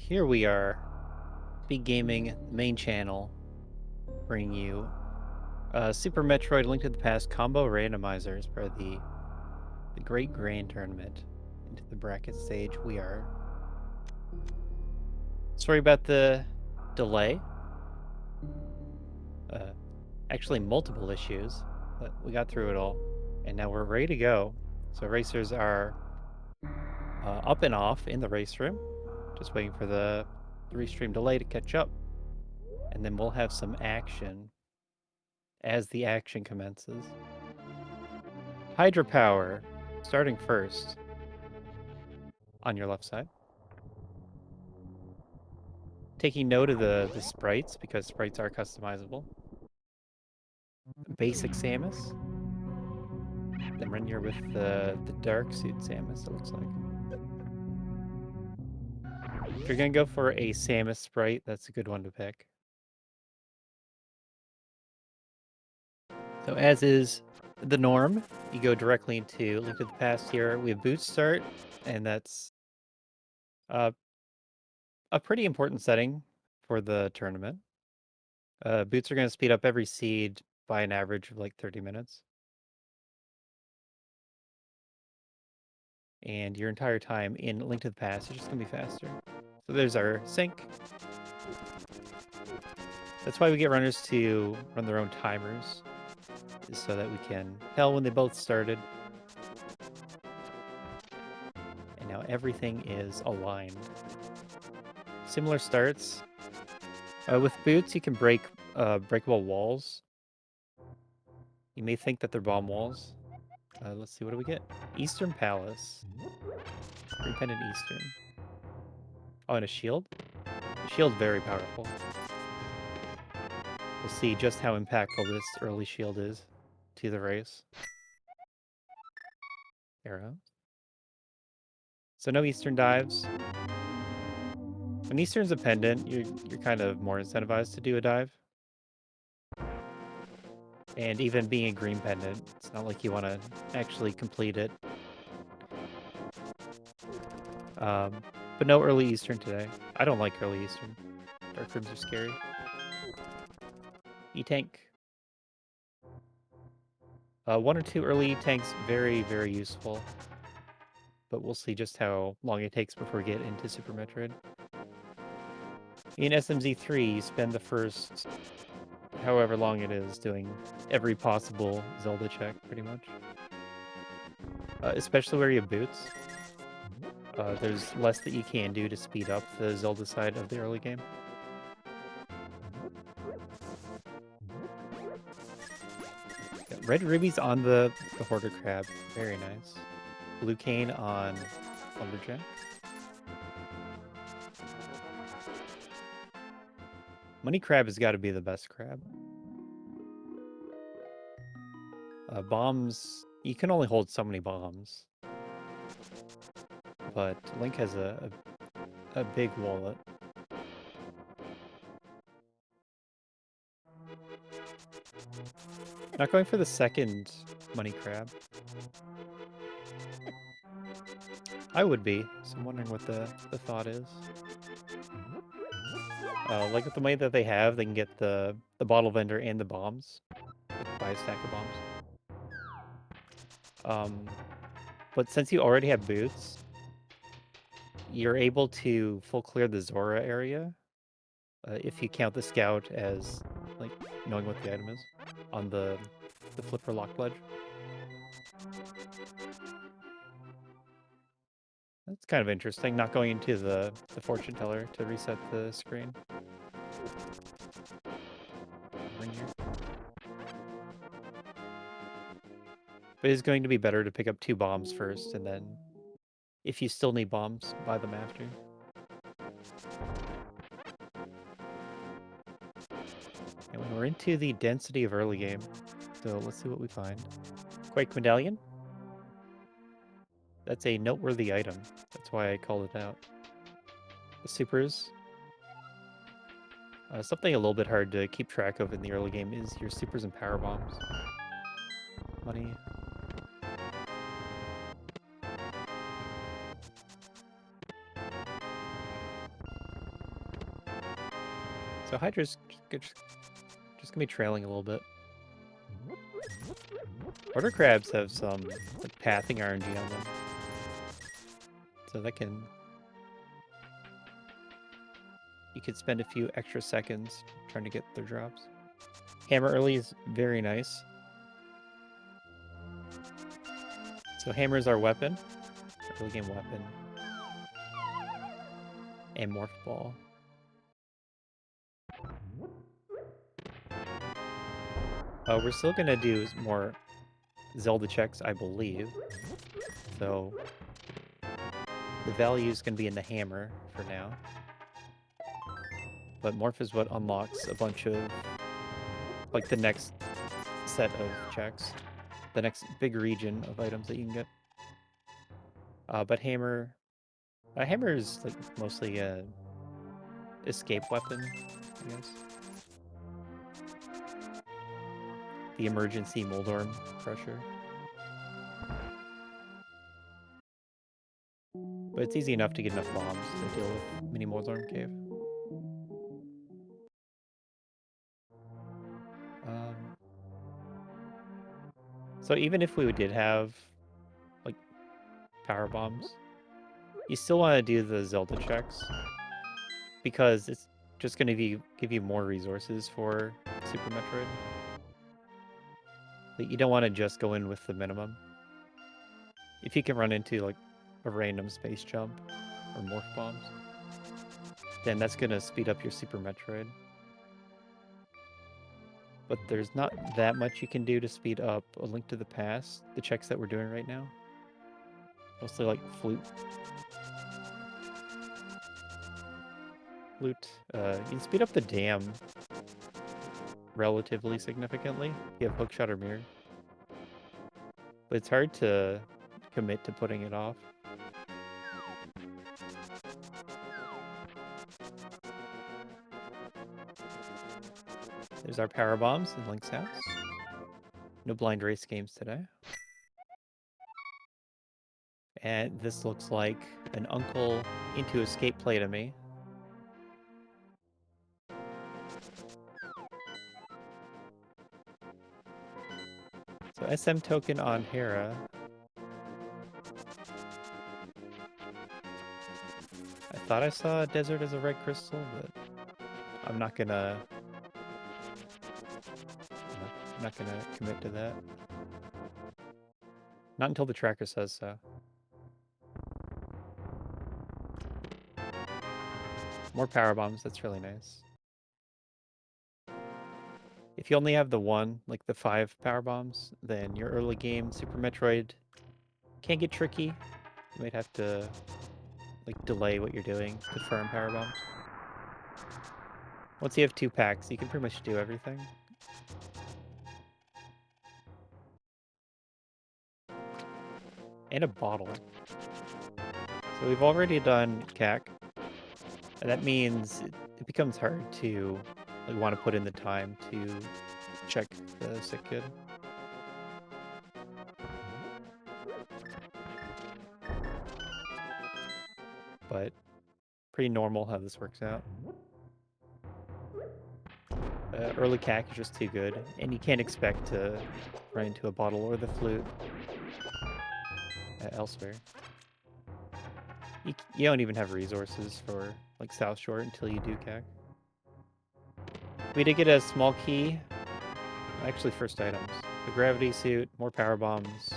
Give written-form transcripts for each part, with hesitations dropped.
here we are, SpeedGaming, the main channel, bringing you Super Metroid Link to the Past combo randomizers for the Great Grand Tournament. Into the bracket stage we are. Sorry about the delay. Actually multiple issues, but we got through it all. And now we're ready to go. So racers are up and off in the race room. Just waiting for the restream delay to catch up. And then we'll have some action as the action commences. Hydrapower, starting first on your left side. Taking note of the sprites, because sprites are customizable. Basic Samus. Then Rennyur with the dark suit Samus, it looks like. If you're gonna go for a Samus sprite, that's a good one to pick. So as is the norm, you go directly into Link to the Past here. We have boot start, and that's a pretty important setting for the tournament. Boots are going to speed up every seed by an average of like 30 minutes. And your entire time in Link to the Past is just going to be faster. So there's our sync. That's why we get runners to run their own timers, is so that we can tell when they both started. And now everything is aligned. Similar starts. With boots, you can break breakable walls. You may think that they're bomb walls. Let's see, what do we get? Eastern Palace. Green Pendant Eastern. Oh, and a shield? The shield very powerful. We'll see just how impactful this early shield is to the race. Arrow. So no Eastern dives. When Eastern's a pendant, you're kind of more incentivized to do a dive. And even being a green pendant, it's not like you want to actually complete it. But no early Eastern today. I don't like early Eastern. Dark rooms are scary. E-tank. One or two early tanks, very, very useful. But we'll see just how long it takes before we get into Super Metroid. In SMZ3, you spend the first however long it is doing every possible Zelda check, pretty much. Especially where you have boots. There's less that you can do to speed up the Zelda side of the early game. Got red rubies on the Hoarder Crab, very nice. Blue cane on Lumberjack. Money Crab has got to be the best crab. Bombs, you can only hold so many bombs. But Link has a big wallet. Not going for the second Money Crab. I would be, so I'm wondering what the thought is. Like with the money that they have, they can get the bottle vendor and the bombs. Buy a stack of bombs. But since you already have boots, you're able to full clear the Zora area. If you count the scout as like knowing what the item is on the flipper lock ledge. That's kind of interesting, not going into the fortune teller to reset the screen. But it's going to be better to pick up 2 bombs first, and then if you still need bombs, buy them after. And we're into the density of early game, so let's see what we find. Quake Medallion. That's a noteworthy item. That's why I called it out. The supers. Something a little bit hard to keep track of in the early game is your supers and power bombs. Money. So Hydra's just gonna be trailing a little bit. Order crabs have some like pathing RNG on them, so that can. You could spend a few extra seconds trying to get their drops. Hammer early is very nice. So hammer is our weapon, early game weapon, and morph ball. We're still gonna do more Zelda checks, I believe. So the value is gonna be in the hammer for now. But morph is what unlocks a bunch of, like, the next set of checks. The next big region of items that you can get. But hammer is like mostly a escape weapon, I guess. The emergency Moldorm crusher. But it's easy enough to get enough bombs to deal with mini Moldorm cave. So even if we did have like power bombs, you still want to do the Zelda checks because it's just going to give you more resources for Super Metroid. But you don't want to just go in with the minimum. If you can run into like a random space jump or morph bombs, then that's going to speed up your Super Metroid. But there's not that much you can do to speed up A Link to the Past, the checks that we're doing right now. Mostly like flute. You can speed up the dam relatively significantly. You have hookshot or mirror. But it's hard to commit to putting it off. There's our power bombs in Link's house. No blind race games today. And this looks like an uncle into escape play to me. So SM token on Hera. I thought I saw a desert as a red crystal, but I'm not gonna commit to that. Not until the tracker says so. More power bombs, that's really nice. If you only have the one, like the 5 power bombs, then your early game Super Metroid can get tricky. You might have to like delay what you're doing to farm power bombs. Once you have 2 packs, you can pretty much do everything. And a bottle. So we've already done CAC. And that means it becomes hard to like want to put in the time to check the sick kid. But pretty normal how this works out. Early CAC is just too good, and you can't expect to run into a bottle or the flute elsewhere. You don't even have resources for like South Shore until you do CAC. We did get a small key. Actually, first items. The gravity suit, more power bombs.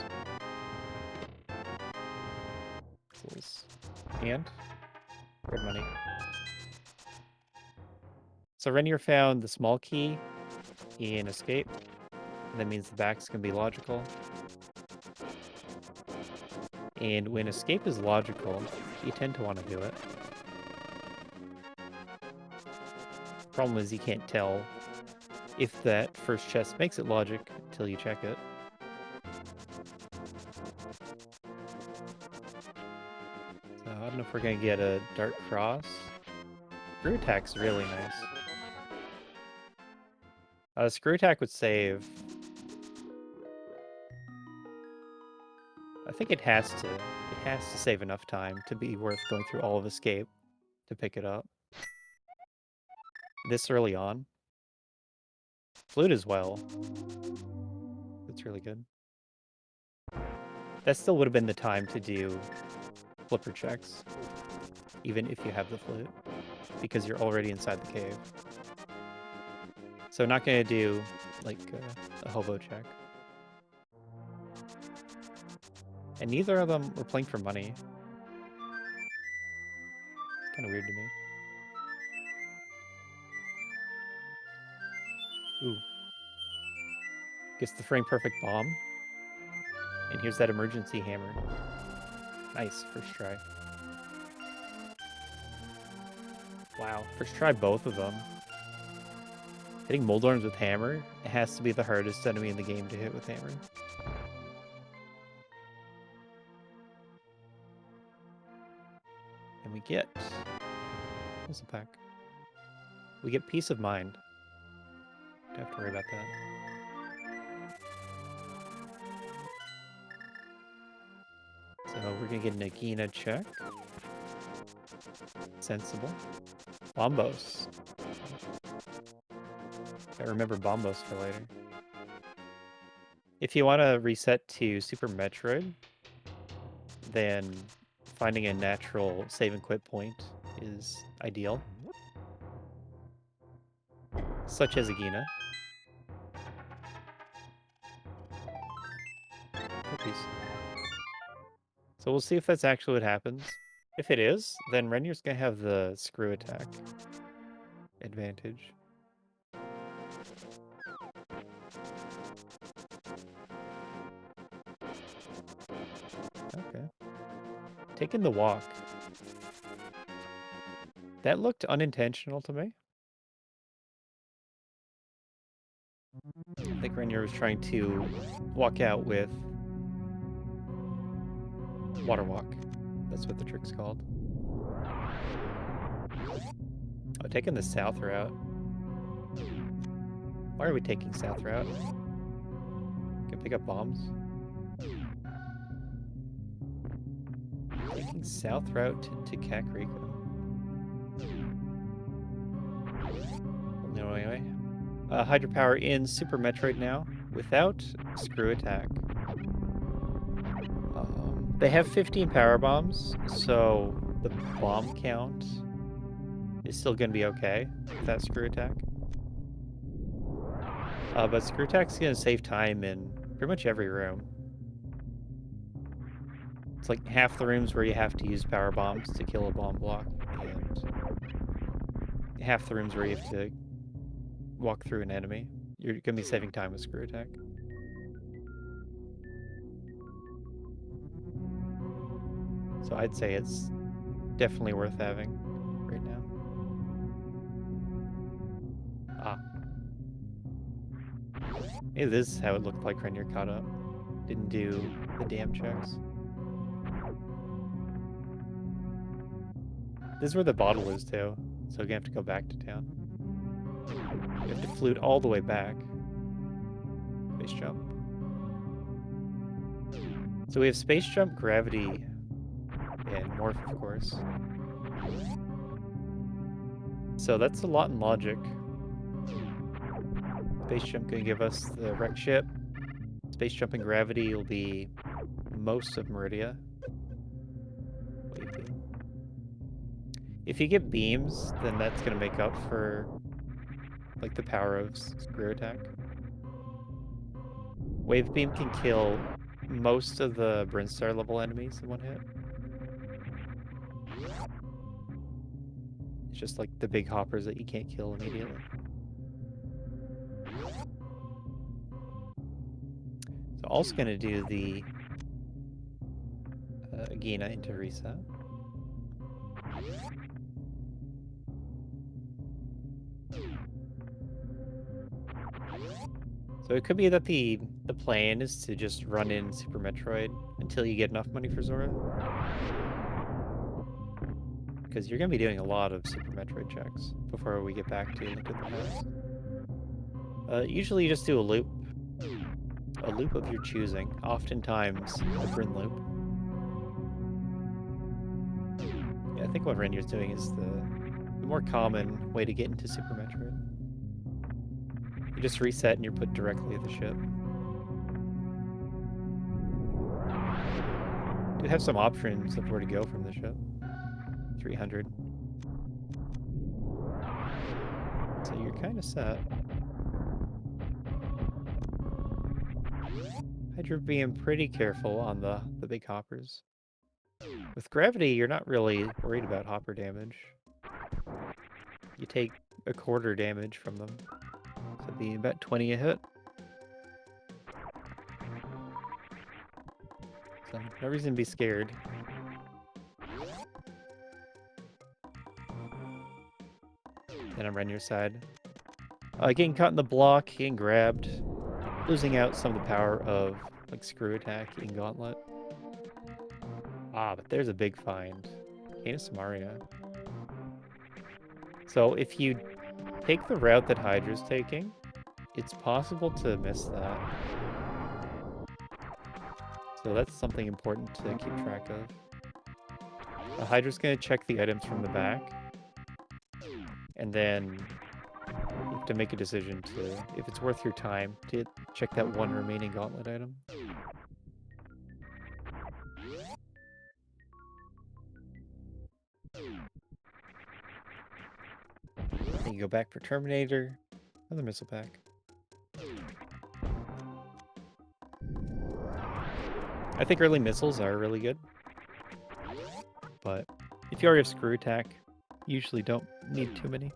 And red money. So Rennyur found the small key in escape. That means the back's gonna be logical. And when escape is logical, you tend to want to do it. Problem is you can't tell if that first chest makes it logic until you check it. So I don't know if we're gonna get a Dark Cross. Screw attack's really nice. Screw attack would save. I think it has to save enough time to be worth going through all of escape to pick it up. this early on. Flute as well. That's really good. That still would have been the time to do flipper checks, even if you have the flute, because you're already inside the cave. So not gonna do like a hobo check. And neither of them were playing for money. It's kind of weird to me. Ooh. Gets the frame perfect bomb. And here's that emergency hammer. Nice, first try. Wow, first try both of them. Hitting Moldorms with hammer, it has to be the hardest enemy in the game to hit with hammer. And we get... what's the pack? We get Peace of Mind. Don't have to worry about that. So we're gonna get an Agina check. Sensible. Bombos. I remember Bombos for later. If you want to reset to Super Metroid, then finding a natural save and quit point is ideal. Such as Agina. Cookies. So we'll see if that's actually what happens. If it is, then Rennyur's gonna have the screw attack advantage. Okay. Taking the walk. That looked unintentional to me. I think Rennyur was trying to walk out with water walk. That's what the trick's called. Oh, taking the south route. Why are we taking south route? Can pick up bombs. Taking south route to Kakariko. No, anyway. Hydrapower in Super Metroid now, without screw attack. They have 15 power bombs, so the bomb count is still going to be okay with that screw attack. But screw attack's going to save time in pretty much every room. It's like half the rooms where you have to use power bombs to kill a bomb block, and half the rooms where you have to walk through an enemy. You're going to be saving time with screw attack. So I'd say it's definitely worth having right now. Ah. Maybe this is how it looked like Rennyur caught up. Didn't do the damn checks. This is where the bottle is too, so we're gonna have to go back to town. You have to flute all the way back. Space jump. So we have space jump, gravity, and morph, of course. So that's a lot in logic. Space jump gonna give us the wreck ship. Space jump and gravity will be most of Meridia. If you get beams, then that's gonna make up for like the power of screw attack. Wave beam can kill most of the Brinstar level enemies in one hit. It's just like the big hoppers that you can't kill immediately. So also gonna do the Agina into reset. So it could be that the plan is to just run in Super Metroid until you get enough money for Zora. Because you're going to be doing a lot of Super Metroid checks before we get back to Link to the Past. Usually you just do a loop. A loop of your choosing. Oftentimes, the Bryn loop. Yeah, I think what Rennyur's doing is the more common way to get into Super Metroid. You just reset and you're put directly at the ship. You have some options of where to go from the ship. 300. So you're kind of set. Hydra being pretty careful on the big hoppers. With gravity, you're not really worried about hopper damage. You take a quarter damage from them. So it'd be about 20 a hit. So no reason to be scared. Then I'm Rennyur side. Getting caught in the block, getting grabbed, losing out some of the power of like screw attack in Gauntlet. Ah, but there's a big find. Canis Maria. So if you take the route that Hydra's taking, it's possible to miss that. So that's something important to keep track of. Hydra's going to check the items from the back. And then you have to make a decision to, if it's worth your time, to check that one remaining Gauntlet item. Then you go back for Terminator, another missile pack. I think early missiles are really good. But if you already have screw attack, you usually don't need too many.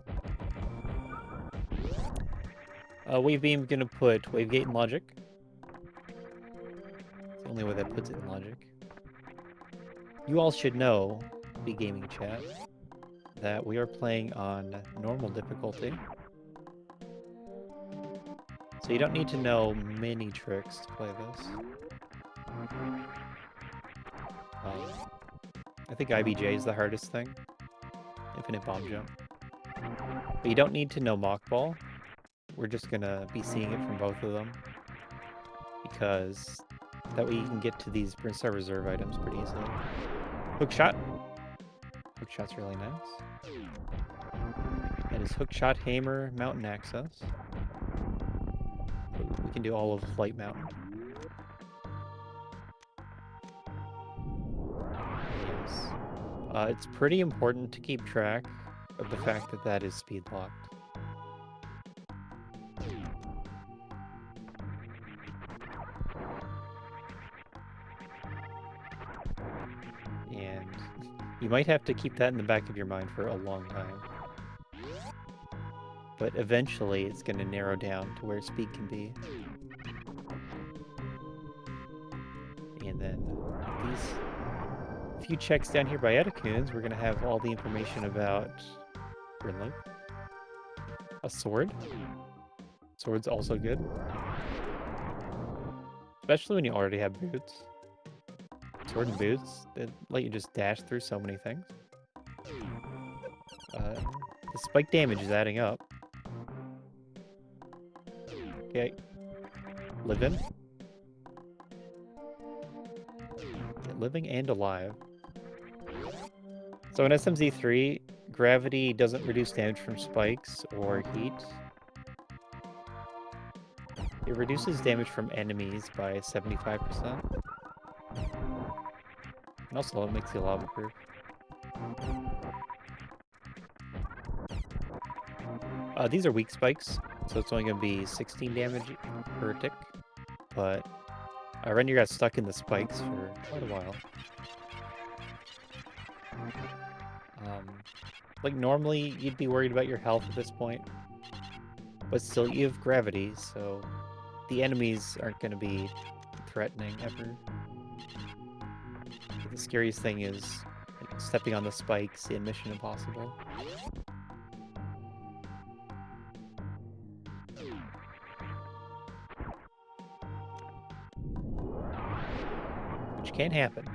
Wave Beam gonna put Wave Gate in logic. It's the only way that puts it in logic. You all should know, SpeedGaming chat, that we are playing on normal difficulty. So you don't need to know many tricks to play this. I think IBJ is the hardest thing. Infinite Bomb Jump. But you don't need to know Mock Ball. We're just gonna be seeing it from both of them. Because that way you can get to these Brinstar Reserve items pretty easily. Hook Shot. Hook Shot's really nice. That is Hook Shot, Hammer, Mountain Access. We can do all of Flight Mountain. Yes. It's pretty important to keep track of the fact that that is speed locked. And you might have to keep that in the back of your mind for a long time. But eventually it's going to narrow down to where speed can be. And then these few checks down here by Etacoons, we're going to have all the information about Renlyur. A sword. Sword's also good. Especially when you already have boots. Sword and boots, they let you just dash through so many things. The spike damage is adding up. Okay. Living. Living and alive. So in SMZ3, gravity doesn't reduce damage from spikes or heat. It reduces damage from enemies by 75%. And also it makes you lava proof. These are weak spikes, so it's only going to be 16 damage per tick. But Rennyur got stuck in the spikes for quite a while. Like normally you'd be worried about your health at this point, but still you have gravity, so the enemies aren't going to be threatening ever. The scariest thing is like, stepping on the spikes in Mission Impossible. Which can happen.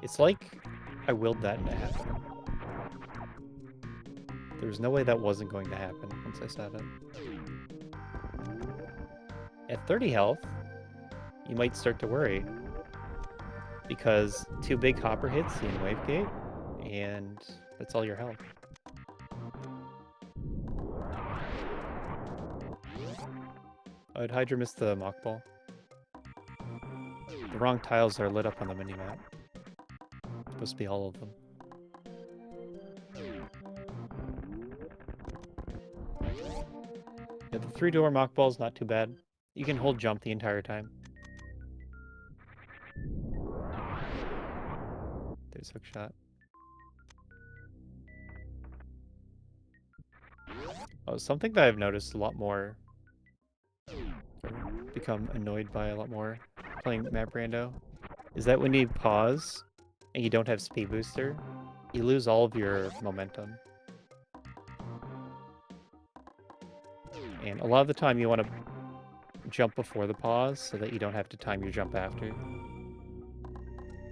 It's like I willed that into happening. There was no way that wasn't going to happen once I said it. At 30 health, you might start to worry. because 2 big hopper hits in Wave Gate, and that's all your health. Oh, did Hydra miss the mock ball? The wrong tiles are lit up on the minimap. Supposed to be all of them. Yeah, the 3-door mock ball is not too bad. You can hold jump the entire time. There's hook shot. Oh, something that I've noticed a lot more, become annoyed by a lot more playing map rando, is that when you pause and you don't have speed booster, you lose all of your momentum. And a lot of the time you want to jump before the pause so that you don't have to time your jump after.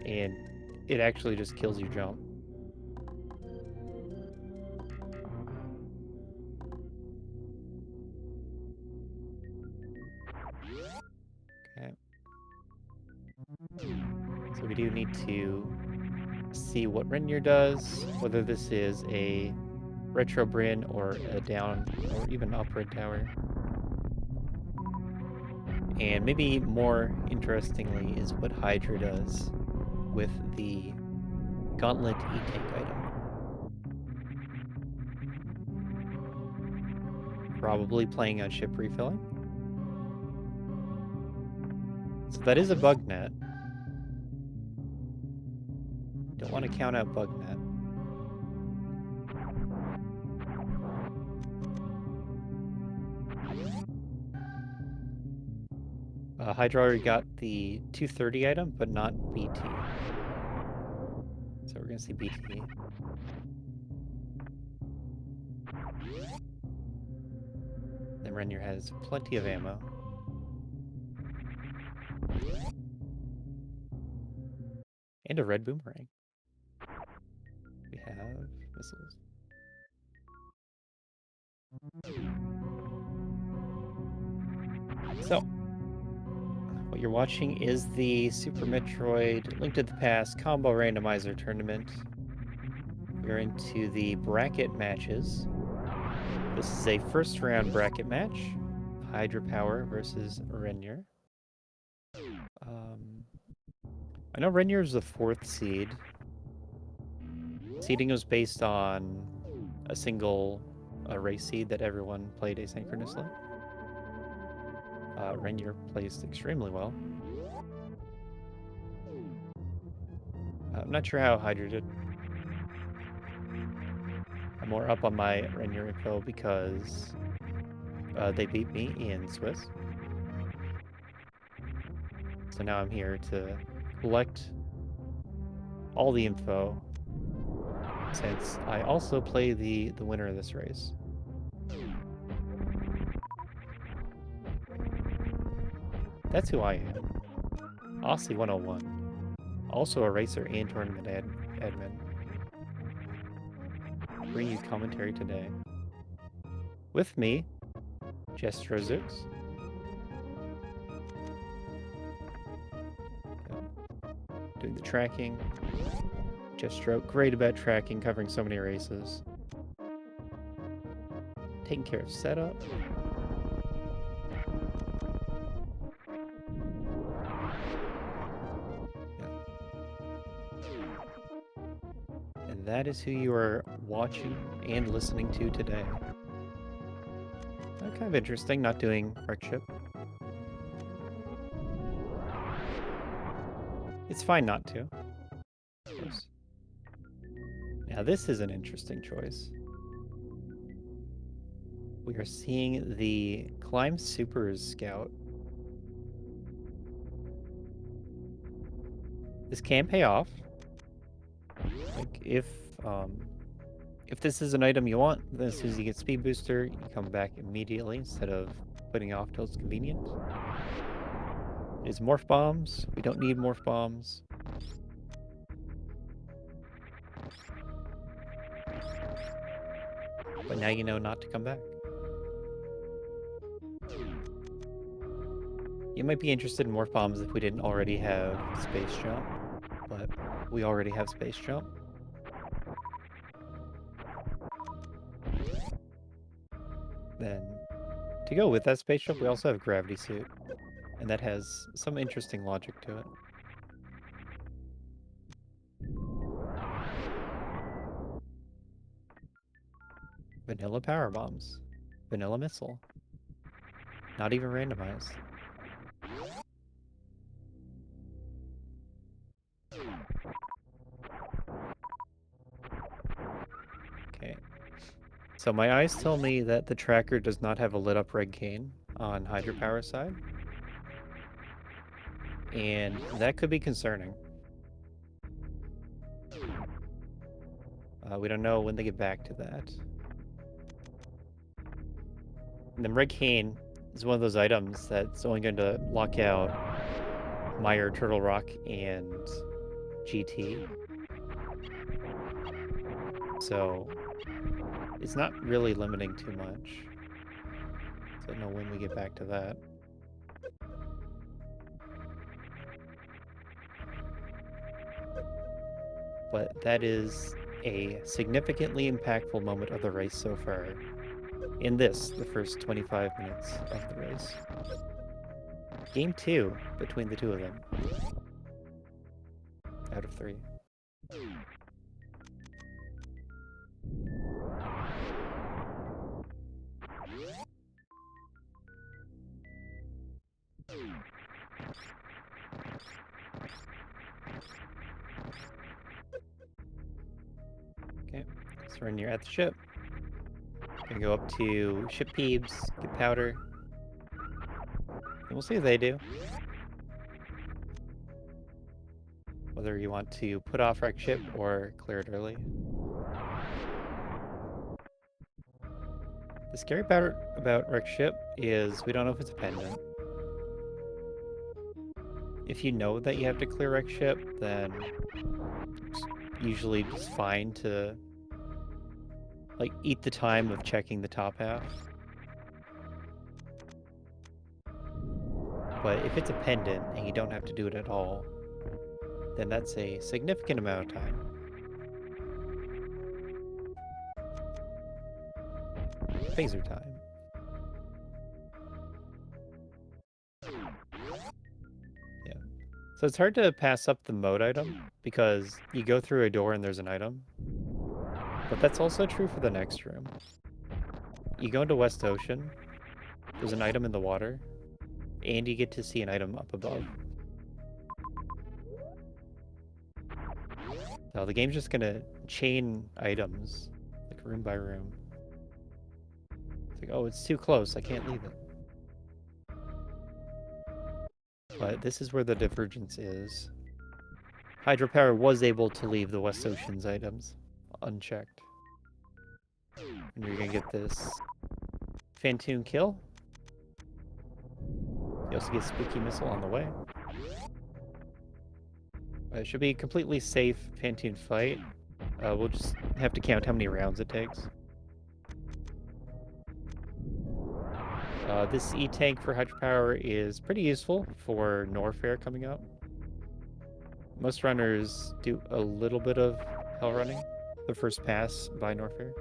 And it actually just kills your jump. Okay. So we do need to see what Rennyur does, whether this is a retro Bryn or a down or even upward tower. And maybe more interestingly is what Hydra does with the Gauntlet E-Tank item. Probably playing on ship refilling. So that is a bug net. Don't want to count out bug net. Hydra already got the 230 item, but not BT. So we're gonna see BT. Then Rennyur has plenty of ammo. And a red boomerang. We have missiles. So, what you're watching is the Super Metroid Link to the Past Combo Randomizer Tournament. We're into the bracket matches. This is a first round bracket match. Hydrapower versus Rennyur. I know Rennyur is the 4th seed. Seeding was based on a single race seed that everyone played asynchronously. Rennyur plays extremely well. I'm not sure how Hydra did. I'm more up on my Rennyur info because they beat me in Swiss. So now I'm here to collect all the info, since I also play the winner of this race. That's who I am. Aussie 101. Also a racer and tournament admin. Bring you commentary today. With me, Jestrozux. Doing the tracking. Jestro, great about tracking, covering so many races. Taking care of setup. And that is who you are watching and listening to today. Kind of interesting, not doing hardship. It's fine not to. Of course. Now this is an interesting choice. We are seeing the Climb Supers Scout. This can pay off. Like if this is an item you want, then as soon as you get speed booster, you come back immediately instead of putting it off till it's convenient. It is morph bombs. We don't need morph bombs. But now you know not to come back. You might be interested in morph bombs if we didn't already have space jump. but we already have space jump. Then, to go with that space jump, we also have gravity suit, and that has some interesting logic to it. Vanilla power bombs. Vanilla missile. Not even randomized. Okay. So my eyes tell me that the tracker does not have a lit up red cane on hydropower side. And that could be concerning. We don't know when they get back to that. And then red cane is one of those items that's only going to lock out Meyer, Turtle Rock, and GT. So it's not really limiting too much. So I don't know when we get back to that. But that is a significantly impactful moment of the race so far. In this, the first 25 minutes of the race. Game 2 between the two of them. Out of 3. Okay, so Rennyur at the ship. Gonna go up to ship peebs, get powder. And we'll see what they do. Whether you want to put off wreck ship or clear it early. The scary part about wreck ship is we don't know if it's a pendant. If you know that you have to clear wreck ship, then it's usually just fine to like eat the time of checking the top half. But if it's a pendant and you don't have to do it at all, then that's a significant amount of time. Phaser time. Yeah. So it's hard to pass up the mode item because you go through a door and there's an item. But that's also true for the next room. You go into West Ocean, there's an item in the water, and you get to see an item up above. So the game's just gonna chain items, like room by room. It's like, oh, it's too close, I can't leave it. But this is where the divergence is. Hydropower was able to leave the West Ocean's items unchecked. And you're gonna get this Phantoon kill. You also get Spooky Missile on the way. It should be a completely safe Phantoon fight. We'll just have to count how many rounds it takes. This E-Tank for Hydropower is pretty useful for Norfair coming up. Most runners do a little bit of hell running the first pass by Norfair.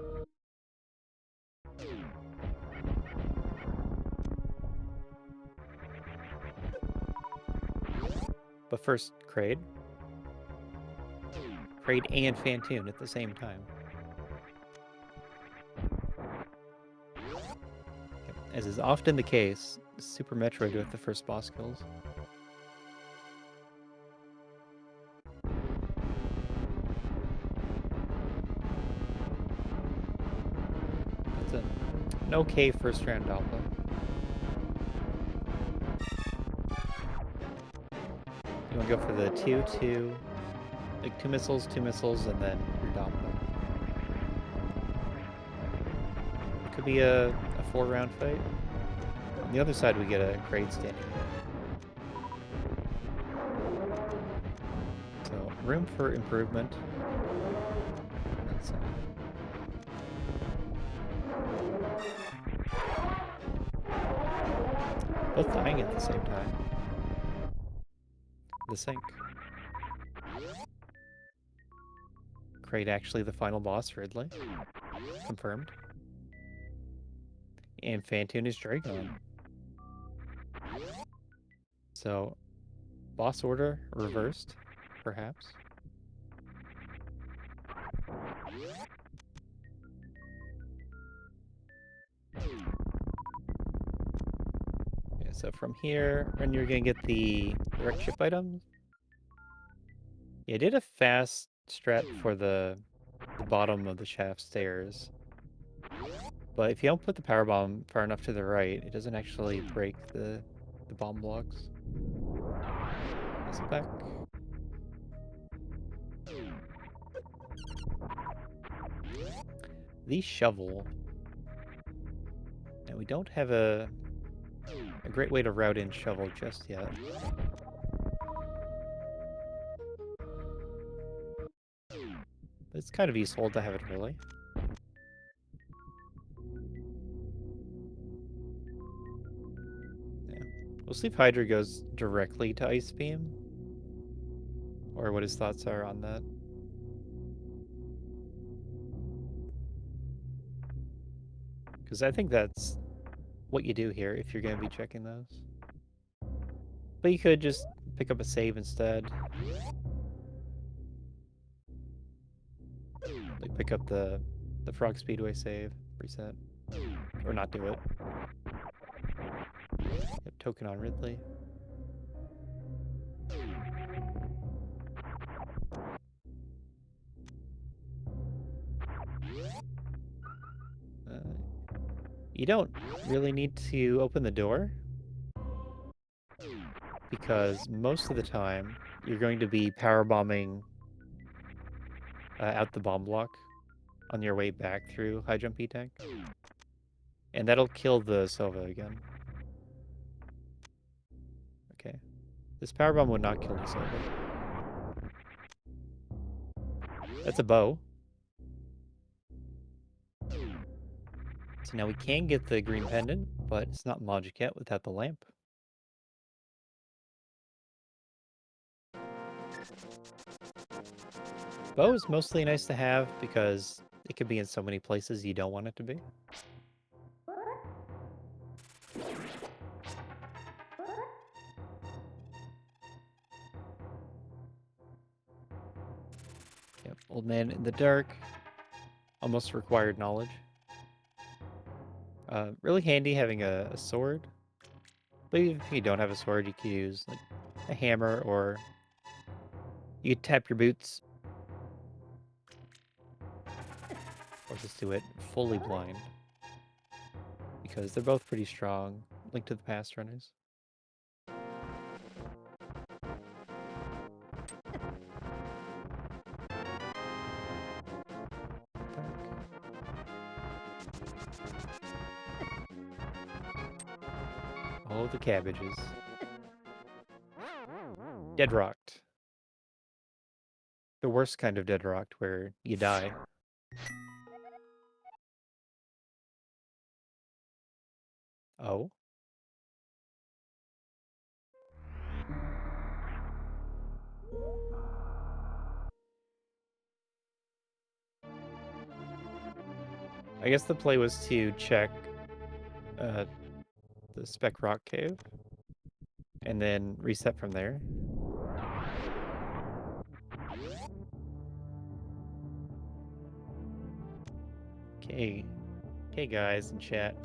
But first, Kraid. Kraid and Phantoon at the same time. As is often the case, Super Metroid with the first boss kills. That's an okay first round alpha. You want to go for the 2-2, like two missiles, and then your Doppler. It could be a 4-round fight. On the other side, we get a Kraid standing there. So, room for improvement. That's both dying at the same time. The sink. Crate actually the final boss, Ridley. Confirmed. And Phantoon is Dragon. So, boss order reversed, perhaps. Okay, so from here, and you're gonna get the direct ship items. Yeah, I did a fast strat for the bottom of the shaft stairs. But if you don't put the power bomb far enough to the right, it doesn't actually break the bomb blocks. Is it back? The shovel. And we don't have a great way to route in shovel just yet. But it's kind of useful to have it early. Yeah. We'll see if Hydra goes directly to Ice Beam. Or what his thoughts are on that. Because I think that's what you do here if you're going to be checking those. But you could just pick up a save instead. Like pick up the Frog Speedway save, reset. Or not do it. Yep, token on Ridley. You don't really need to open the door, because most of the time you're going to be power bombing out the bomb block on your way back through High Jump E-Tank. And that'll kill the Sova again. Okay. This power bomb would not kill the Sova. That's a bow. So now we can get the green pendant, but it's not magic yet without the lamp. Bow is mostly nice to have because it could be in so many places you don't want it to be. Yep, Old Man in the Dark. Almost required knowledge. Really handy having a sword. But even if you don't have a sword, you can use like a hammer, or you could tap your boots. Or just do it fully blind. Because they're both pretty strong. Link to the Past runners. Oh, the cabbages. Dead rocked. The worst kind of dead rocked, where you die. Oh? I guess the play was to check the Spec Rock Cave, and then reset from there. Okay. Okay, guys in chat.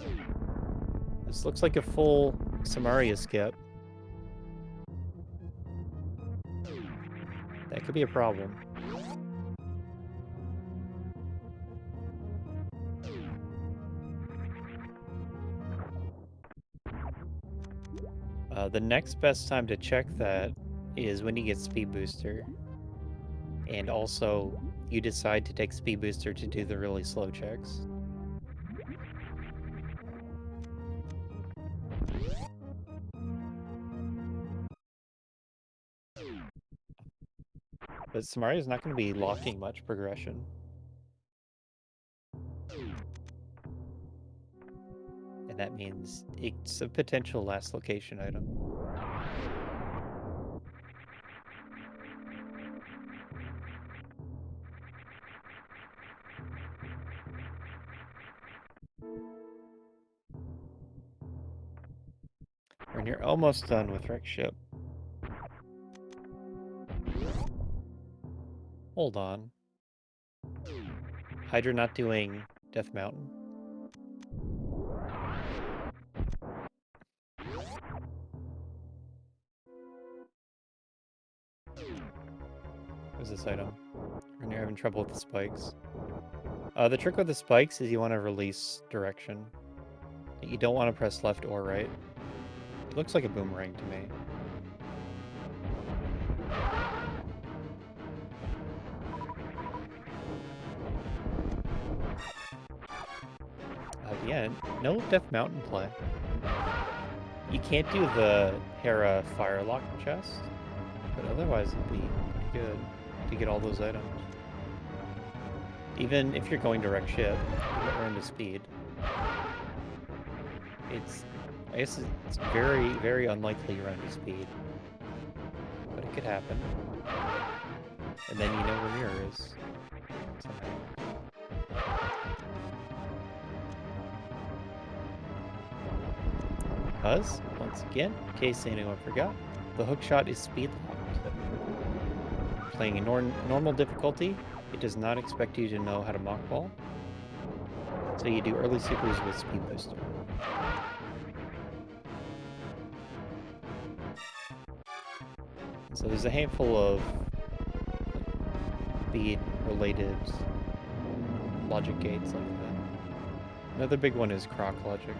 This looks like a full Samaria skip. That could be a problem. The next best time to check that is when you get Speed Booster. And also, you decide to take Speed Booster to do the really slow checks. But Samaria is not going to be locking much progression. And that means it's a potential last location item. And you're almost done with Wreck Ship. Hold on. Hydra not doing Death Mountain. What's this item? And you're having trouble with the spikes. The trick with the spikes is you want to release direction. You don't want to press left or right. It looks like a boomerang to me. Yeah, no Death Mountain play. You can't do the Hera Firelock chest, but otherwise it'd be pretty good to get all those items. Even if you're going to Wreck Ship, you get into speed. I guess it's very, very unlikely you're under speed, but it could happen. And then you know where Rennyur is. Somehow. Because, once again, in case anyone forgot, the hookshot is speed locked. Playing a normal difficulty, it does not expect you to know how to mock ball. So you do early supers with speed booster. So there's a handful of speed-related logic gates like that. Another big one is croc logic.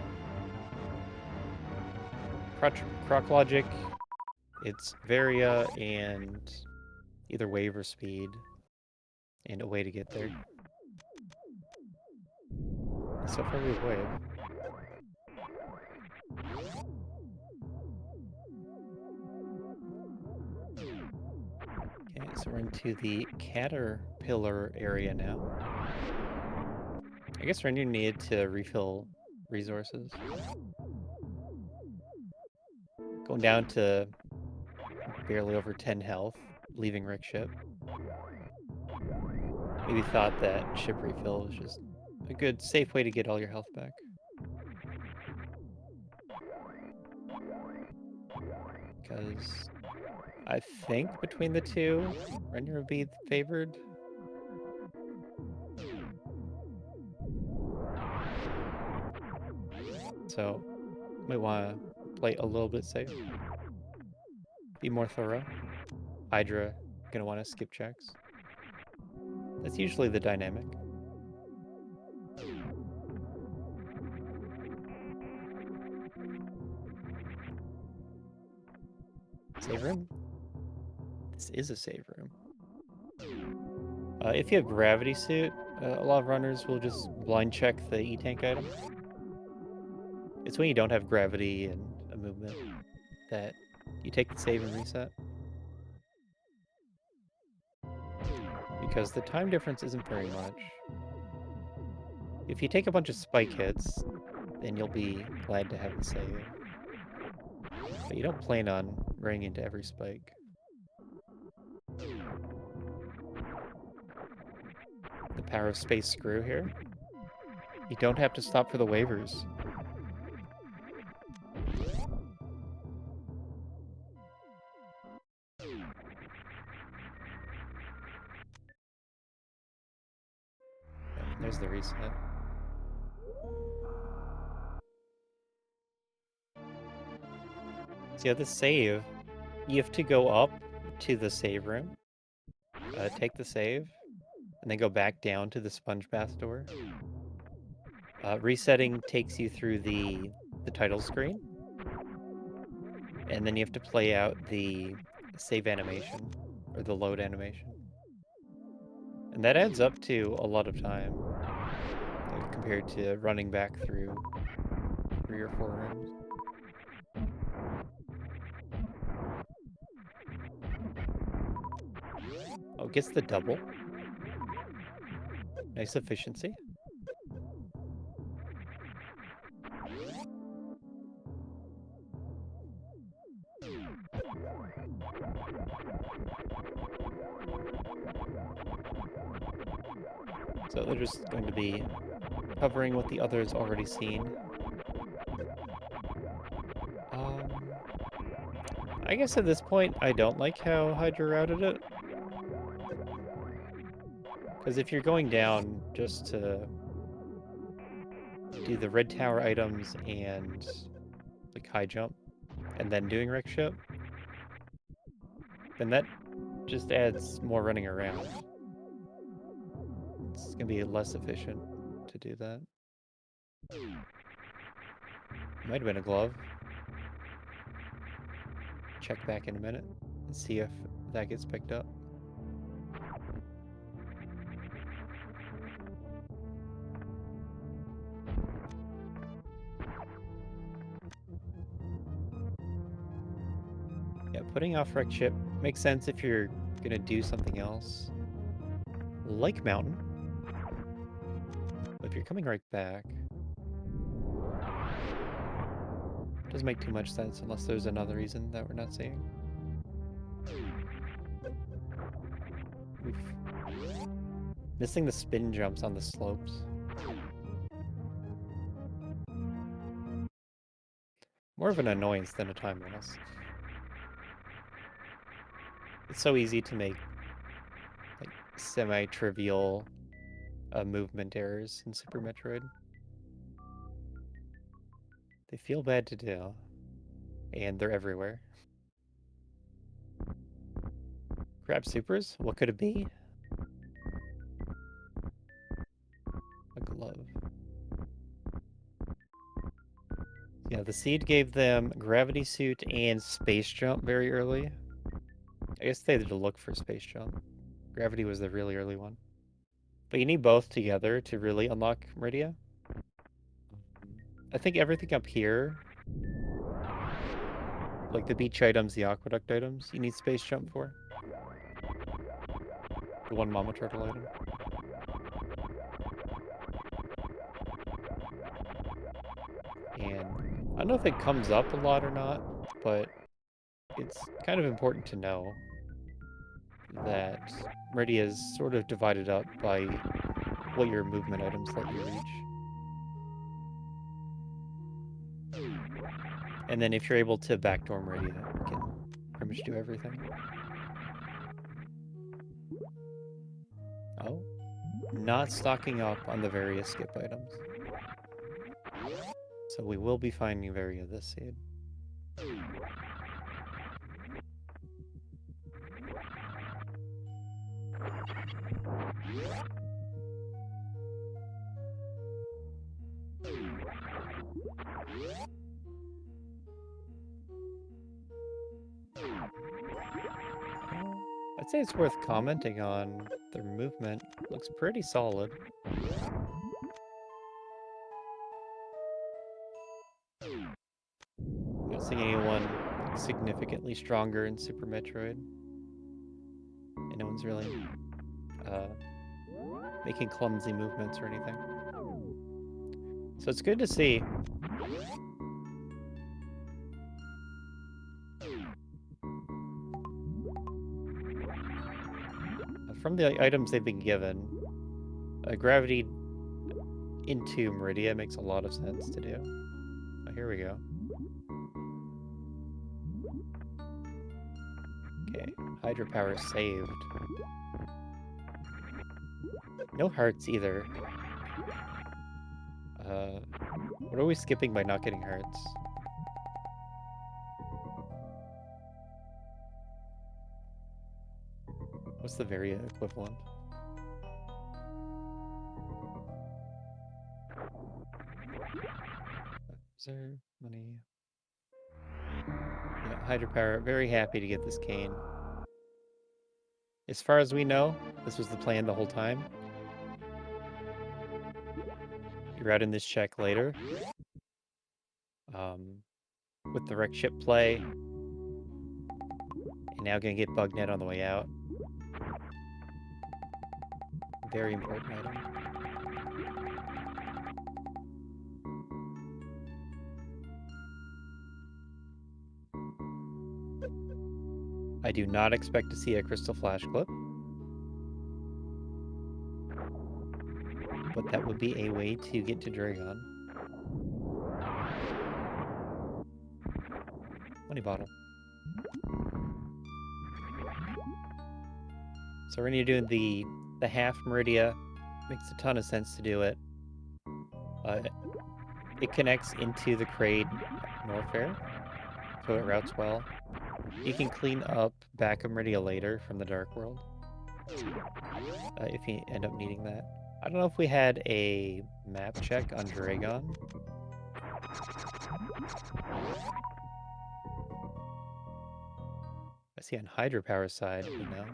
Croc logic, it's Varia and either wave or speed, and a way to get there. So far we have wave. Okay, so we're into the caterpillar area now. I guess Rennyur needed to refill resources. Going down to barely over 10 health, leaving Wreck Ship. Maybe thought that ship refill was just a good, safe way to get all your health back. Because I think between the two, Rennyur would be favored. So, might want to play a little bit safe. Be more thorough. Hydra, gonna want to skip checks. That's usually the dynamic. Save room? This is a save room. If you have gravity suit, a lot of runners will just blind check the E-tank item. It's when you don't have gravity and a movement that you take the save and reset. Because the time difference isn't very much. If you take a bunch of spike hits, then you'll be glad to have the save. But you don't plan on running into every spike. The power of space screw here. You don't have to stop for the waivers. There's the reset. So yeah, the save, you have to go up to the save room, take the save, and then go back down to the sponge bath door. Resetting takes you through the title screen, and then you have to play out the save animation, or the load animation. And that adds up to a lot of time, compared to running back through 3 or 4 rooms. Oh, gets the double. Nice efficiency. So they're just going to be covering what the others already seen. I guess at this point, I don't like how Hydra routed it. Because if you're going down just to do the red tower items and like high jump, and then doing wreck ship, then that just adds more running around. It's gonna be less efficient to do that. Might have been a glove. Check back in a minute and see if that gets picked up. Yeah, putting off wreck ship makes sense if you're gonna do something else. Like mountain. But if you're coming right back, doesn't make too much sense unless there's another reason that we're not seeing. Oof. Missing the spin jumps on the slopes. More of an annoyance than a time loss. It's so easy to make like semi-trivial movement errors in Super Metroid. They feel bad to do, and they're everywhere. Grab supers? What could it be? A glove. Yeah, the seed gave them gravity suit and space jump very early. I guess they had to look for space jump. Gravity was the really early one. But you need both together to really unlock Meridia. I think everything up here, like the beach items, the aqueduct items, you need space jump for. The one Mama Turtle item. And I don't know if it comes up a lot or not, but it's kind of important to know that Meridia is sort of divided up by what your movement items let you reach. And then if you're able to backdoor Meridia, you can pretty much do everything. Oh, not stocking up on the various skip items. So we will be finding Varia this seed. I'd say it's worth commenting on. Their movement looks pretty solid. Not seeing anyone significantly stronger in Super Metroid. And no one's really making clumsy movements or anything. So it's good to see. From the items they've been given, gravity into Meridia makes a lot of sense to do. Oh, here we go. Okay, hydrapower saved. No hearts either. What are we skipping by not getting hearts? What's the Varia equivalent? Reserve money. Yeah, hydropower. Very happy to get this cane. As far as we know, this was the plan the whole time. You're out in this check later. With the wreck ship play. And now gonna get bug net on the way out. Very important item. I do not expect to see a crystal flash clip. But that would be a way to get to Dragon. Money bottle. So we're going to do the half Meridia. Makes a ton of sense to do it. It connects into the Crade Norfair, so it routes well. You can clean up back of Meridia later from the Dark World, if you end up needing that. I don't know if we had a map check on Dragon. I see on Hydrapower side, you know.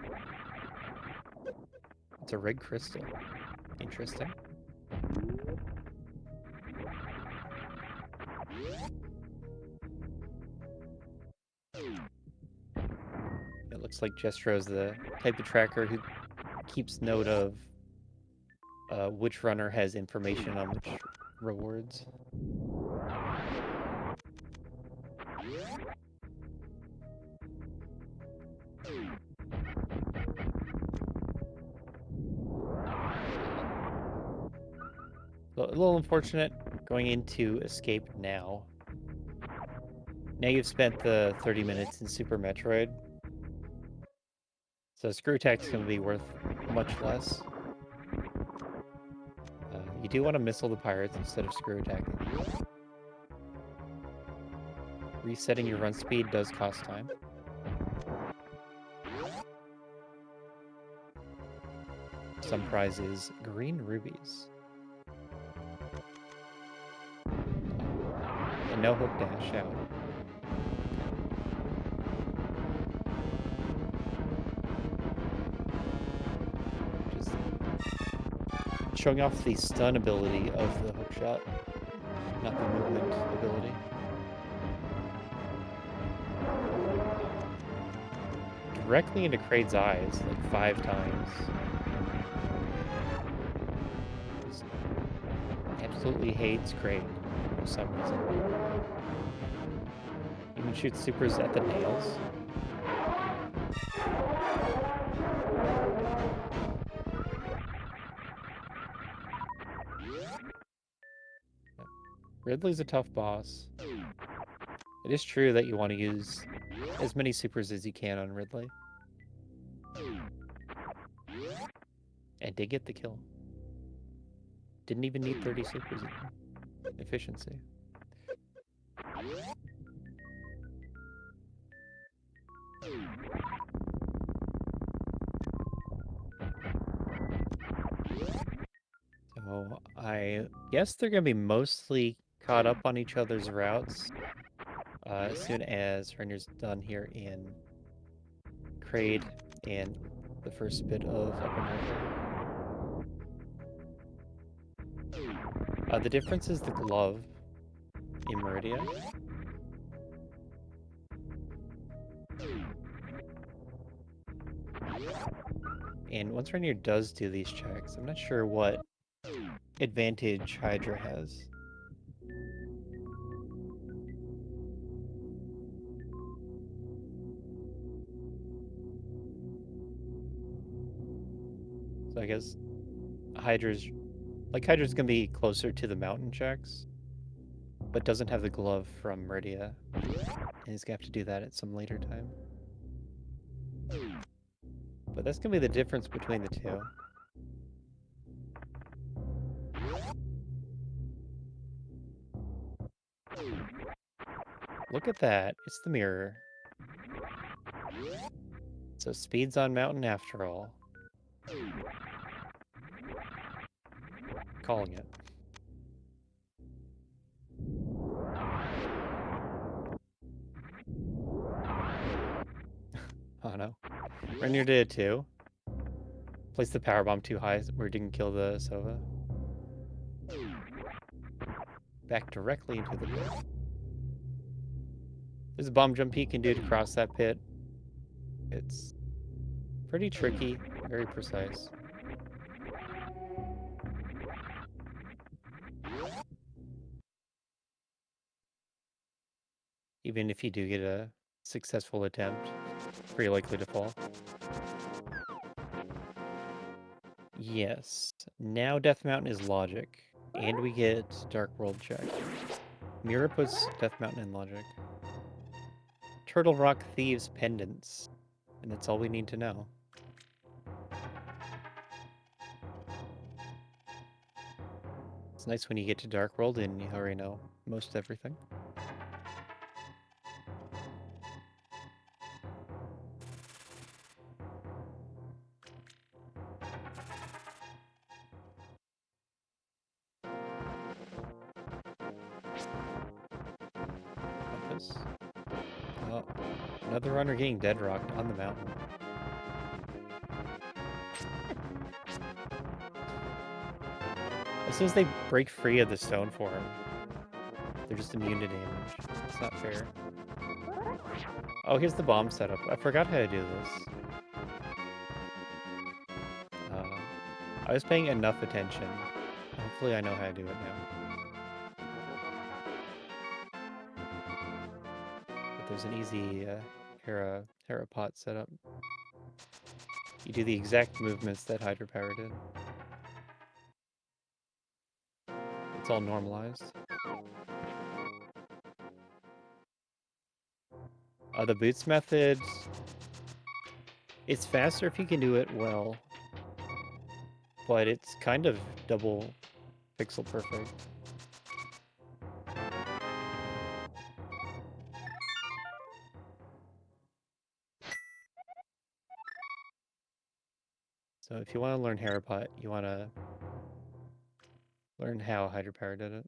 It's a red crystal. Interesting. It looks like Jestro's the type of tracker who keeps note of which runner has information on which rewards. A little unfortunate going into escape now. Now you've spent the 30 minutes in Super Metroid. So screw attack's going to be worth much less. You do want to missile the pirates instead of screw attacking. Resetting your run speed does cost time. Some prizes, green rubies. And no hook dash out. Just showing off the stun ability of the hook shot, not the movement ability. Directly into Kraid's eyes, like 5 times. Just absolutely hates Kraid for some reason. Even shoots supers at the nails. Ridley's a tough boss. It is true that you want to use as many supers as you can on Ridley. And did get the kill. Didn't even need 30 supers. Efficiency. So I guess they're going to be mostly caught up on each other's routes as soon as Rennyur's done here in Kraid and the first bit of Upper North. The difference is the glove in Meridia. And once Rennyur does do these checks, I'm not sure what advantage Hydra has. So I guess Hydra's gonna be closer to the mountain checks, but doesn't have the glove from Meridia. And he's gonna have to do that at some later time. But that's gonna be the difference between the two. Look at that, it's the mirror. So speed's on mountain after all. Calling it. Oh no. Rennyur did it too. Placed the power bomb too high where it didn't kill the Sova. Back directly into the pit. There's a bomb jump he can do to cross that pit. It's pretty tricky, very precise. Even if you do get a successful attempt, pretty likely to fall. Yes. Now Death Mountain is logic. And we get Dark World check. Mirror puts Death Mountain in logic. Turtle Rock Thieves pendants. And that's all we need to know. It's nice when you get to Dark World and you already know most everything. Compass. Oh, another runner getting deadrocked on the mountain. As soon as they break free of the stone form, they're just immune to damage. It's not fair. Oh, here's the bomb setup. I forgot how to do this. I was paying enough attention. Hopefully I know how to do it now. But there's an easy Hera pot setup. You do the exact movements that Hydrapower did. It's all normalized. The boots method, it's faster if you can do it well, but it's kind of double pixel perfect. So if you want to learn Harapot, you want to learn how Hydrapower did it.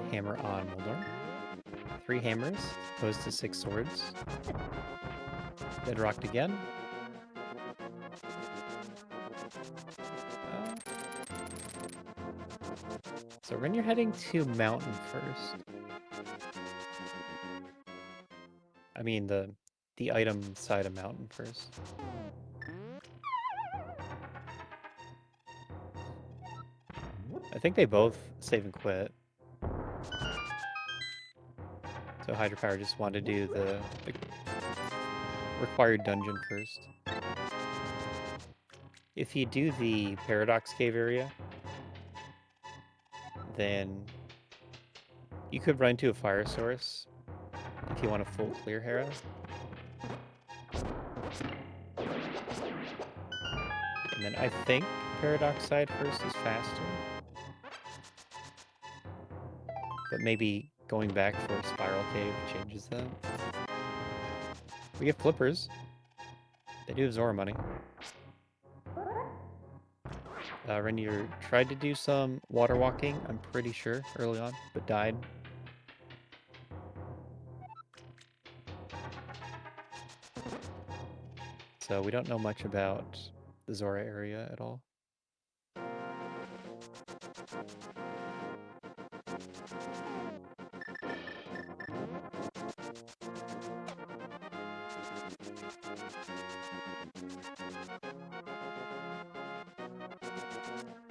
And hammer on will learn. 3 hammers, opposed to 6 swords. Deadrocked again. So Rennyur heading to mountain first. I mean the item side of mountain first. I think they both save and quit. So Hydrapower just wanted to do the required dungeon first. If you do the Paradox Cave area, then you could run to a fire source if you want a full clear Hera. And then I think Paradox side first is faster. But maybe going back for a Spiral Cave changes that. We get flippers. They do have Zora money. Rennyur tried to do some water walking, I'm pretty sure, early on, but died. So we don't know much about the Zora area at all.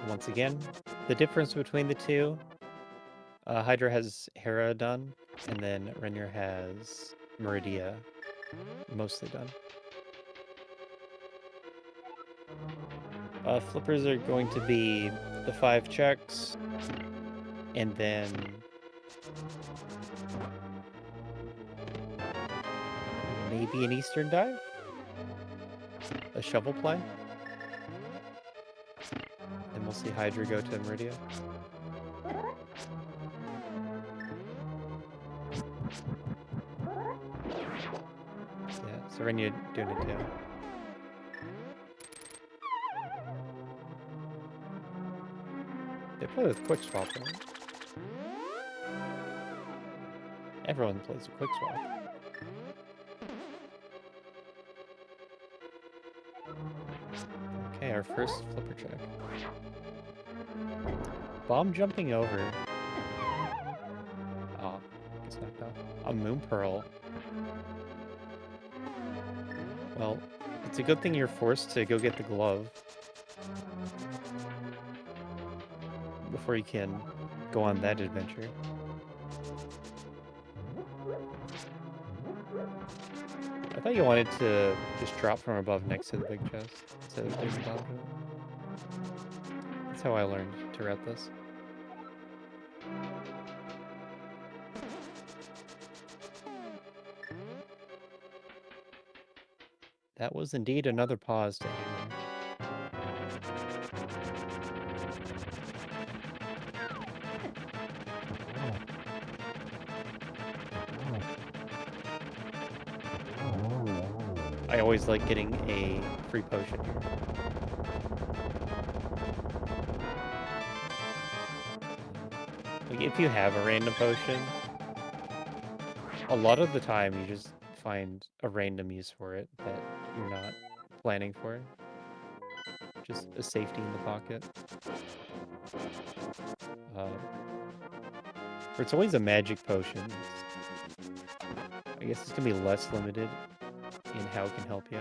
Once again, the difference between the two, Hydra has Hera done, and then Rennyur has Meridia mostly done. Flippers are going to be the 5 checks, and then maybe an Eastern dive? A shovel play? Then we'll see Hydra go to Meridia. Yeah, so Rennyur doing it too. They play with quick swap, right? Everyone plays with quick swap. Okay, our first flipper check. Bomb jumping over. Oh, gets knocked off. A Moon Pearl. Well, it's a good thing you're forced to go get the glove before you can go on that adventure. I thought you wanted to just drop from above next to the big chest instead of doing the bomb jump. That's how I learned to route this. That was indeed another pause to aim. I always like getting a free potion here. Like, if you have a random potion, a lot of the time you just find a random use for it that you're not planning for. Just a safety in the pocket. Or it's always a magic potion. I guess it's gonna be less limited in how it can help you.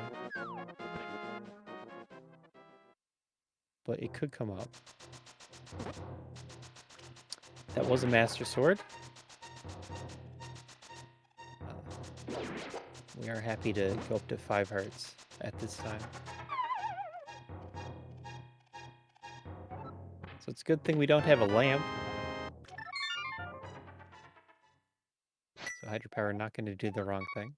But it could come up. That was a Master Sword. We are happy to go up to 5 hearts at this time. So it's a good thing we don't have a lamp. So hydrapower not going to do the wrong thing.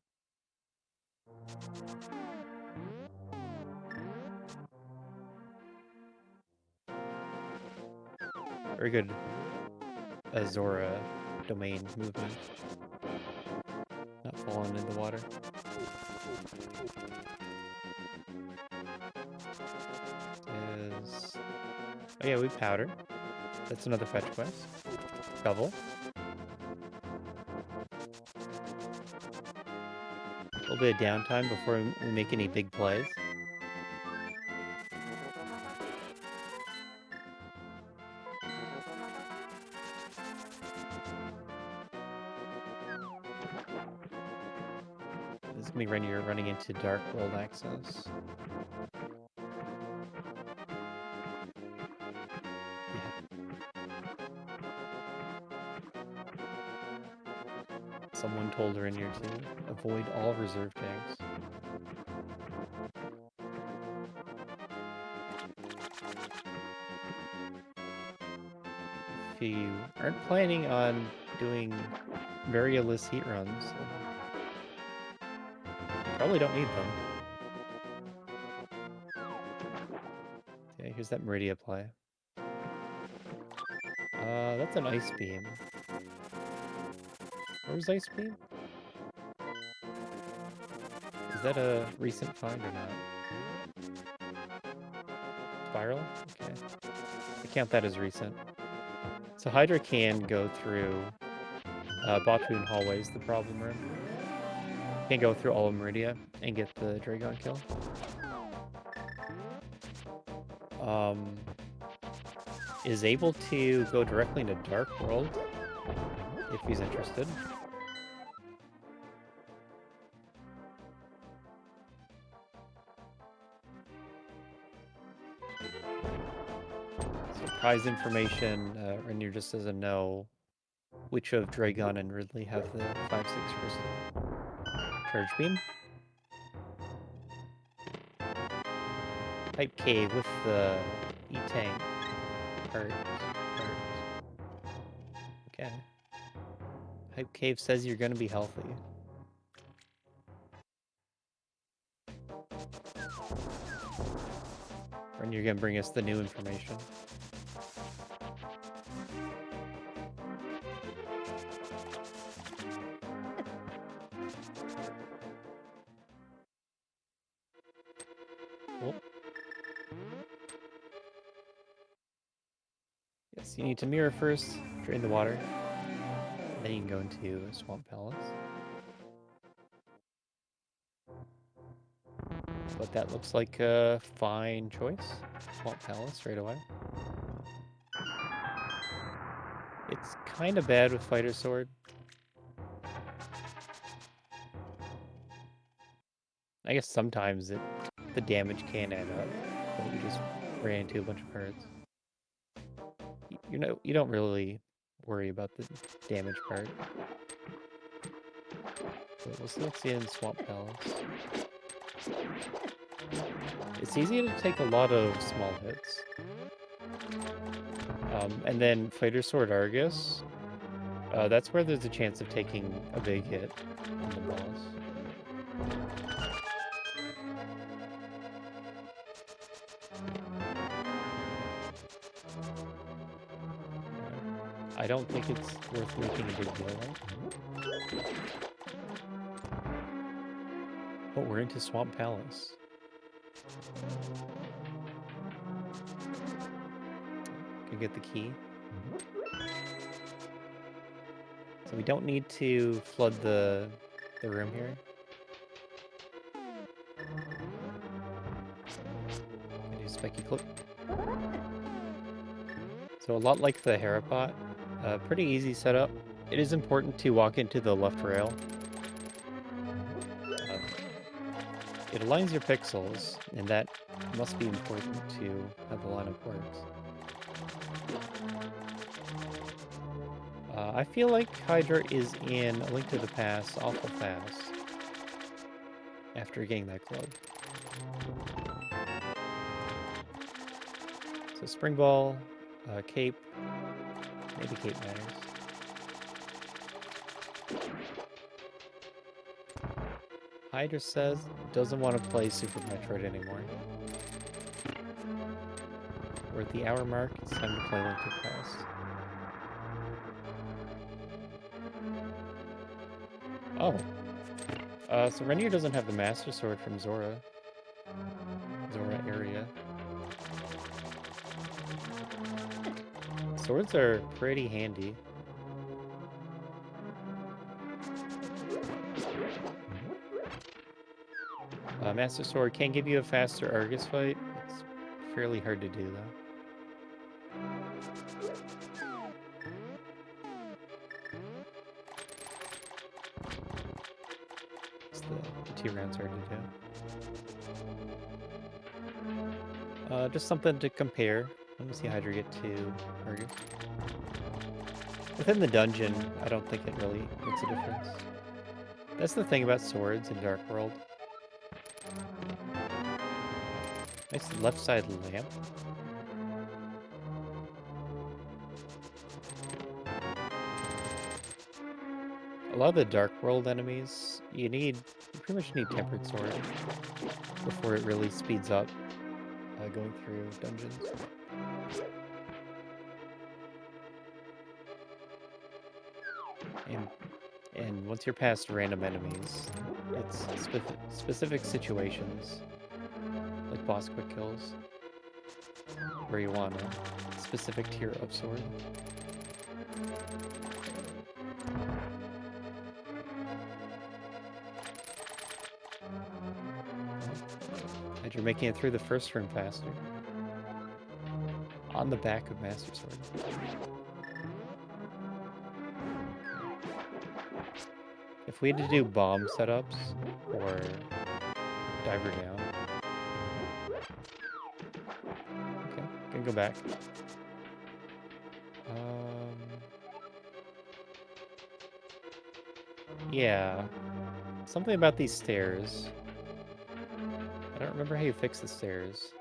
Very good Azora domain movement. Not falling in the water. Oh yeah, we powder. That's another fetch quest. Shovel. A little bit of downtime before we make any big plays. This is going to be Rennyur running into Dark World access. Someone told Rennyur to avoid all reserve tanks. If you aren't planning on doing variolous heat runs, you probably don't need them. Okay, here's that Meridia play. That's an Ice Beam. Where's Ice Beam? Is that a recent find or not? Spiral? Okay. I count that as recent. So Hydra can go through Botwoon hallways, the problem room. Can go through all of Meridia and get the Dragon kill. Is able to go directly into Dark World if he's interested. Surprise information, Rennyur just doesn't know which of Dragon and Ridley have the 5/6 crystal. Charge Beam. Pipe Cave with the E-Tank. Hurt. Okay. Hype Cave says you're gonna be healthy. And you're gonna bring us the new information. Cool. Yes, you need to mirror first, drain the water, then you can go into Swamp Palace. But that looks like a fine choice. Swamp Palace right away. It's kind of bad with Fighter Sword. I guess sometimes the damage can add up, but we just ran into a bunch of cards. You don't really worry about the damage part. But we'll see what's in Swamp Palace. It's easy to take a lot of small hits. And then Fighter Sword Argus. That's where there's a chance of taking a big hit on the boss. I don't think it's worth making a big deal of. But we're into Swamp Palace. Can get the key. So we don't need to flood the room here. Do spiky clip. So a lot like the Harapot, pretty easy setup. It is important to walk into the left rail. It aligns your pixels, and that must be important to how the lineup works. I feel like Hydra is in A Link to the Past awful fast after getting that club. So Spring Ball, Cape, maybe Cape matters. Hydra says doesn't want to play Super Metroid anymore. We're at the hour mark, it's time to play Link to the Past. Oh. So Rennyur doesn't have the Master Sword from Zora area. Swords are pretty handy. Master Sword can give you a faster Argus fight. It's fairly hard to do, though. It's the 2 rounds hard to do. Just something to compare. Let me see Hydra get to Argus. Within the dungeon, I don't think it really makes a difference. That's the thing about swords in Dark World. Nice left side lamp. A lot of the Dark World enemies, you pretty much need Tempered Sword before it really speeds up going through dungeons. And once you're past random enemies, it's specific situations, like boss quick kills, where you want a specific tier of sword. And you're making it through the first room faster. On the back of Master Sword. If we had to do bomb setups or diver down. Okay, can go back. Yeah, something about these stairs. I don't remember how you fix the stairs.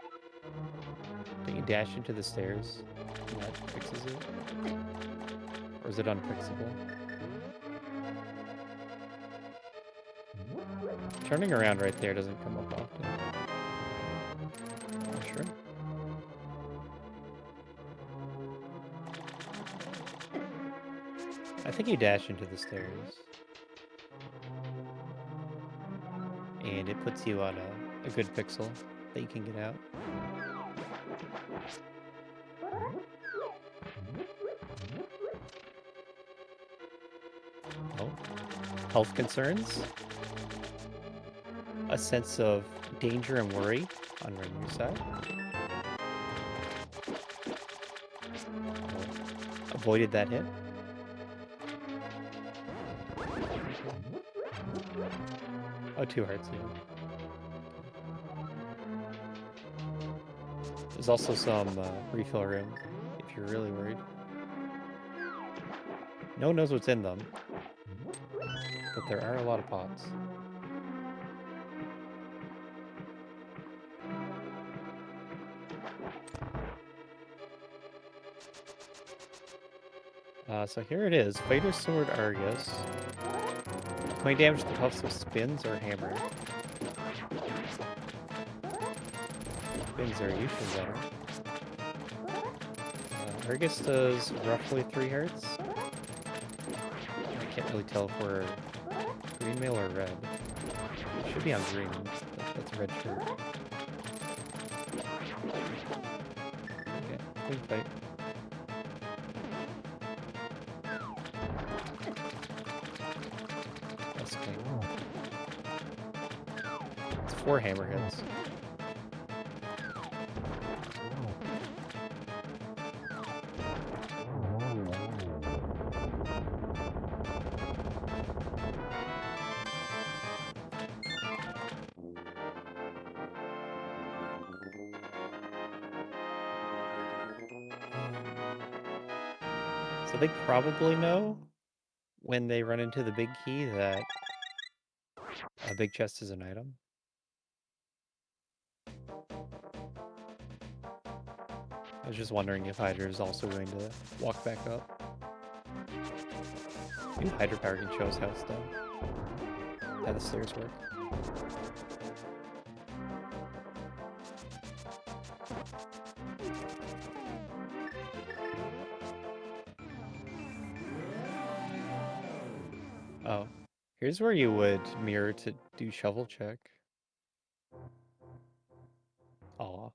Don't you dash into the stairs and that fixes it? Or is it unfixable? Turning around right there doesn't come up often. Oh, sure. I think you dash into the stairs. And it puts you on a good pixel that you can get out. Oh. Health concerns? A sense of danger and worry on Rennyur's side. Oh. Avoided that hit. Oh, 2 hearts even. There's also some refill room if you're really worried. No one knows what's in them, but there are a lot of pots. So here it is. Fighter Sword Argus. 20 damage to the puffs with spins or hammer. Spins are usually better. Argus does roughly 3 hearts. I can't really tell if we're green mail or red. It should be on green. That's a red shirt. Okay, clean fight. That's clean. It's 4 hammer hits. So they probably know when they run into the big key that a big chest is an item. I was just wondering if Hydra is also going to walk back up. Maybe Hydrapower can show us how it's done. How the stairs work. Oh, here's where you would mirror to do shovel check. Aw.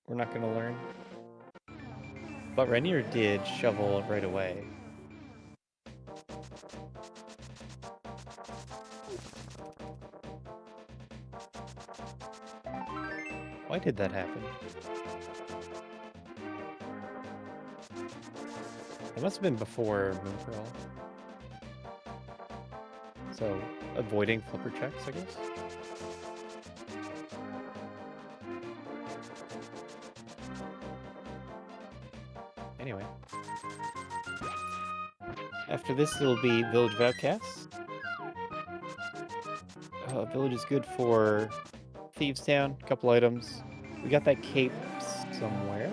We're not gonna learn. But Rennyur did shovel right away. Why did that happen? It must have been before Moonpearl. So, avoiding flipper checks, I guess? Anyway. After this, it'll be Village of Outcasts. Village is good for Thieves Town, a couple items. We got that cape somewhere.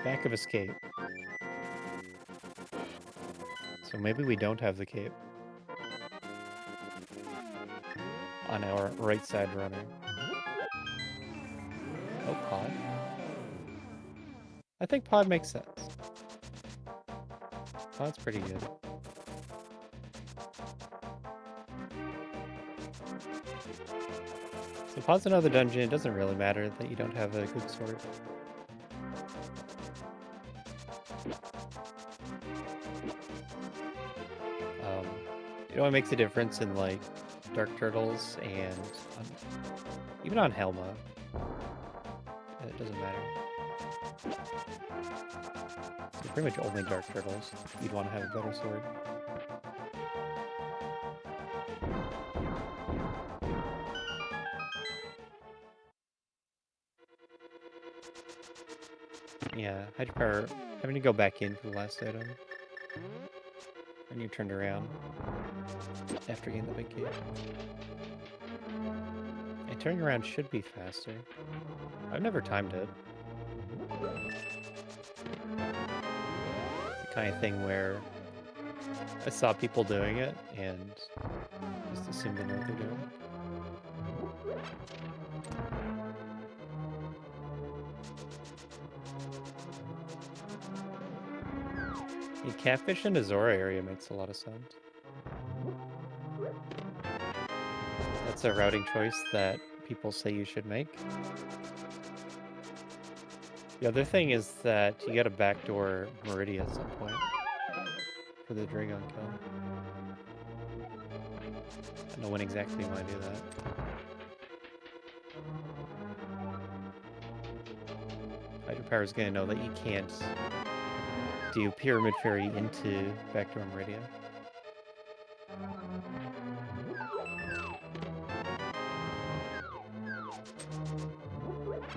Back of escape. So maybe we don't have the cape. On our right side runner. Oh, pod. I think pod makes sense. Pod's pretty good. So pod's another dungeon. It doesn't really matter that you don't have a good sword. You know what makes a difference in like Dark Turtles and even on Helma? It doesn't matter. So pretty much only Dark Turtles. You'd want to have a better sword. Yeah, Hydrapower having to go back in for the last item. And you turned around after getting the big key. And turning around should be faster. I've never timed it. It's the kind of thing where I saw people doing it and just assumed they know what they're doing. The Catfish and Azora area makes a lot of sense. That's a routing choice that people say you should make. The other thing is that you gotta backdoor Meridia at some point for the Dragon kill. I don't know when exactly you want to do that. Hydrapower is gonna know that you can't do Pyramid Fairy into backdoor Meridia.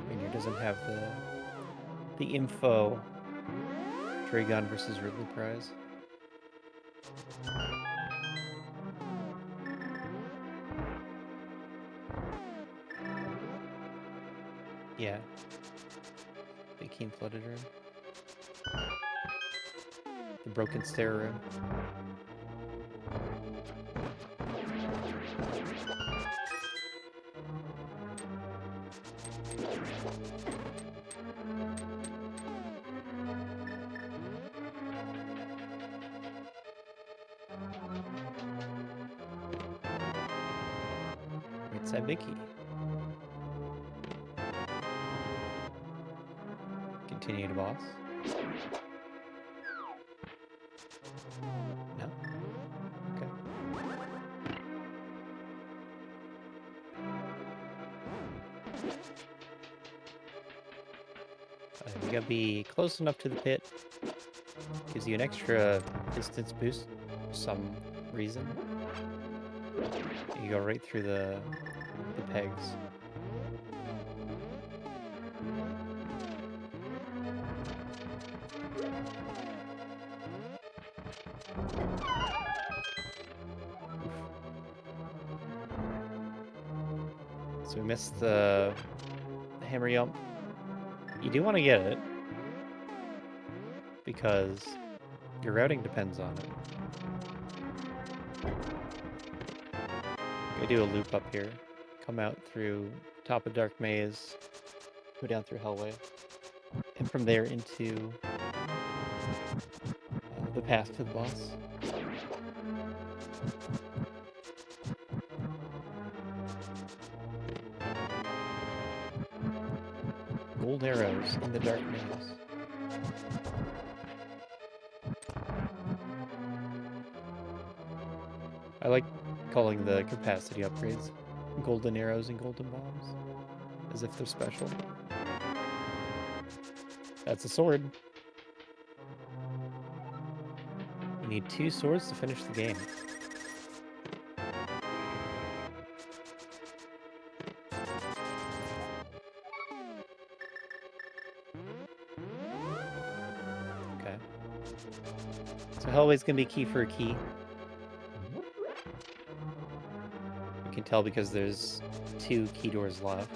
Rennyur doesn't have the info Dragon versus Ridley prize. Yeah. Big team flooded room. The broken stair room. Right side Vicky. Continue to boss. No? Okay. You gotta be close enough to the pit. Gives you an extra distance boost for some reason. You go right through the pegs. So we missed the hammer yump. You do want to get it, because your routing depends on it. Go do a loop up here. Come out through top of Dark Maze. Go down through Hellway. And from there into the path to the boss. Gold arrows in the Dark Maze. I like calling the capacity upgrades golden arrows and golden bombs, as if they're special. That's a sword. You need 2 swords to finish the game. Okay. So Hellway's gonna be key for a key. You can tell because there's 2 key doors left.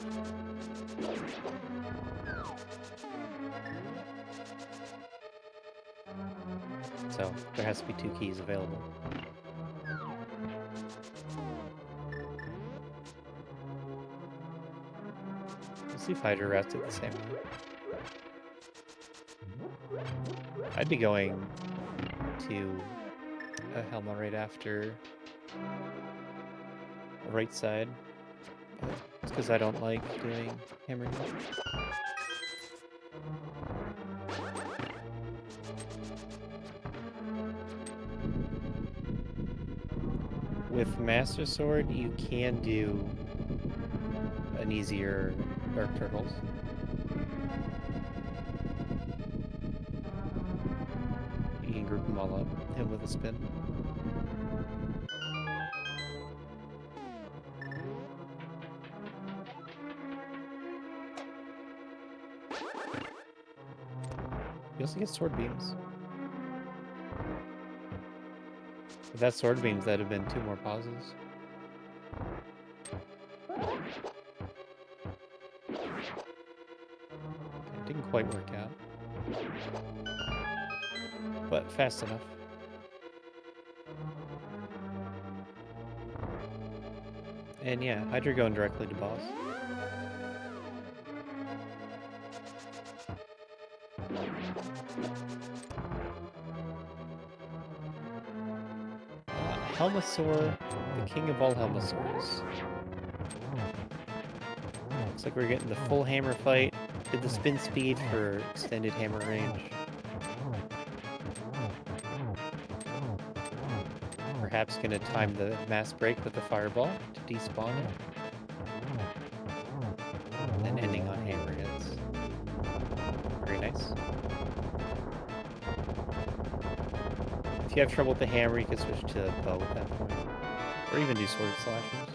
So there has to be 2 keys available. Let's see if Hydra routes it the same way. I'd be going to Helma right after right side. It's because I don't like doing hammer. With Master Sword, you can do an easier Dark Turtles. You can group them all up, hit with a spin. You also get sword beams. If that's sword beams, that'd have been 2 more pauses. Okay, didn't quite work out. But fast enough. And yeah, Hydra going directly to boss. Helmasaur, the king of all Helmasaurs. Looks like we're getting the full hammer fight. Did the spin speed for extended hammer range. Perhaps gonna time the mass break with the fireball to despawn it. And then ending on hammer hits. Very nice. If you have trouble with the hammer, you can switch to bow at that point. Or even do sword slashes.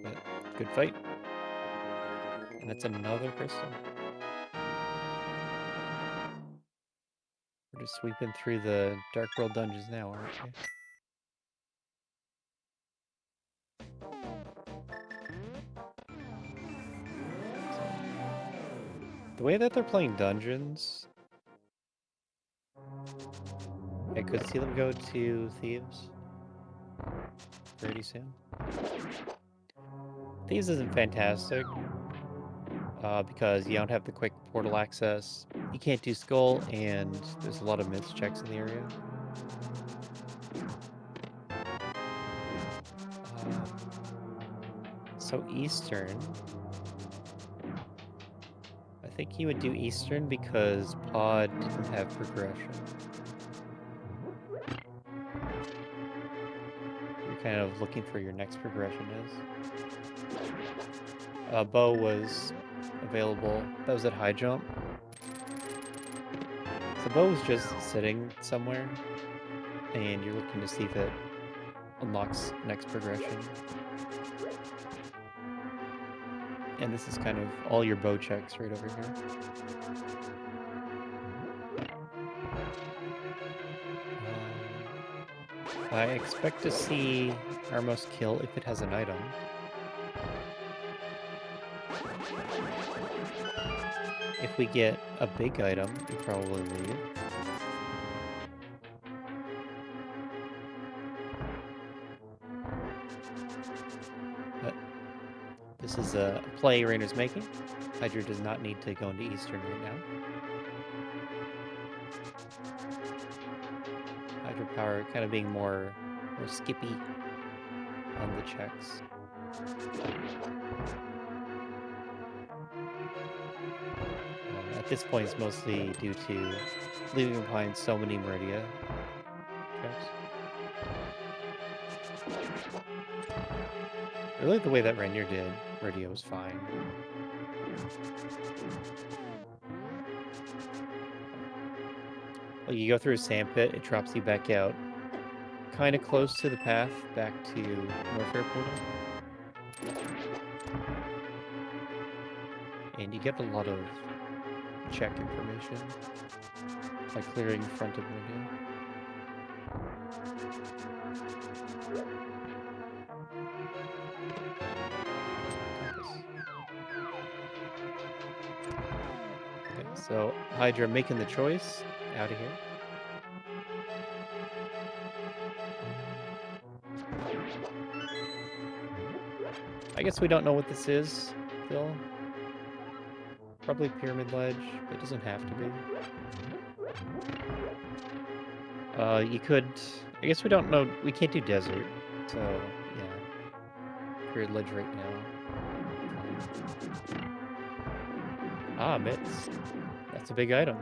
But good fight. And that's another crystal. We're just sweeping through the Dark World dungeons now, aren't we? The way that they're playing dungeons, I could see them go to Thieves pretty soon. Thieves isn't fantastic because you don't have the quick portal access. You can't do Skull, and there's a lot of myths checks in the area. So Eastern, I think he would do Eastern because Pod didn't have progression. You're kind of looking for your next progression is. Bow was available. That was at high jump. So Bow was just sitting somewhere, and you're looking to see if it unlocks next progression. And this is kind of all your bow checks right over here. I expect to see Armos kill if it has an item. If we get a big item, we probably leave. But this is a play Rainer's making. Hydra does not need to go into Eastern right now. Hydrapower kind of being more skippy on the checks. At this point, it's mostly due to leaving behind so many Meridia checks. Really, the way that Rennyur did Meridia was fine. Well, you go through a sandpit, it drops you back out, kind of close to the path back to Norfair Portal. And you get a lot of check information by clearing in front of Rennyur. Okay, so Hydra making the choice out of here. I guess we don't know what this is still. Probably Pyramid Ledge, but it doesn't have to be. You could... I guess we don't know... We can't do Desert, so yeah. Pyramid Ledge right now. Ah, Mitts. That's a big item.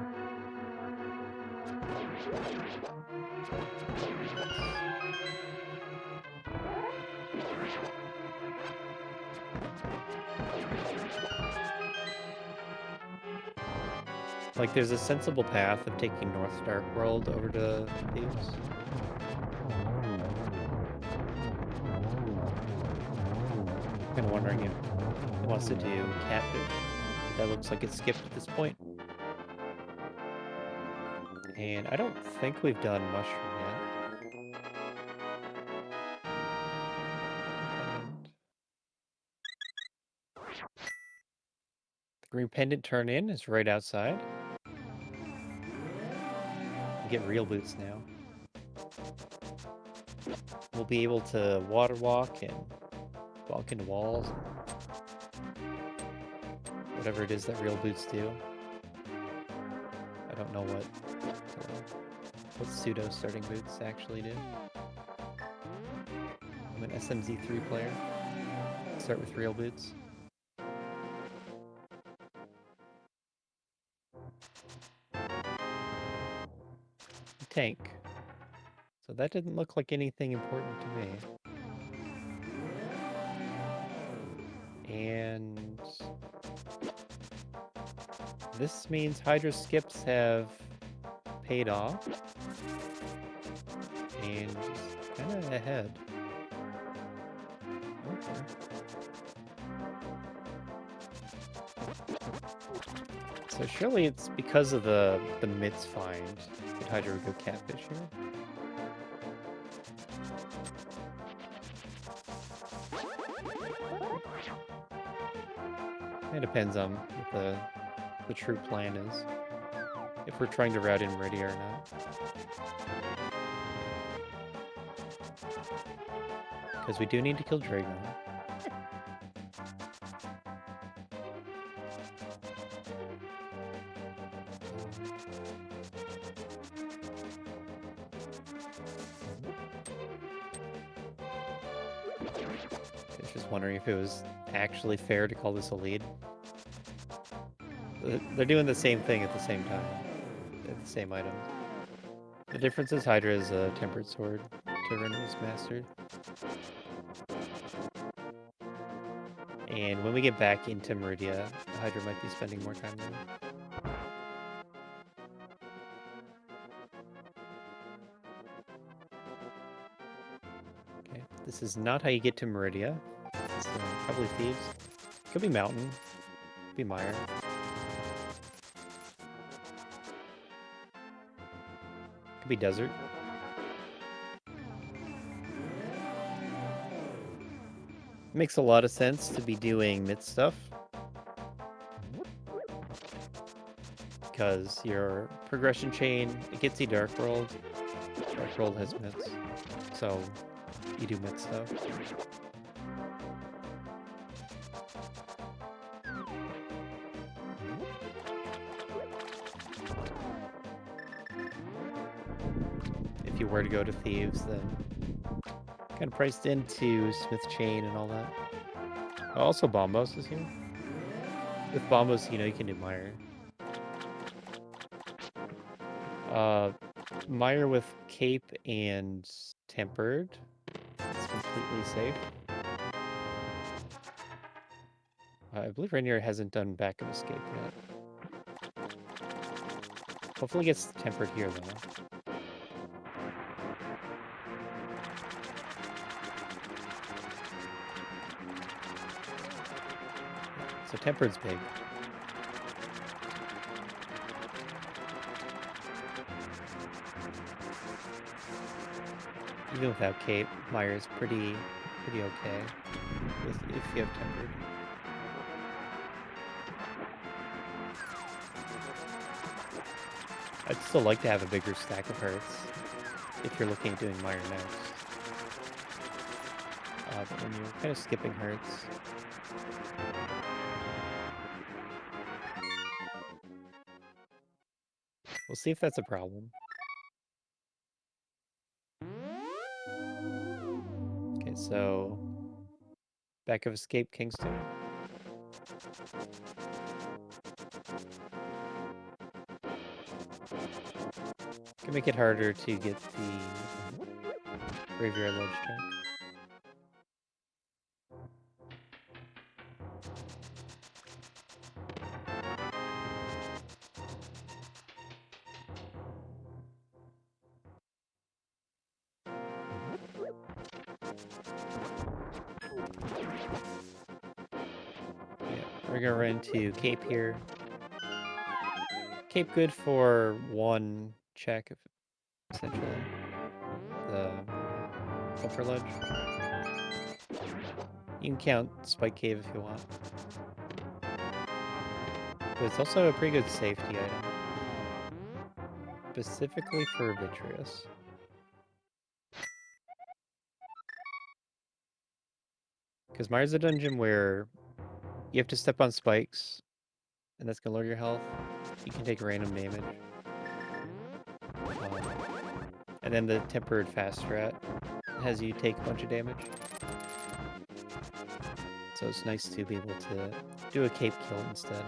Like, there's a sensible path of taking North Dark World over to Thieves. Kind of wondering if it wants to do Catfish. That looks like it's skipped at this point. And I don't think we've done Mushroom yet. The Green Pendant turn in is right outside. We get real boots now. We'll be able to water walk and walk into walls. Whatever it is that real boots do. I don't know what pseudo starting boots actually do. I'm an SMZ3 player. Start with real boots. Tank. So that didn't look like anything important to me. And this means Hydra skips have paid off. And kind of ahead. Okay. So surely it's because of the Mitts find that Hydra would go Catfish here. It depends on what the the true plan is. If we're trying to route in Rennyur or not. Because we do need to kill Dragon. I was just wondering if it was actually fair to call this a lead. They're doing the same thing at the same time. At the same items. The difference is Hydra is a tempered sword to Rennyur's mastered. And when we get back into Meridia, Hydra might be spending more time there. Okay, this is not how you get to Meridia. It's probably Thieves. Could be Mountain. Could be Mire. Could be Desert. Makes a lot of sense to be doing mid stuff. Because your progression chain, it gets you Dark World. Dark World has mids. So you do mid stuff. If you were to go to Thieves, then kind of priced into Smith Chain and all that. Oh, also Bombos is here. With Bombos, you know you can do Mire. Mire with Cape and Tempered. It's completely safe. I believe Rennyur hasn't done Back of Escape yet. Hopefully gets Tempered here though. So Tempered's big. Even without Cape, Mire's pretty okay if you have Tempered. I'd still like to have a bigger stack of hearts if you're looking at doing Mire next. But when you're kind of skipping hearts, we'll see if that's a problem. Okay, so Back of Escape Kingston. Can make it harder to get the Graveyard Ledge check. We're gonna run into Cape here. Cape good for one check, essentially. The upper ledge. You can count Spike Cave if you want. But it's also a pretty good safety item. Specifically for Vitreous. Because Mire's a dungeon where you have to step on spikes, and that's gonna lower your health. You can take random damage. And then the Tempered Fast Strat has you take a bunch of damage. So it's nice to be able to do a cape kill instead.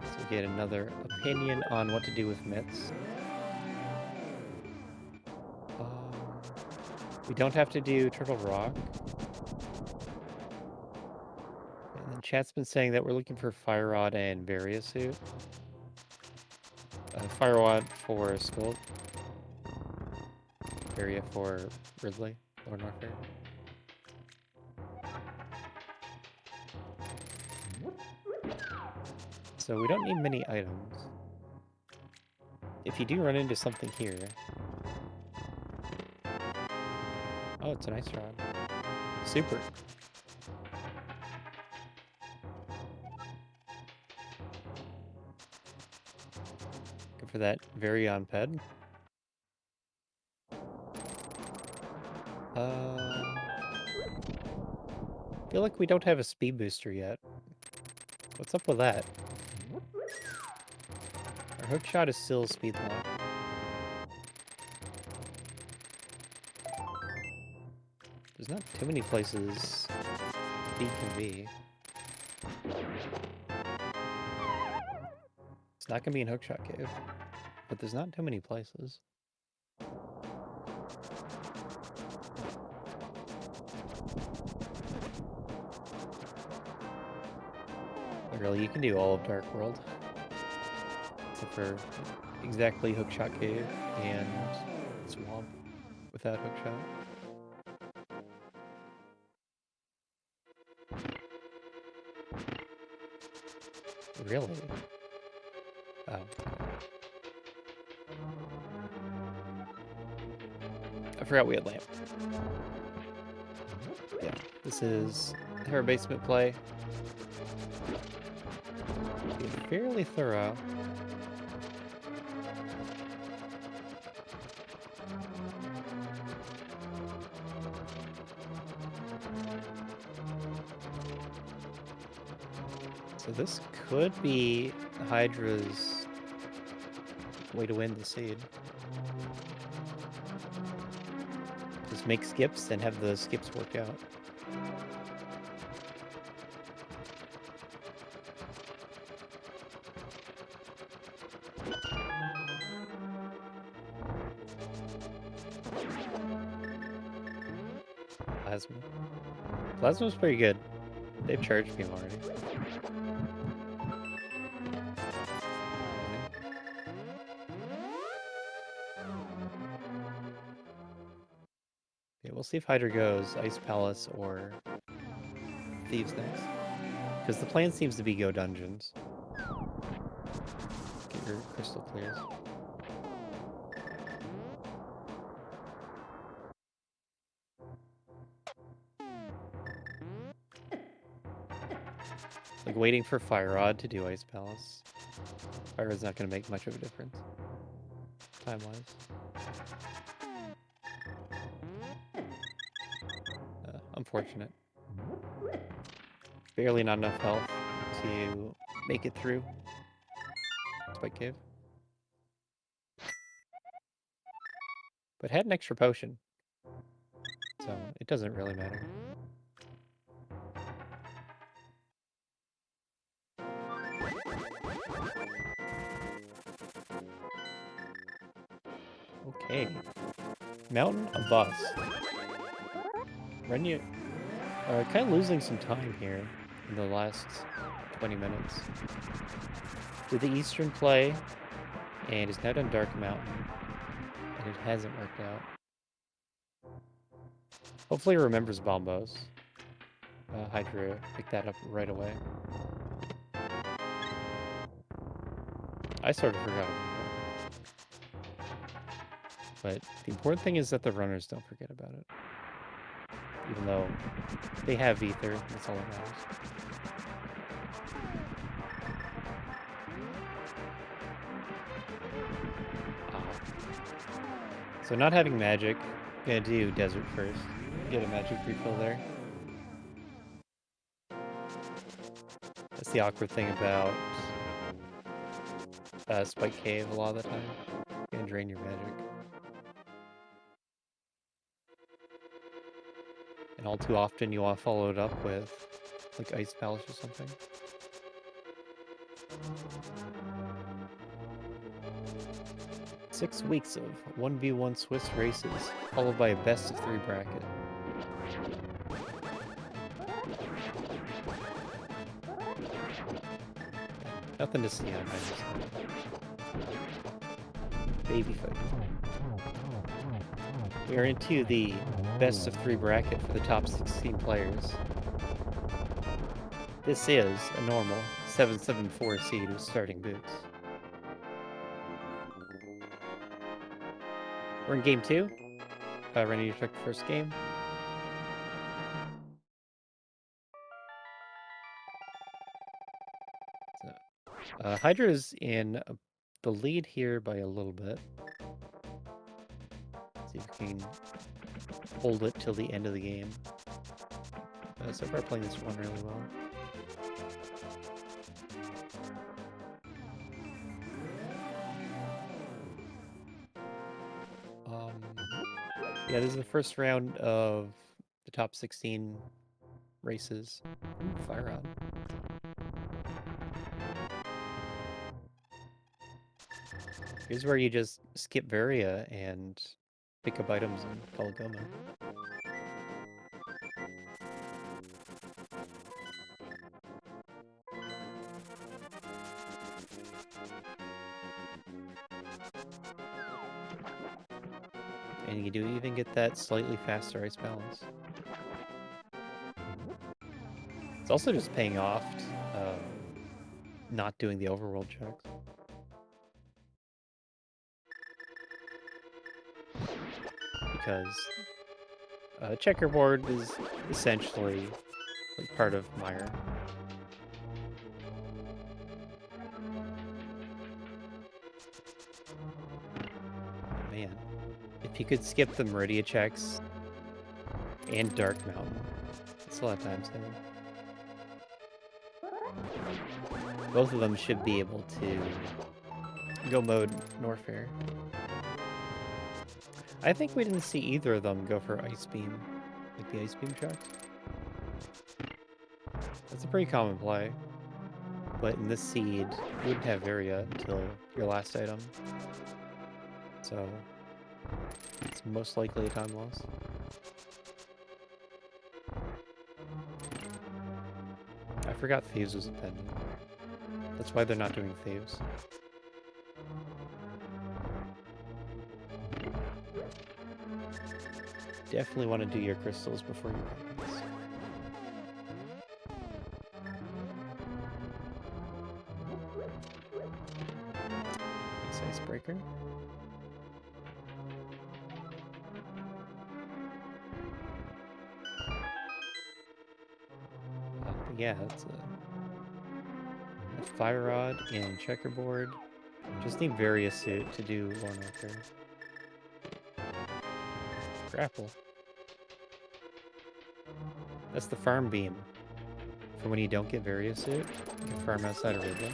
So we get another opinion on what to do with mitts. We don't have to do Turtle Rock. And then chat's been saying that we're looking for Fire Rod and Varia Suit. Fire Rod for Skull. Varia for Ridley, Lord Warfare. So we don't need many items. If you do run into something here... Oh, it's an ice rod. Super. for that very on ped. Feel like we don't have a speed booster yet. What's up with that? Our hookshot is still speed lock. There's not too many places speed can be. It's not gonna be in Hookshot Cave, but there's not too many places. Really, you can do all of Dark World. Except for exactly Hookshot Cave and Swamp without Hookshot. Really? Oh. I forgot we had lamp. Yeah, this is her basement play. Fairly thorough. So this could be Hydra's way to win the seed. Just make skips and have the skips work out. Plasma. Plasma's pretty good. They've charged me already. Okay, we'll see if Hydra goes Ice Palace or Thieves next. Because the plan seems to be go dungeons. Get your crystal clears. Like waiting for Fire Rod to do Ice Palace. Fire Rod's not going to make much of a difference. Time-wise. Unfortunate. Barely not enough health to make it through Spike Cave. But had an extra potion. So it doesn't really matter. Okay. Mountain, a bus. Rennyur, kind of losing some time here in the last 20 minutes. Did the Eastern play, and is now done Dark Mountain, and it hasn't worked out. Hopefully he remembers Bombos. Hydra picked that up right away. I sort of forgot about it. But the important thing is that the runners don't forget about it. Even though they have Ether, that's all that matters. So not having magic, gonna do desert first. Get a magic refill there. That's the awkward thing about Spike Cave a lot of the time. Gonna drain your magic. And all too often you want to follow it up with like Ice Palace or something. Six weeks of 1v1 Swiss races, followed by a best of 3 bracket. Nothing to see on my baby foot. We are into the best of 3 bracket for the top 16 players. This is a normal 774 seed with starting boots. We're in game 2. Rennyur took the first game. So, Hydra's in the lead here by a little bit. See if we can hold it till the end of the game. So far playing this one really well. Yeah, this is the first round of the top 16 races. Ooh, fire rod. Here's where you just skip Varia and pick up items in Polygoma. And you do even get that slightly faster ice balance. It's also just paying off not doing the overworld checks. Because checkerboard is essentially like part of Meyer. Man, if you could skip the Meridia checks and Dark Mountain, it's a lot of time saving. Both of them should be able to go mode Norfair. I think we didn't see either of them go for Ice Beam, like the Ice Beam checks. That's a pretty common play. But in this seed, you wouldn't have Varia until your last item. So it's most likely a time loss. I forgot Thieves was a pendant. That's why they're not doing Thieves. Definitely want to do your crystals before your pendants. Nice icebreaker. Yeah, it's a fire rod and checkerboard. Just need Varia suit to do Lorna Walker. Grapple. That's the farm beam. For when you don't get Varia suit, you can farm outside of Ridley.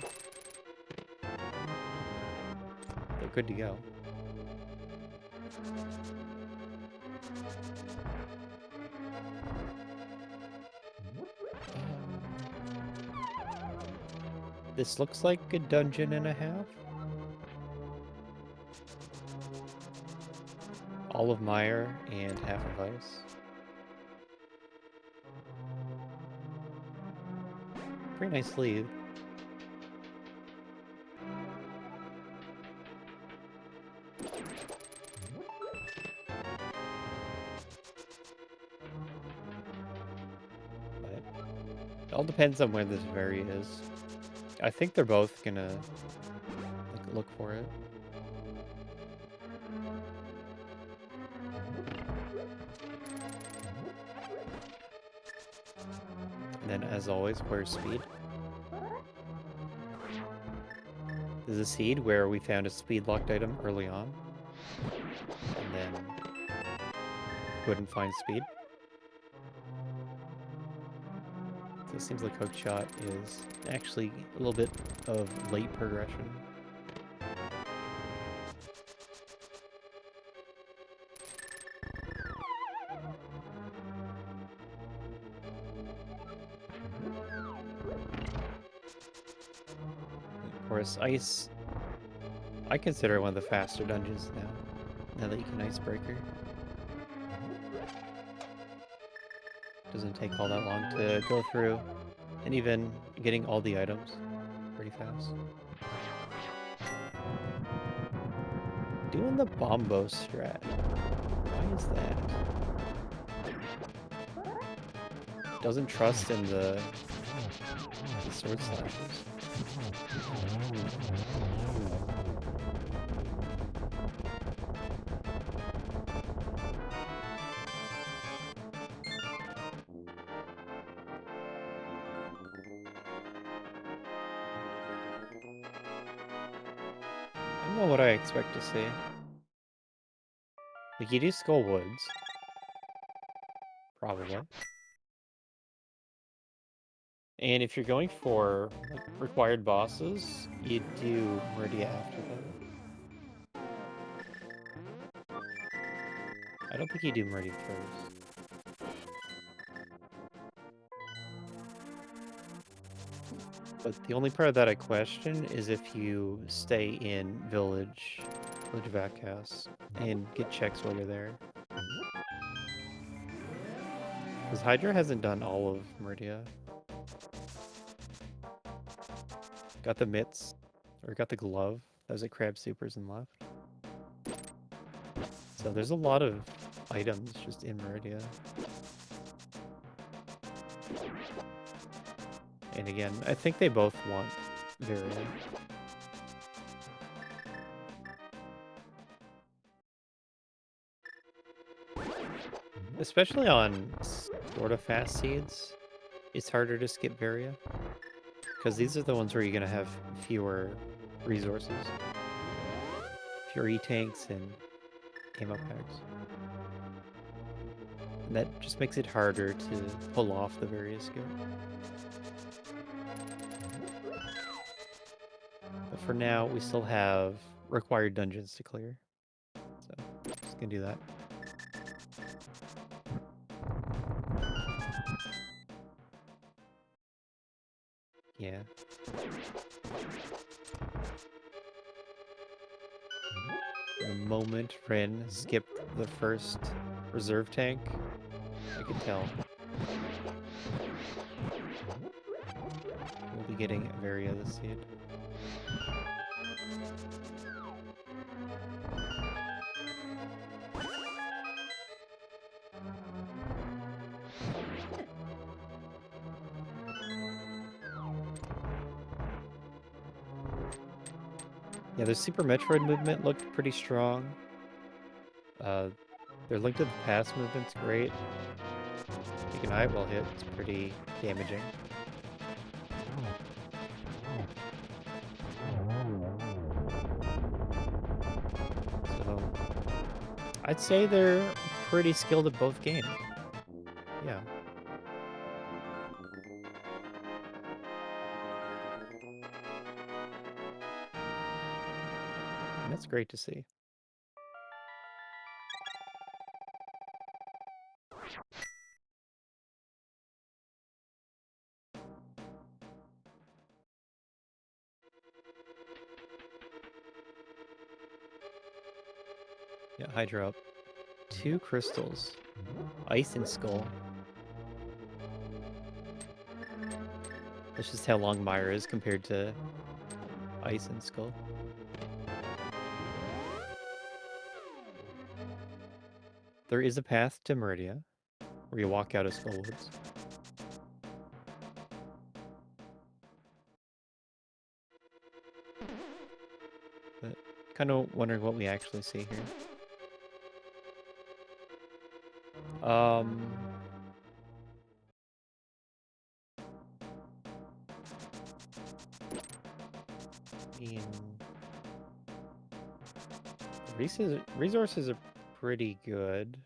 They're good to go. This looks like a dungeon and a half. All of Meyer and half of Ice. Pretty nice lead. But it all depends on where this Varia is. I think they're both gonna look for it. And then, as always, where's Speed? This is a seed where we found a speed locked item early on, and then couldn't find Speed. So it seems like Hookshot is actually a little bit of late progression. Of course, Ice, I consider it one of the faster dungeons now that you can Icebreaker. Doesn't take all that long to go through, and even getting all the items pretty fast. Doing the Bombo strat. Why is that? Doesn't trust in the sword slashes. don't know what I expect to see. Like, you do Skull Woods. Probably. And if you're going for like, required bosses, you do Meridia after that. I don't think you do Meridia first. But the only part of that I question is if you stay in Village Vac House and get checks while you're there. Because Hydra hasn't done all of Meridia. Got the mitts, or got the glove. That was at Crab Supers and left. So there's a lot of items just in Meridia. And again, I think they both want Varia. Especially on sort of fast seeds, it's harder to skip Varia. Because these are the ones where you're going to have fewer resources. Fewer E-tanks and ammo packs. And that just makes it harder to pull off the Varia skip. But for now, we still have required dungeons to clear. So, just gonna do that. Yeah. The moment Ren skipped the first reserve tank, I could tell. We'll be getting Varia this seed. Yeah, their Super Metroid movement looked pretty strong. Their Link to the Past movement's great. Taking eye while hit, it's pretty damaging. So, I'd say they're pretty skilled at both games. Yeah. And that's great to see. Yeah, Hydra up. 2 crystals. Ice and Skull. That's just how long Myra is compared to Ice and Skull. There is a path to Meridia, where you walk out of Skull Woods. But kind of wondering what we actually see here. Resources are pretty good.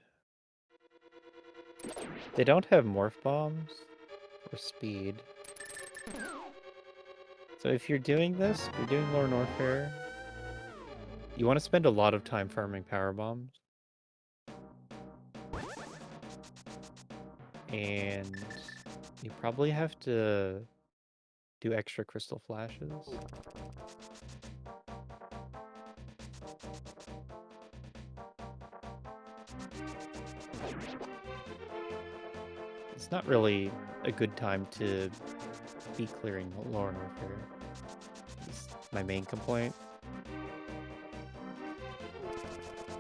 They don't have morph bombs or speed. So if you're doing this, if you're doing Lore Norfair, you want to spend a lot of time farming power bombs. And you probably have to do extra crystal flashes. It's not really a good time to be clearing Lore Norfair. It's my main complaint.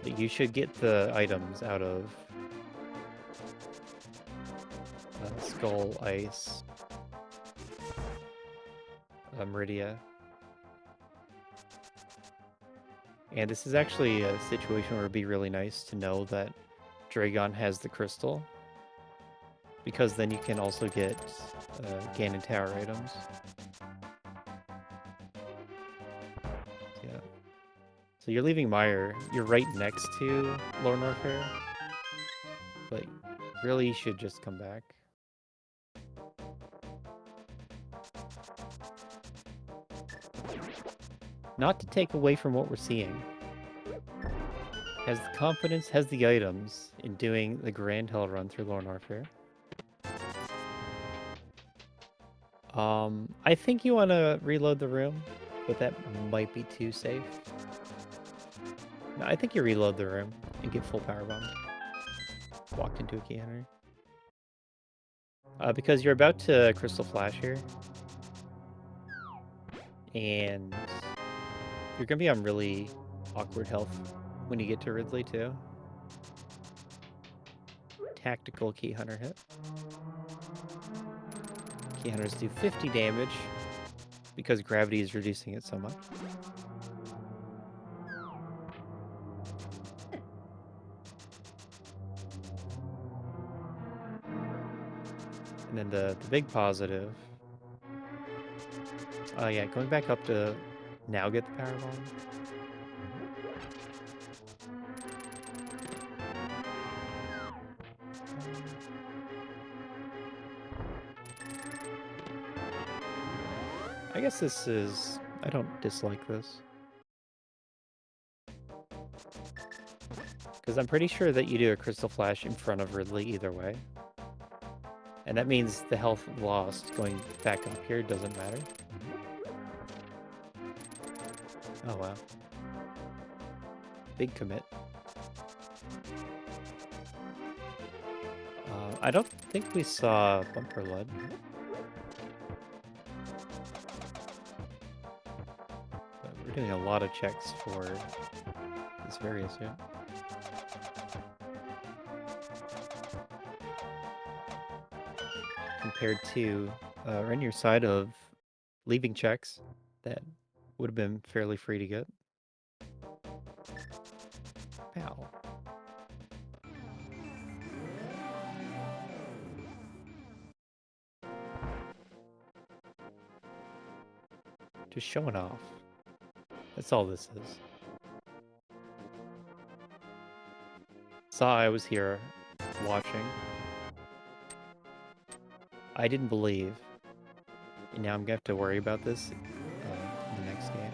But you should get the items out of Skull, Ice, Meridia. And this is actually a situation where it'd be really nice to know that Dragon has the crystal. Because then you can also get Ganon Tower items. Yeah. So you're leaving Meyer. You're right next to Lower North Fair. But really, you should just come back. Not to take away from what we're seeing. Has the confidence, has the items in doing the Grand Hell run through Lower North Fair. I think you want to reload the room, but that might be too safe. No, I think you reload the room and get full power bomb. Walked into a key hunter. Because you're about to Crystal Flash here. And you're going to be on really awkward health when you get to Ridley, too. Tactical key hunter hit. Key hunters do 50 damage because gravity is reducing it so much. And then the big positive. Oh yeah, going back up to now get the power bomb. I guess this is... I don't dislike this. Because I'm pretty sure that you do a Crystal Flash in front of Ridley either way. And that means the health lost going back up here doesn't matter. Oh wow. Big commit. I don't think we saw Bumper Lud. But we're doing a lot of checks for this various, yeah. Compared to Rennyur's side of leaving checks that would have been fairly free to get. Pow. Just showing off. That's all this is. Saw I was here watching. I didn't believe. And now I'm gonna have to worry about this in the next game.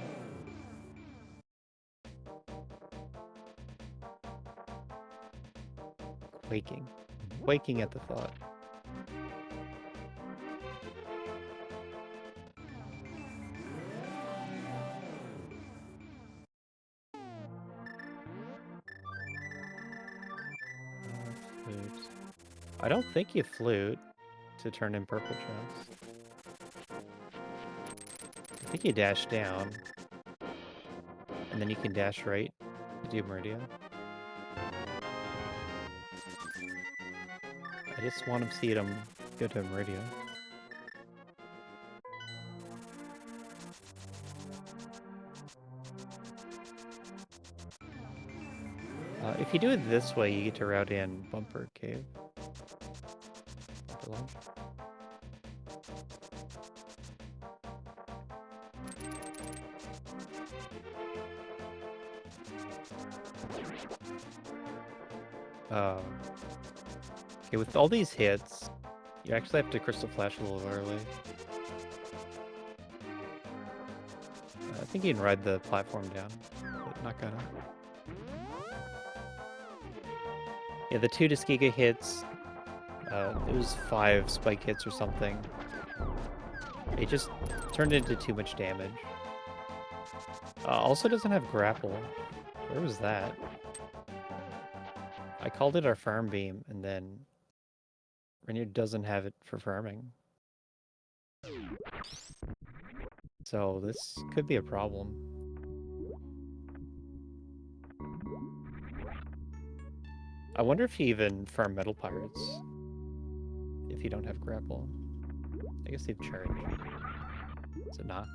Quaking. Quaking at the thought. Flute. I don't think you flute to turn in purple chunks. I think you dash down. And then you can dash right to do Meridian. I just want to see them go to Meridian. If you do it this way, you get to route in Bumper Cave. Bumper Launch. Okay, with all these hits, you actually have to Crystal Flash a little early. I think you can ride the platform down, but not gonna. Yeah, the 2 Giga hits, it was 5 spike hits or something. It just turned into too much damage. Also doesn't have grapple. Where was that? I called it our farm beam, and then Rennyur doesn't have it for farming. So this could be a problem. I wonder if you even farm Metal Pirates if you don't have grapple. I guess they've charged. Is it not?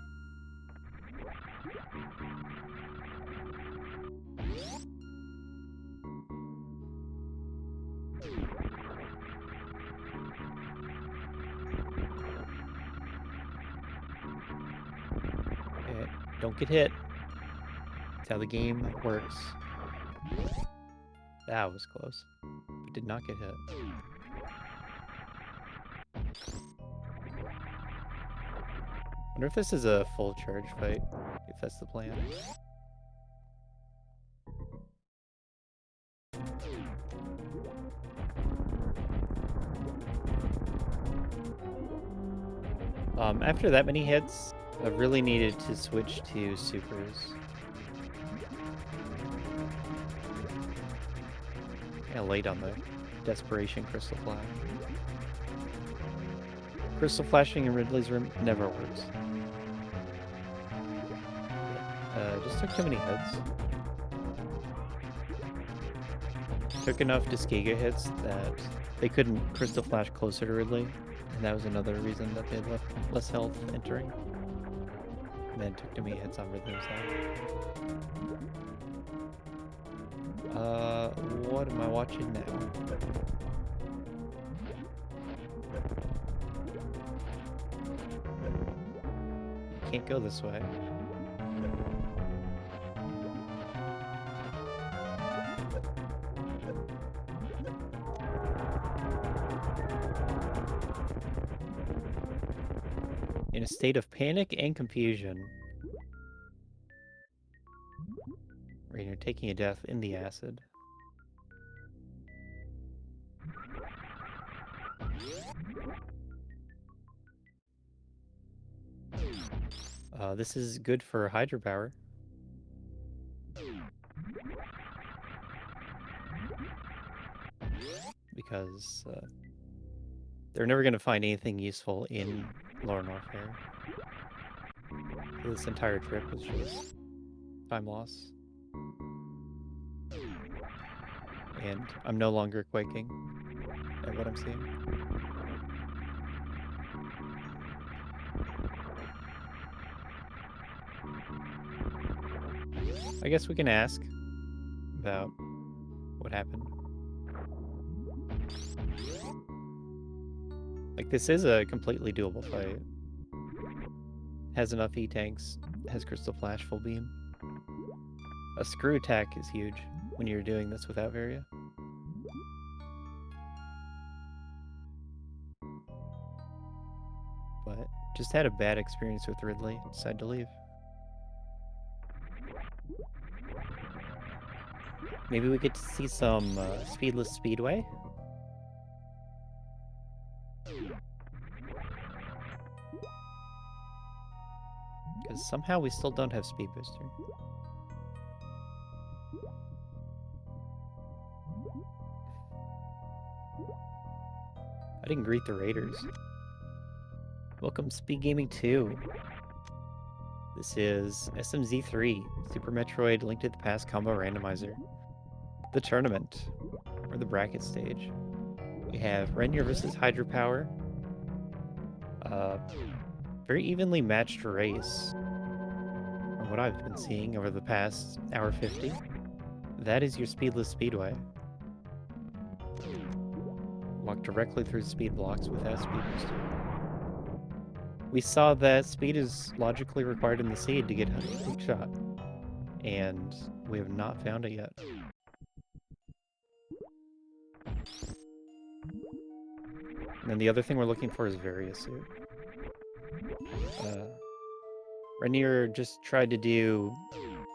Okay, don't get hit. how the game works. That was close. We did not get hit. Wonder if this is a full charge fight, if that's the plan. After that many hits, I really needed to switch to supers. Kinda late on the desperation crystal flash. Crystal flashing in Ridley's room never works. Just took too many hits. Took enough Disgiga hits that they couldn't crystal flash closer to Ridley, and that was another reason that they had less health entering. And then took too many hits on Ridley himself. What am I watching now? Can't go this way. In a state of panic and confusion, Rennyur taking a death in the acid. This is good for hydrapower. Because they're never going to find anything useful in Lower Norfair. This entire trip was just time loss. And I'm no longer quaking at what I'm seeing. I guess we can ask about what happened. Like, this is a completely doable fight. Has enough E-tanks, has Crystal Flash full beam. A screw attack is huge when you're doing this without Varia. But just had a bad experience with Ridley, decided to leave. Maybe we get to see some speedless speedway? Because somehow we still don't have speed booster. I didn't greet the raiders. Welcome SpeedGaming 2. This is SMZ3, Super Metroid Link to the Past Combo Randomizer. The tournament, or the bracket stage. We have Rennyur versus Hydrapower. Very evenly matched race, from what I've been seeing over the past hour 50. That is your speedless speedway. Walk directly through speed blocks without speed booster. We saw that speed is logically required in the seed to get hook shot, and we have not found it yet. And then the other thing we're looking for is Varia suit. Rennyur just tried to do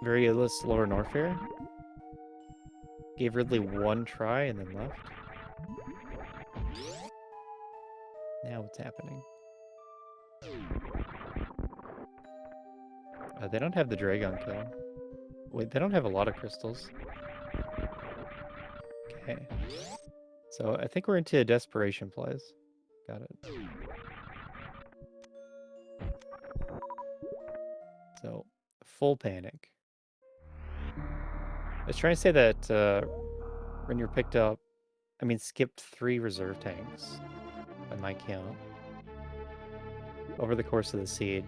Varialist Lower Norfair. Gave Ridley one try and then left. Now what's happening? They don't have the Dragon kill. Wait, they don't have a lot of crystals. Okay. So I think we're into desperation plays. Got it. So, full panic. I was trying to say that Rennyur picked up, skipped 3 reserve tanks, by my count, over the course of the seed.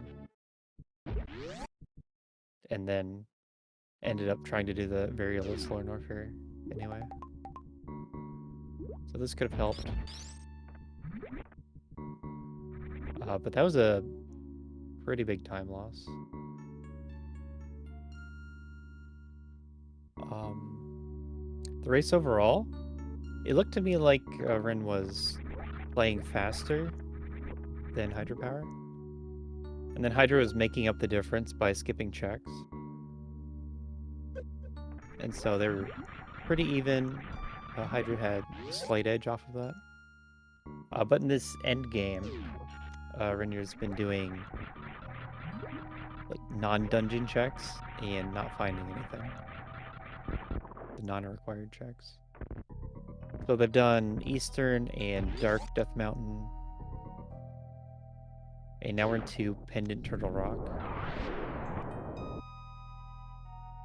And then ended up trying to do the very low slow Norfair anyway. So this could have helped. But that was a pretty big time loss. The race overall, it looked to me like Ren was playing faster than Hydrapower. And then Hydra was making up the difference by skipping checks. And so they were pretty even. Hydra had a slight edge off of that. But in this end game, Rennyur's been doing like non-dungeon checks and not finding anything. The non-required checks. So they've done Eastern and Dark Death Mountain. And now we're into Pendant Turtle Rock.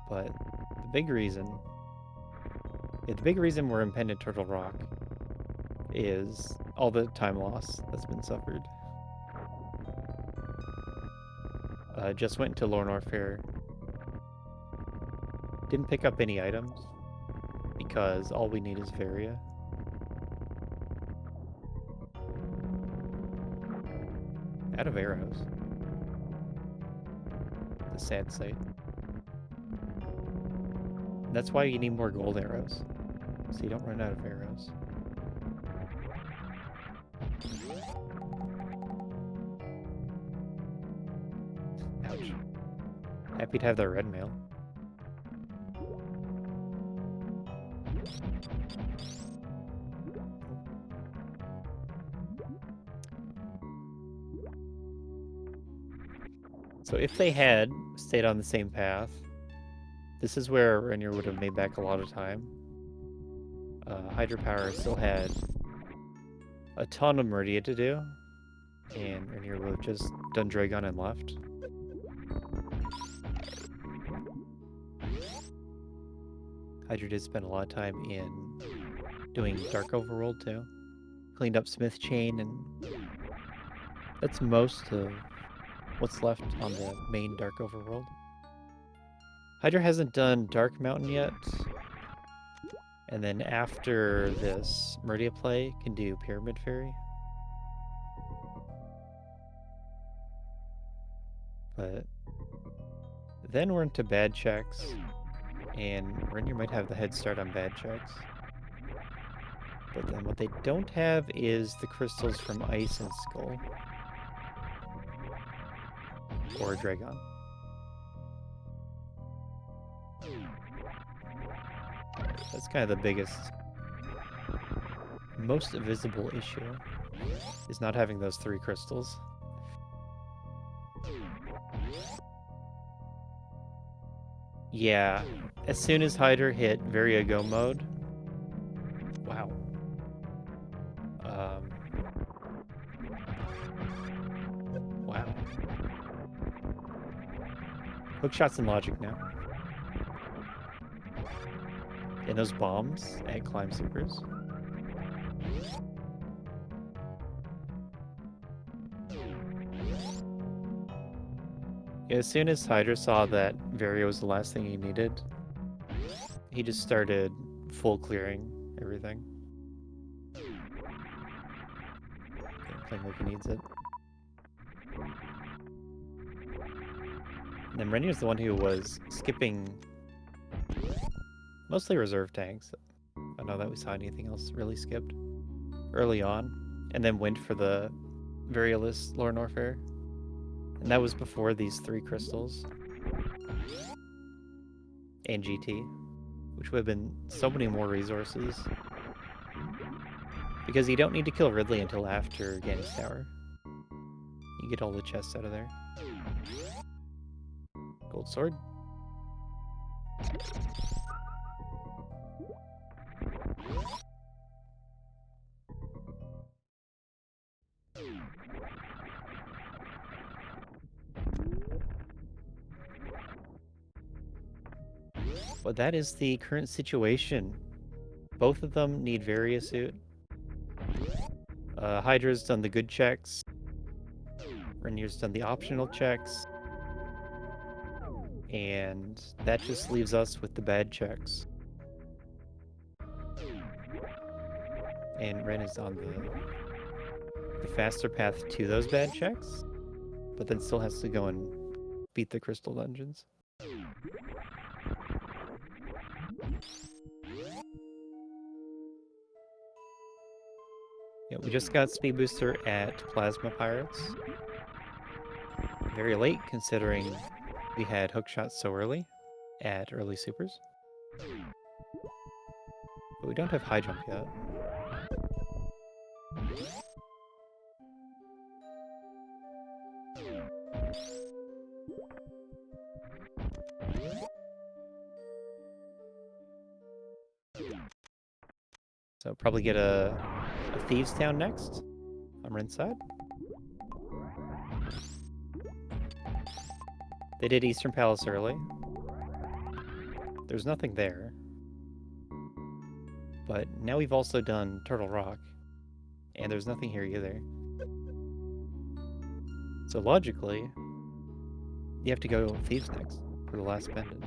But the big reason we're in Pendant Turtle Rock is all the time loss that's been suffered. Just went into Lornor Fair. Didn't pick up any items because all we need is Varia. Out of arrows. The sad sight. And that's why you need more gold arrows, so you don't run out of arrows. Ouch. Happy to have that red mail. So if they had stayed on the same path, this is where Rennyur would have made back a lot of time. Hydrapower still had a ton of Meridia to do, and Rennyur would have just done Dragon and left. Hydra did spend a lot of time in doing Dark Overworld too. Cleaned up Smith Chain, and that's most of what's left on the main Dark Overworld. Hydra hasn't done Dark Mountain yet. And then after this Meridia play, can do Pyramid Fairy. But then we're into bad checks. And Rennyur might have the head start on bad checks. But then what they don't have is the crystals from Ice and Skull. Or Dragon. That's kind of the biggest, most visible issue, is not having those 3 crystals. Yeah, as soon as Hydra hit Varia Go mode, wow. Wow. Hookshots and logic now. And those bombs at Climb Supers. Yeah, as soon as Hydra saw that Varia was the last thing he needed, he just started full clearing everything. Playing like he needs it. And then Rennyur's the one who was skipping mostly reserve tanks. I don't know that we saw anything else really skipped early on. And then went for the Varialist Lornor Fair. And that was before these 3 crystals. And GT. Which would have been so many more resources. Because you don't need to kill Ridley until after Ganny's Tower. You get all the chests out of there. Gold sword. Well, that is the current situation. Both of them need Varia suit. Hydra's done the good checks. Rennyur's done the optional checks. And that just leaves us with the bad checks. And Ren is on the faster path to those bad checks, but then still has to go and beat the crystal dungeons. just got Speed Booster at Plasma Pirates. Very late, considering we had Hookshot so early at Early Supers. But we don't have High Jump yet. So probably get a Thieves Town next on Rin's side. They did Eastern Palace early. There's nothing there. But now we've also done Turtle Rock, and there's nothing here either. So logically, you have to go Thieves next for the last pendant.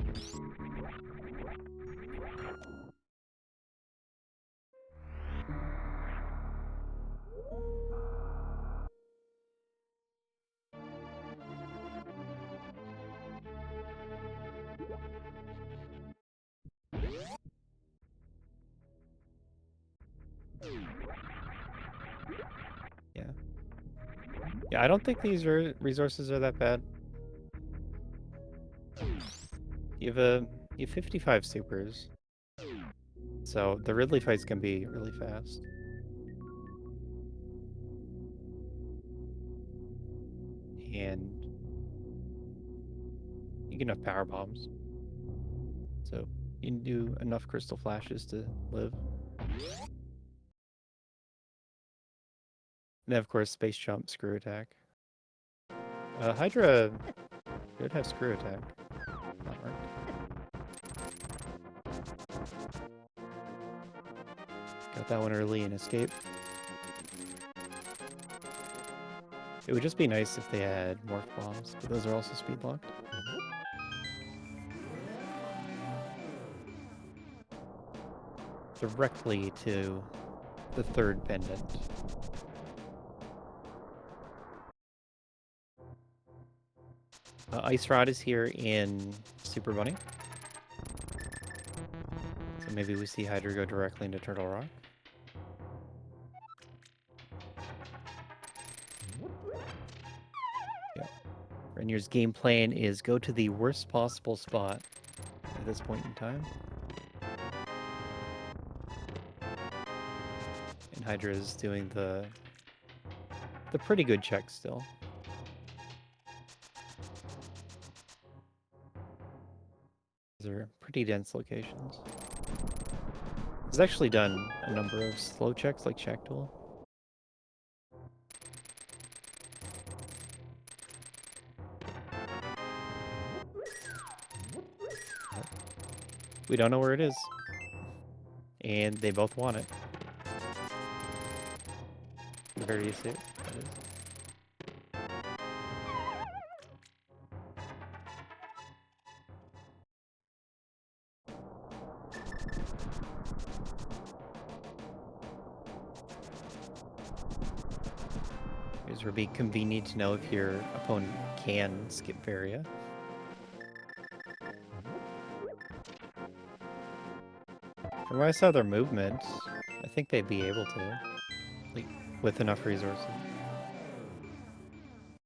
Yeah, I don't think these resources are that bad. You have 55 supers, so the Ridley fight's gonna be really fast. And you get enough power bombs, so you can do enough crystal flashes to live. And then, of course, space jump, screw attack. Hydra should have screw attack. Not marked. Got that one early and escape. It would just be nice if they had morph bombs, but those are also speed locked. Directly to the third pendant. Ice Rod is here in Super Bunny. So maybe we see Hydra go directly into Turtle Rock. Yeah. Rennyur's game plan is go to the worst possible spot at this point in time. And Hydra is doing the pretty good check still. These are pretty dense locations. He's actually done a number of slow checks like Check Tool. We don't know where it is. And they both want it. Very safe, that is. It would be convenient to know if your opponent can skip Varia. From what I saw their movement, I think they'd be able to, like, with enough resources.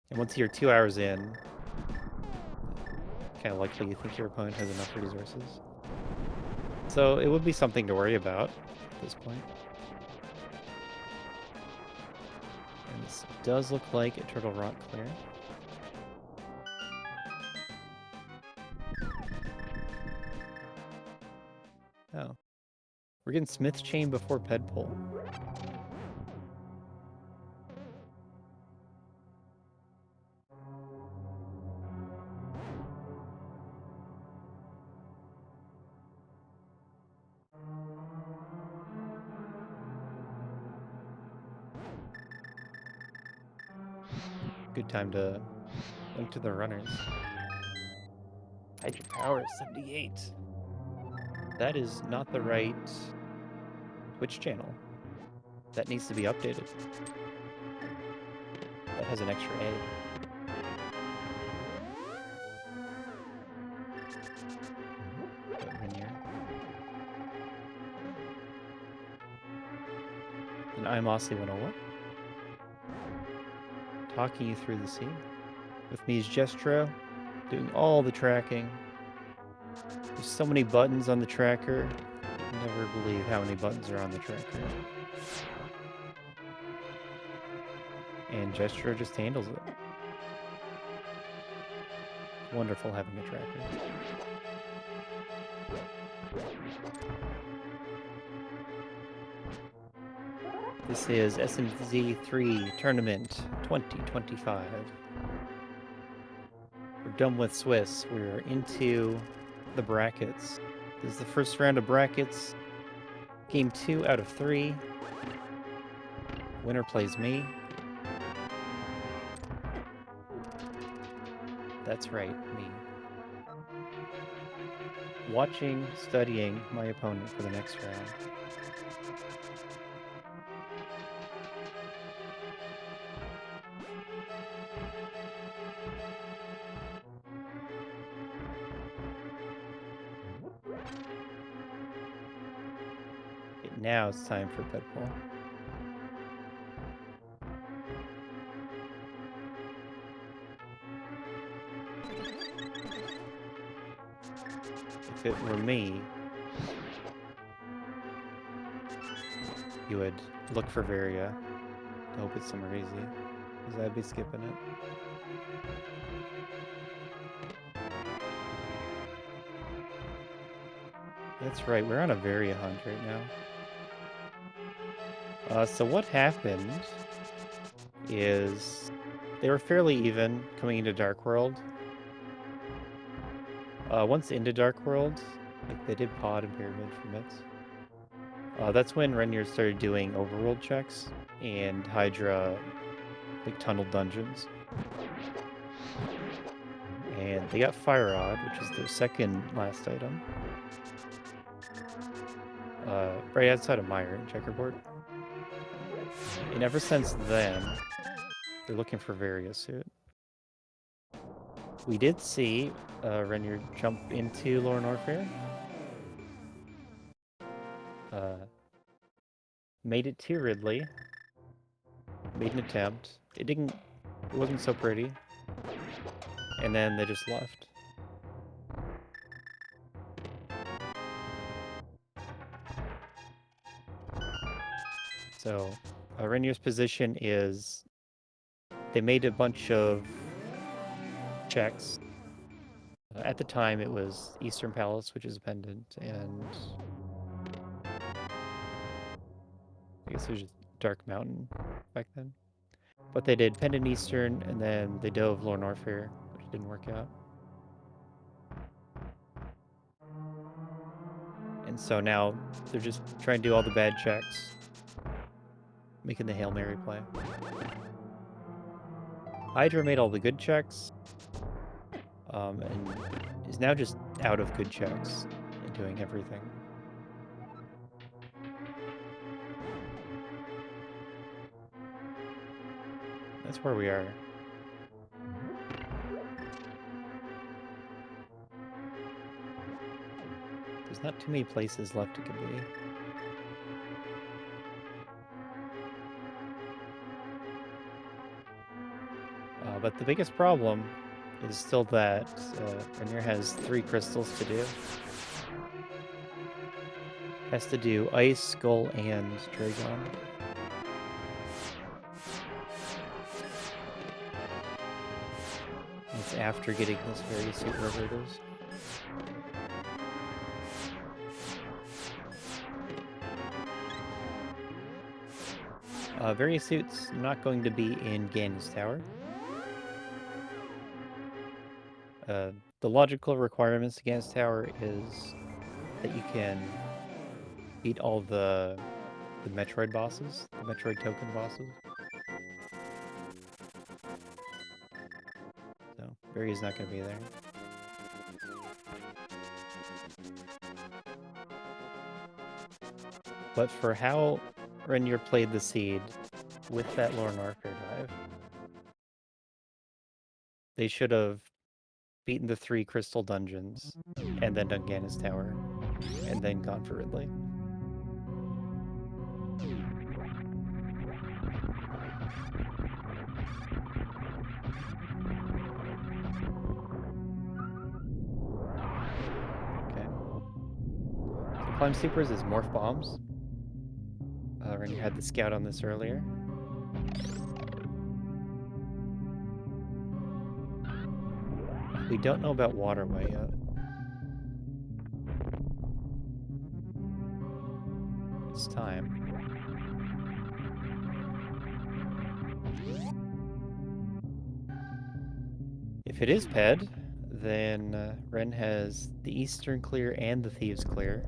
And once you're 2 hours in, kind of likely you think your opponent has enough resources. So it would be something to worry about at this point. And this does look like a Turtle Rock clear. Oh. We're getting Smith's Chain before Pedpole. Good time to link to the runners. Hydrapower 78. That is not the right Twitch channel. That needs to be updated. That has an extra A. Rennyur. And I'm Mossy 101. talking you through the scene. With me is Jestro, doing all the tracking. There's so many buttons on the tracker. You'll never believe how many buttons are on the tracker. And Jestro just handles it. Wonderful having a tracker. This is SMZ3 Tournament 2025. We're done with Swiss. We're into the brackets. This is the first round of brackets. Game 2 out of 3. Winner plays me. That's right, me. Watching, studying my opponent for the next round. Now it's time for Bedpool. If it were me, you would look for Varia to hope it's somewhere easy, because I'd be skipping it. That's right, we're on a Varia hunt right now. So what happened is they were fairly even coming into Dark World. Once into Dark World, like they did pod and pyramid for mids. That's when Rennyur started doing overworld checks and Hydra like tunnel dungeons. And they got Fire Rod, which is their second last item. Right outside of Meyer and Checkerboard. And ever since then, they're looking for Varia suit. We did see Rennyur jump into Lorne Orphere. Made it to Ridley. Made an attempt. It wasn't so pretty. And then they just left. So, Rennyur's position is they made a bunch of checks. At the time, it was Eastern Palace, which is a pendant, and I guess it was just Dark Mountain back then. But they did Pendant Eastern, and then they dove Lorne Orphere, which didn't work out. And so now they're just trying to do all the bad checks, making the Hail Mary play. Hydra made all the good checks, and is now just out of good checks and doing everything. That's where we are. There's not too many places left it could be. But the biggest problem is still that Rennyur has 3 crystals to do. Has to do Ice, Skull, and Dragon. It's after getting this Varia suit wherever it is. Varia suit's not going to be in Ganon's Tower. The logical requirements to Ganon's Tower is that you can beat all the Metroid bosses, the Metroid token bosses. So, Varia's not going to be there. But for how Rennyur played the seed with that Lorne Orphere dive, they should have beaten the 3 crystal dungeons and then done Ganon's Tower and then gone for Ridley. Climb supers is morph bombs. Rennyur had the scout on this earlier. We don't know about waterway yet. It's time. If it is Ped, then Ren has the Eastern clear and the Thieves clear.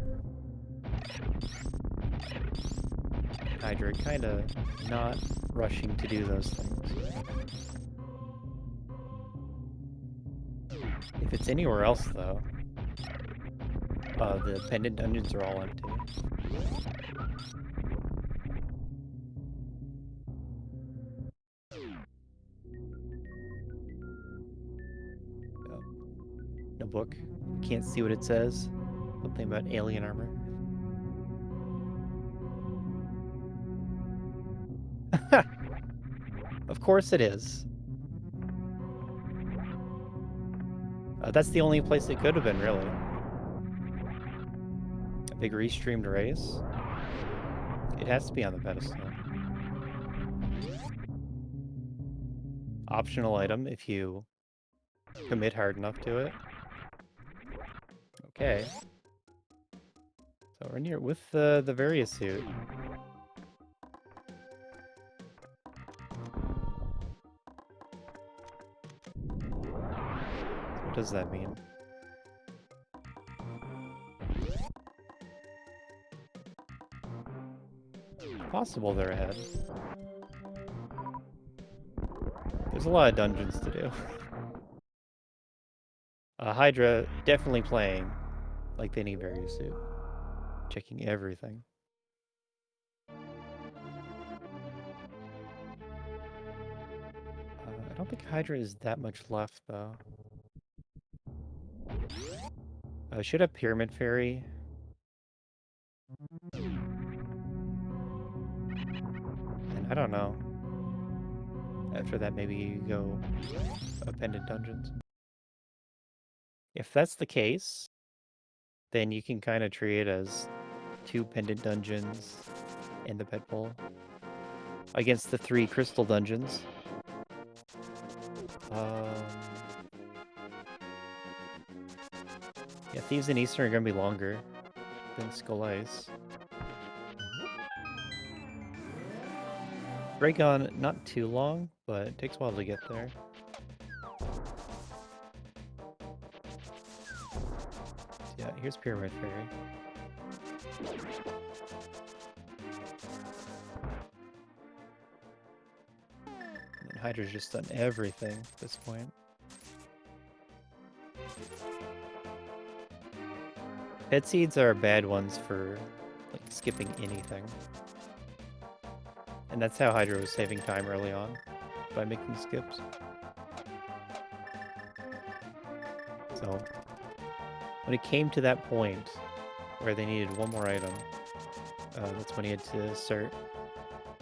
Hydra kinda not rushing to do those things. If it's anywhere else, though, the pendant dungeons are all empty. No book. Can't see what it says. Something about alien armor. Of course it is. That's the only place it could have been, really. A big restreamed race. It has to be on the pedestal. Optional item if you commit hard enough to it. Okay. So we're near with the various suit. What does that mean? Possible they're ahead. There's a lot of dungeons to do. Hydra definitely playing like they need various suit. Checking everything. I don't think Hydra is that much left, though. I should have Pyramid Fairy. And I don't know. After that, maybe you go Pendant Dungeons. If that's the case, then you can kind of treat it as 2 Pendant Dungeons and the Pet Bowl against the 3 Crystal Dungeons. Yeah, Thieves and Eastern are going to be longer than Skull Ice. Raygon, not too long, but it takes a while to get there. Yeah, here's Pyramid Fairy. And Hydra's just done everything at this point. Pet seeds are bad ones for like skipping anything. And that's how Hydra was saving time early on, by making skips. So, when it came to that point, where they needed one more item, that's when he had to start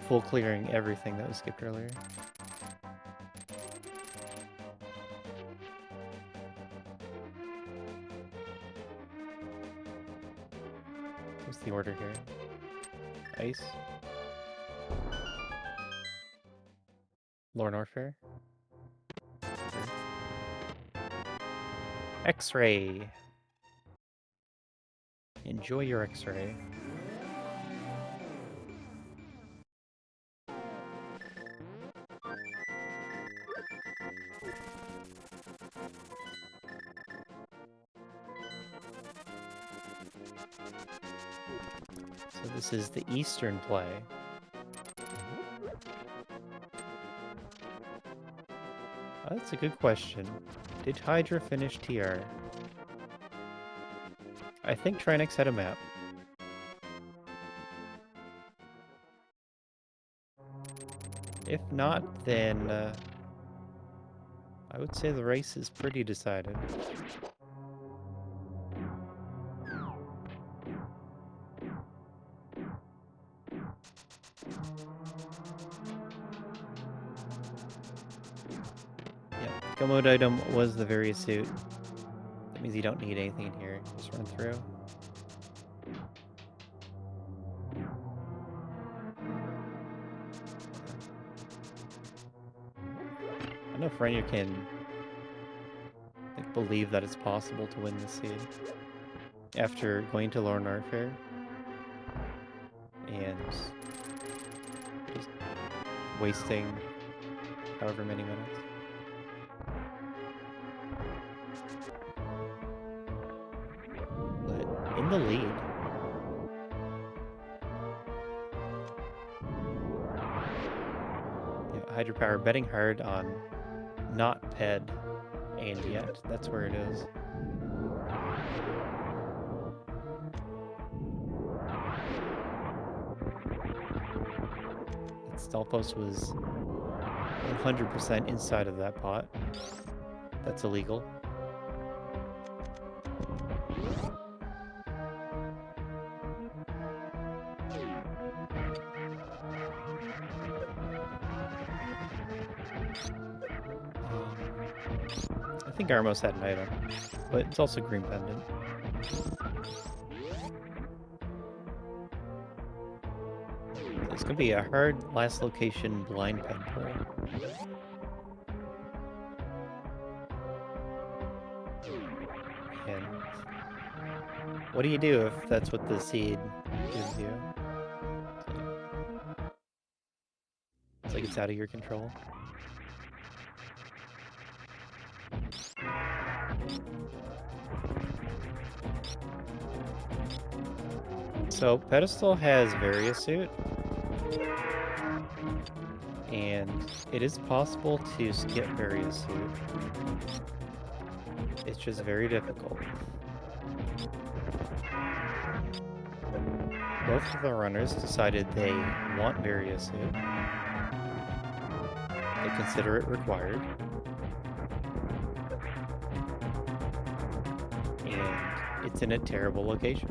full clearing everything that was skipped earlier. What's the order here? Ice. Lore Norfair. X-ray. Enjoy your X-ray. So this is the Eastern play. That's a good question. Did Hydra finish TR? I think Trinix had a map. If not, then I would say the race is pretty decided. Go mode item was the various suit. That means you don't need anything in here. Just run through. don't know if Rennyur can believe that it's possible to win this seed after going to Lorne Art Fair and just wasting however many minutes. But in the lead. Yeah, Hydrapower betting hard on not Ped and yet. That's where it is. That Stalfos was 100% inside of that pot. That's illegal. I think Armos had an item, but it's also green pendant. So it's gonna be a hard last location blind pen pull. And what do you do if that's what the seed gives you? It's like it's out of your control. So Pedestal has Various Suit, and it is possible to skip Various Suit. It's just very difficult. Both of the runners decided they want Various Suit. They consider it required. And it's in a terrible location.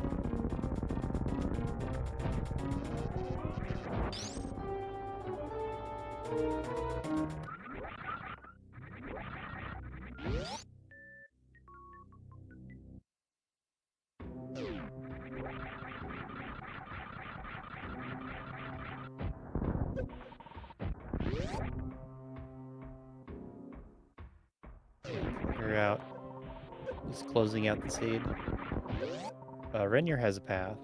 We're out. He's closing out the seed. Rennyur has a path.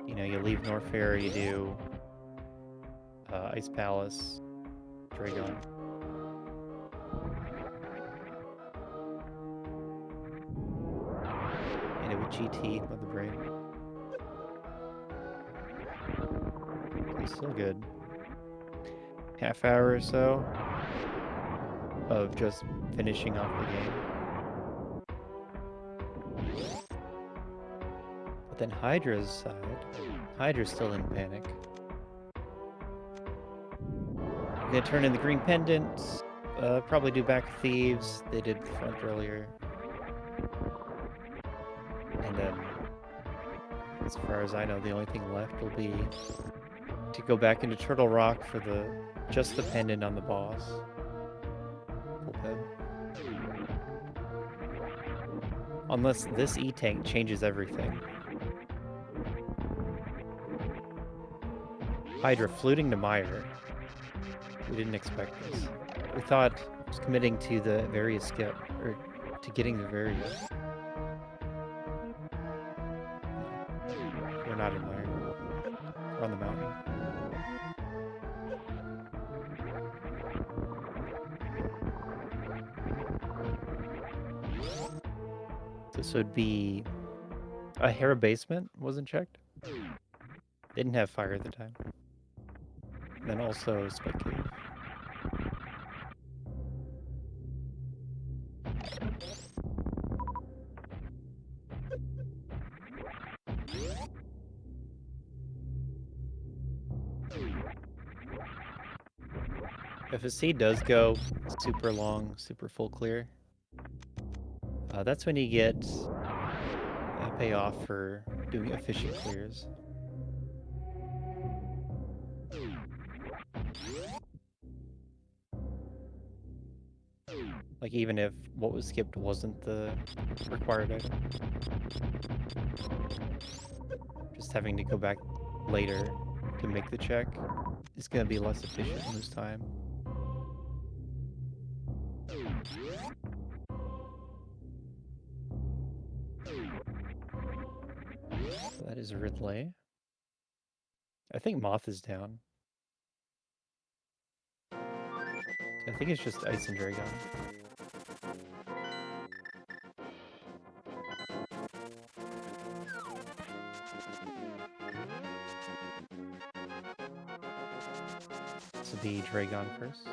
You know, you leave Norfair, you do Ice Palace, Dragon. And it would GT with the brain. It's still good. Half hour or so of just finishing off the game. But then Hydra's side, Hydra's still in panic. I'm gonna turn in the green pendant, probably do back thieves. They did front earlier. And as far as I know, the only thing left will be to go back into Turtle Rock for just the pendant on the boss. Full ped. Unless this E-Tank changes everything. Hydra fluting to Meyer. We didn't expect this. We thought it was committing to the Various skip, or to getting the Various. We're not in Meyer. We're on the mountain. This would be a Hera basement, wasn't checked. Didn't have fire at the time. And then also Spike Cave. If a seed does go super long, super full clear, that's when you get a payoff for doing efficient clears. Like even if what was skipped wasn't the required item. Just having to go back later to make the check It's gonna be less efficient and lose time. So that is Ridley. I think Moth is down. I think it's just Ice and Dragon. This will be Dragon first.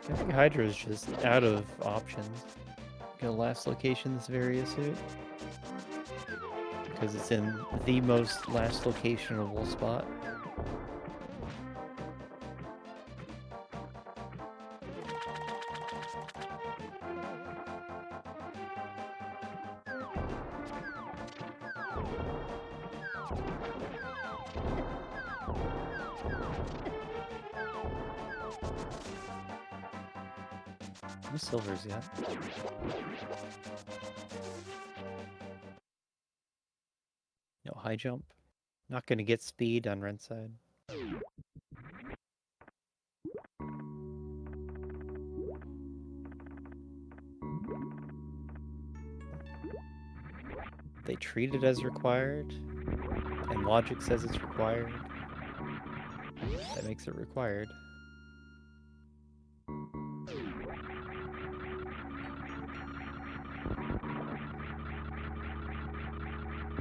I think Hydra is just out of options. Gonna last location this various suit. Because it's in the most last locationable spot. No silvers yet. No high jump. Not gonna get speed on Rent side. They treat it as required, and logic says it's required. That makes it required.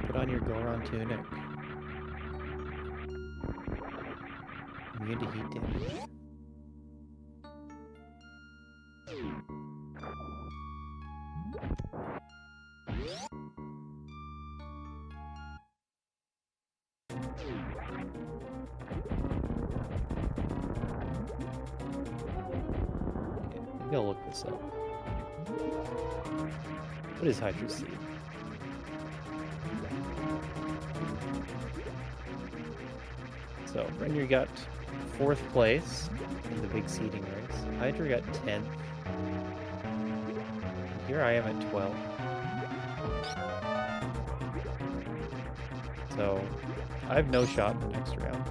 Put on your Goron tunic. Immune to heat damage. Maybe I'll look this up. What is Hydra Seed? So, Rennyur got 4th place in the big seeding race. Hydra got 10th. Here I am at 12. So, I have no shot in the next round.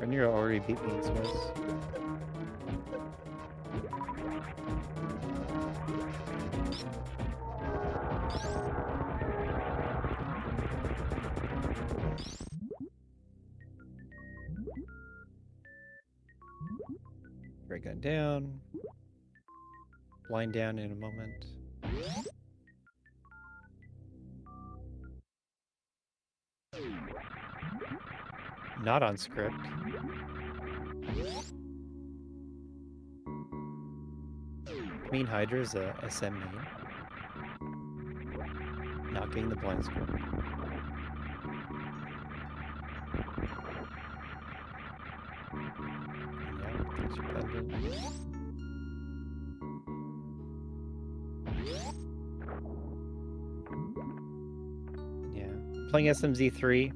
Rennyur already beat me in Swiss. Ray gun down. Blind down in a moment. Not on script. Queen Hydra's a SM main. Not getting the blind script. Yeah, there's your pendant. Yeah. Playing SMZ3.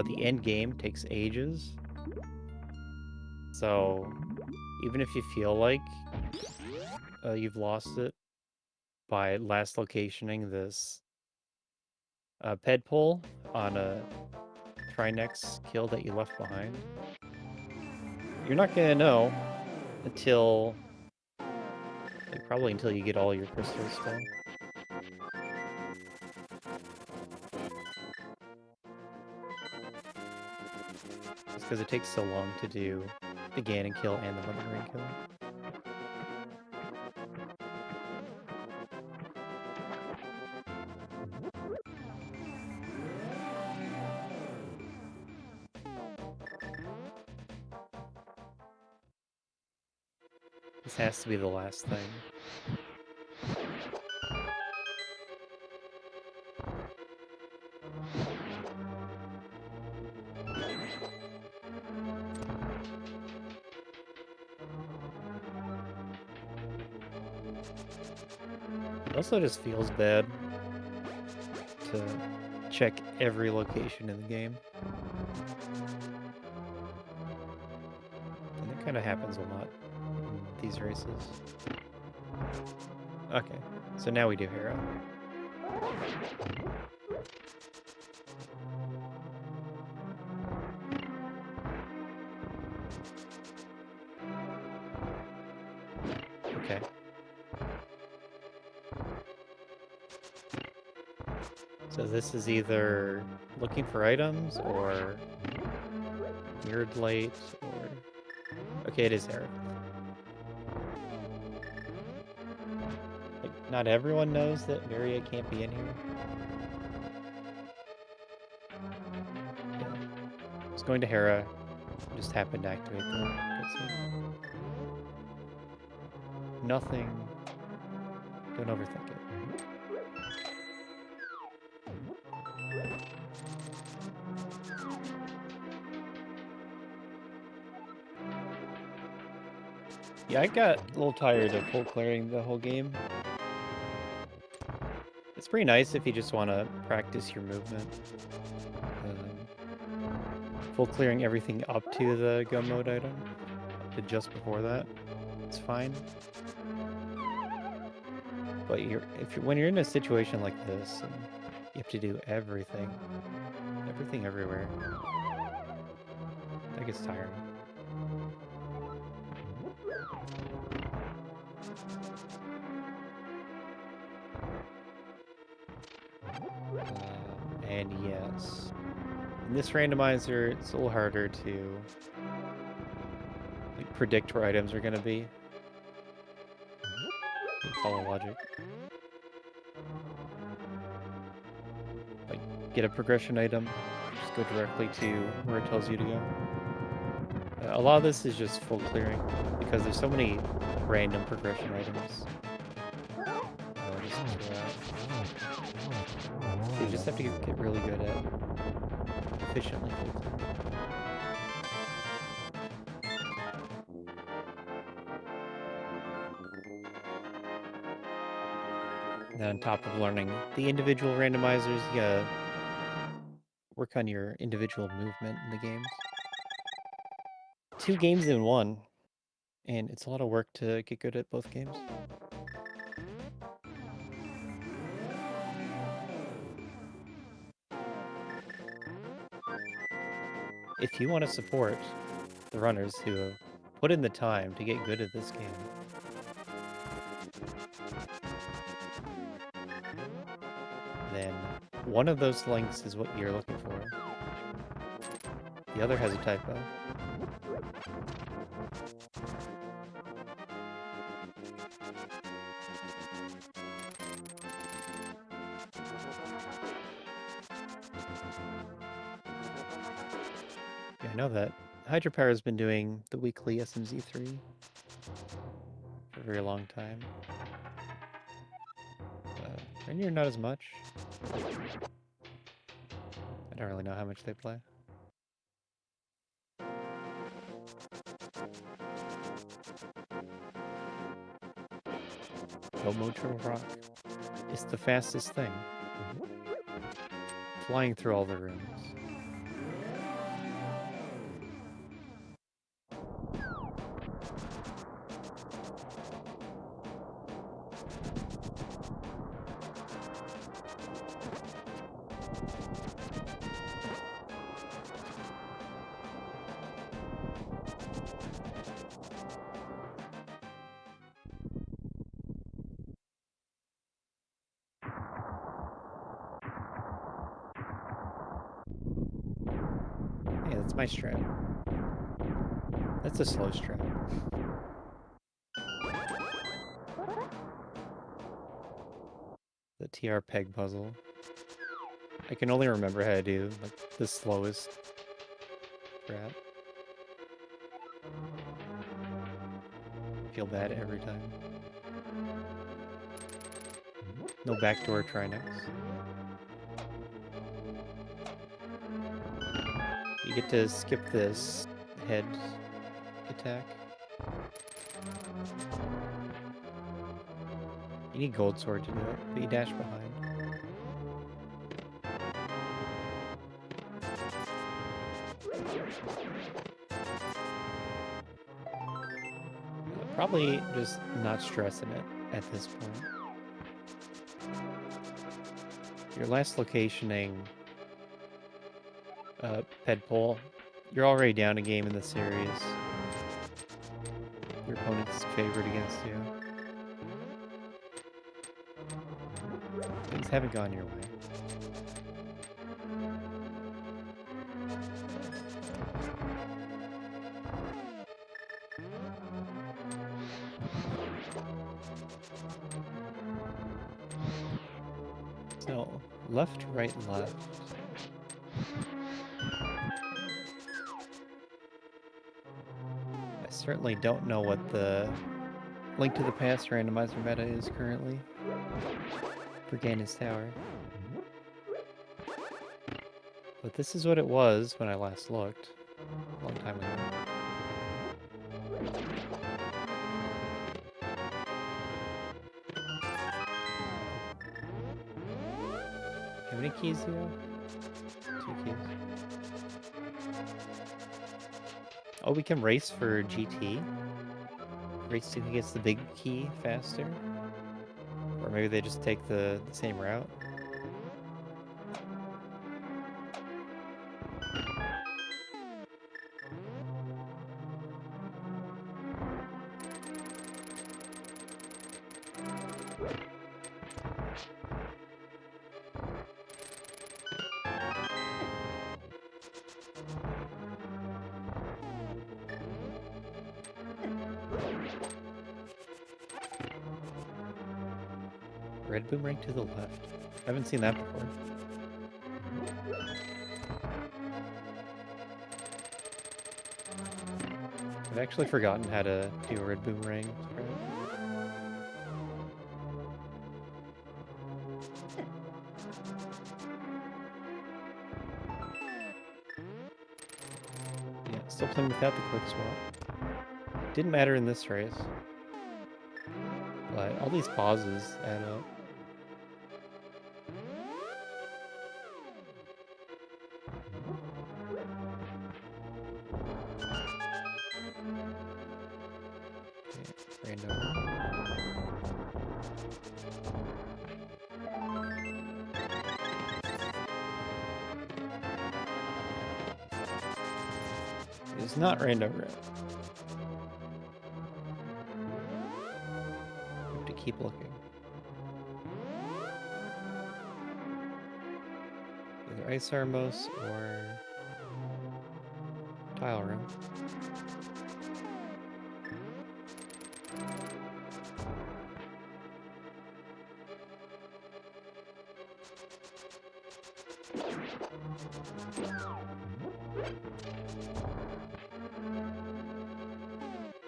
The end game takes ages. So, even if you feel like you've lost it by last locationing this ped pull on a Trinex kill that you left behind, you're not gonna know until, like, probably until you get all your crystals still. Just because it takes so long to do the Ganon kill and the Lemon Ring kill. This has to be the last thing. It also just feels bad to check every location in the game. And that kind of happens a lot in these races. Okay, so now we do Hero. Okay. So this is either looking for items or mirrored light or... Okay, it is Hero. Like, not everyone knows that Varia can't be in here. Yeah. It's going to Hera. Just happened to activate the cutscene. Nothing. Don't overthink it. Yeah, I got a little tired of full clearing the whole game. It's pretty nice if you just want to practice your movement. Full clearing everything up to the go mode item, up to just before that, it's fine. But when you're in a situation like this, and you have to do everything everywhere, that gets tiring. And yes, in this randomizer, it's a little harder to like, predict where items are going to be. Follow logic. Like, get a progression item, just go directly to where it tells you to go. A lot of this is just full clearing, because there's so many random progression items. You just have to get really good at efficiently full clearing. And then on top of learning the individual randomizers, you gotta work on your individual movement in the games. 2 games in one, and it's a lot of work to get good at both games. If you want to support the runners who have put in the time to get good at this game, then one of those links is what you're looking for. The other has a typo. Yeah, I know that. Hydrapower has been doing the weekly SMZ3 for a very long time. Rennyur not as much. I don't really know how much they play. Go Mojo Rock. It's the fastest thing. Flying through all the rooms. Hey, that's my strat. That's a slow strat. The TR peg puzzle. I can only remember how to do like the slowest strat. Feel bad every time. No backdoor try next. You get to skip this head attack. You need gold sword to do it, but you dash behind. Probably just not stressing it at this point. Your last locationing, Pedpole, you're already down a game in the series. Your opponent's favored against you. Things haven't gone your way. So, left, right, left. I certainly don't know what the Link to the Past randomizer meta is currently for Ganon's Tower. But this is what it was when I last looked, a long time ago. How many keys do you have? 2 keys. Oh, we can race for GT? Race to who gets the big key faster? Or maybe they just take the same route? Red boomerang to the left. I haven't seen that before. I've actually forgotten how to do a red boomerang. Yeah, still playing without the quick swap. Didn't matter in this race. But all these pauses add up. Random. It's not random. Have to keep looking. Either Ice Armos or Tile Room.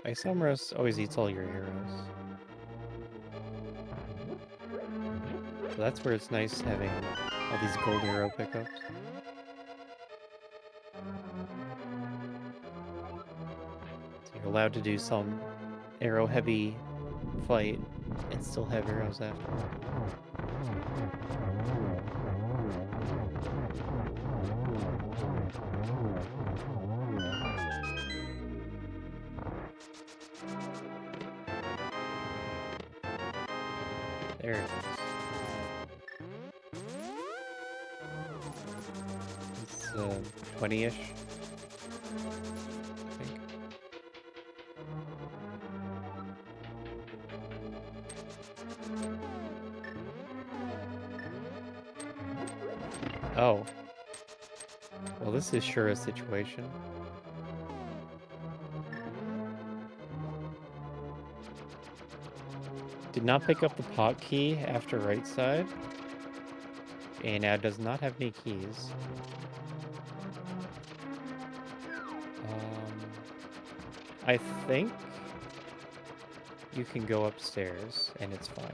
Isomeros always eats all your arrows. So that's where it's nice having all these gold arrow pickups. So you're allowed to do some arrow heavy fight and still have arrows after. There it is. It's 20-ish, I think. Oh. Well, this is sure a situation. Did not pick up the pot key after right side. And now does not have any keys. I think you can go upstairs and it's fine.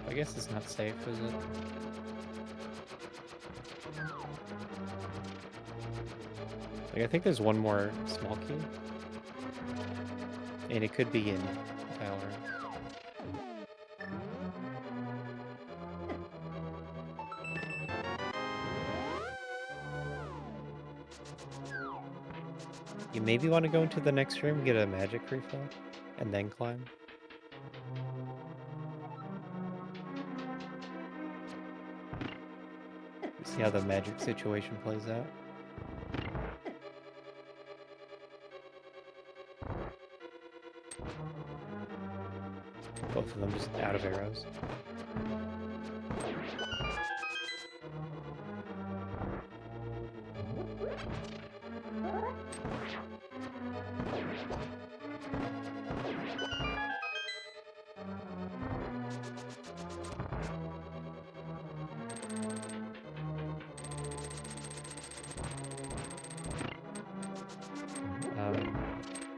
I guess it's not safe, is it? Like, I think there's one more small key. And it could be in tower. You maybe want to go into the next room, get a magic refill, and then climb. See how the magic situation plays out. Both of them just out of arrows.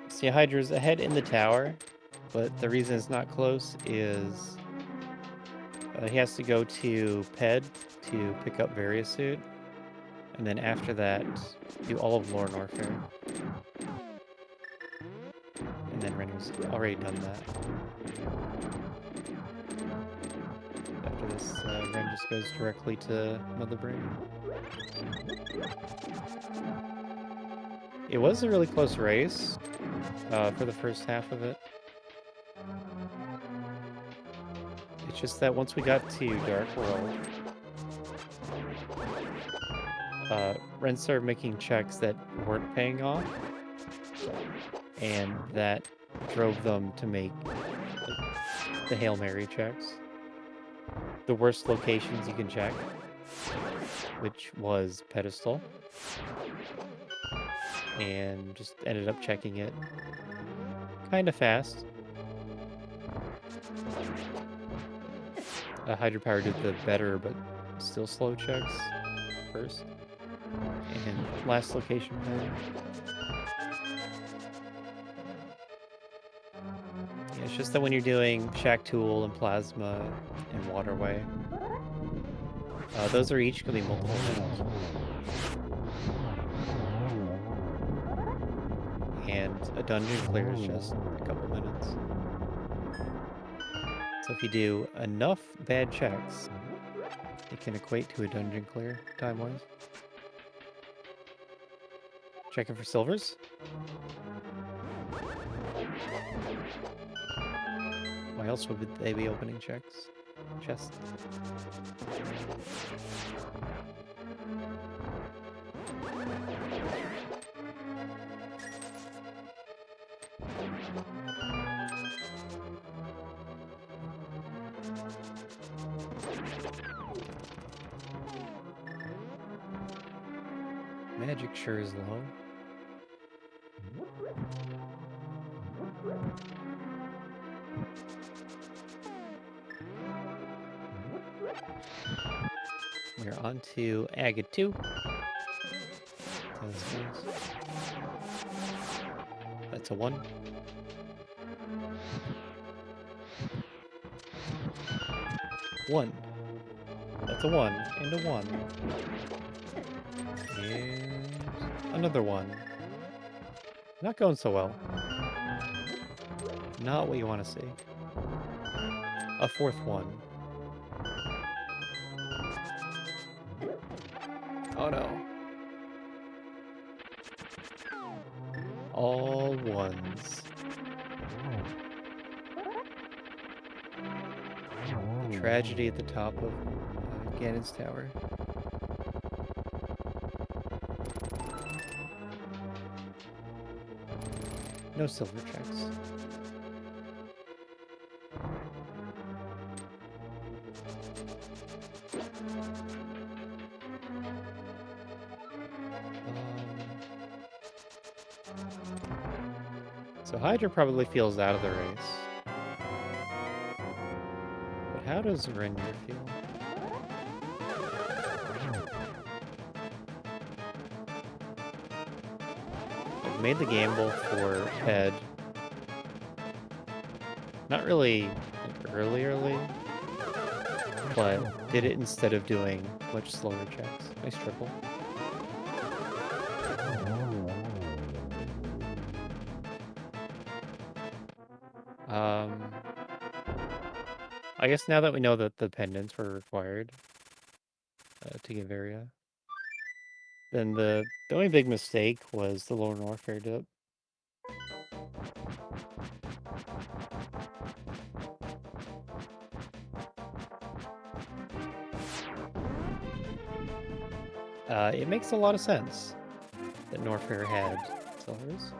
See, Hydra's ahead in the tower, but the reason it's not close is he has to go to Ped to pick up Various Suit, and then after that, do all of Lore Norfair. And then Rennyur's already done that. After this, Ren just goes directly to Mother Brain. It was a really close race for the first half of it. It's just that once we got to Dark World, Ren started making checks that weren't paying off, and that drove them to make the Hail Mary checks. The worst locations you can check, which was Pedestal, and just ended up checking it kind of fast. Hydrapower did the better, but still slow checks first. And last location plan. Yeah, it's just that when you're doing Shack Tool and Plasma and Waterway, those are each going to be multiple minutes. And a dungeon clear is just a couple minutes. So if you do enough bad checks, it can equate to a dungeon clear time-wise. Checking for silvers. Why else would they be opening chests? Magic sure is low. We're on to Agate 2. That's a 1. That's a 1 and a 1. And another 1. Not going so well. Not what you want to see. A 4th 1. Oh no. All 1s. The tragedy at the top of Ganon's Tower. No silver checks. So Hydra probably feels out of the race. But how does Rennyur feel? I've made the gamble for Ped. Not really like early, but did it instead of doing much slower checks. Nice triple. I guess now that we know that the pendants were required to give area, then the only big mistake was the Lone Warfare dip. It makes a lot of sense that Norfair had sellers.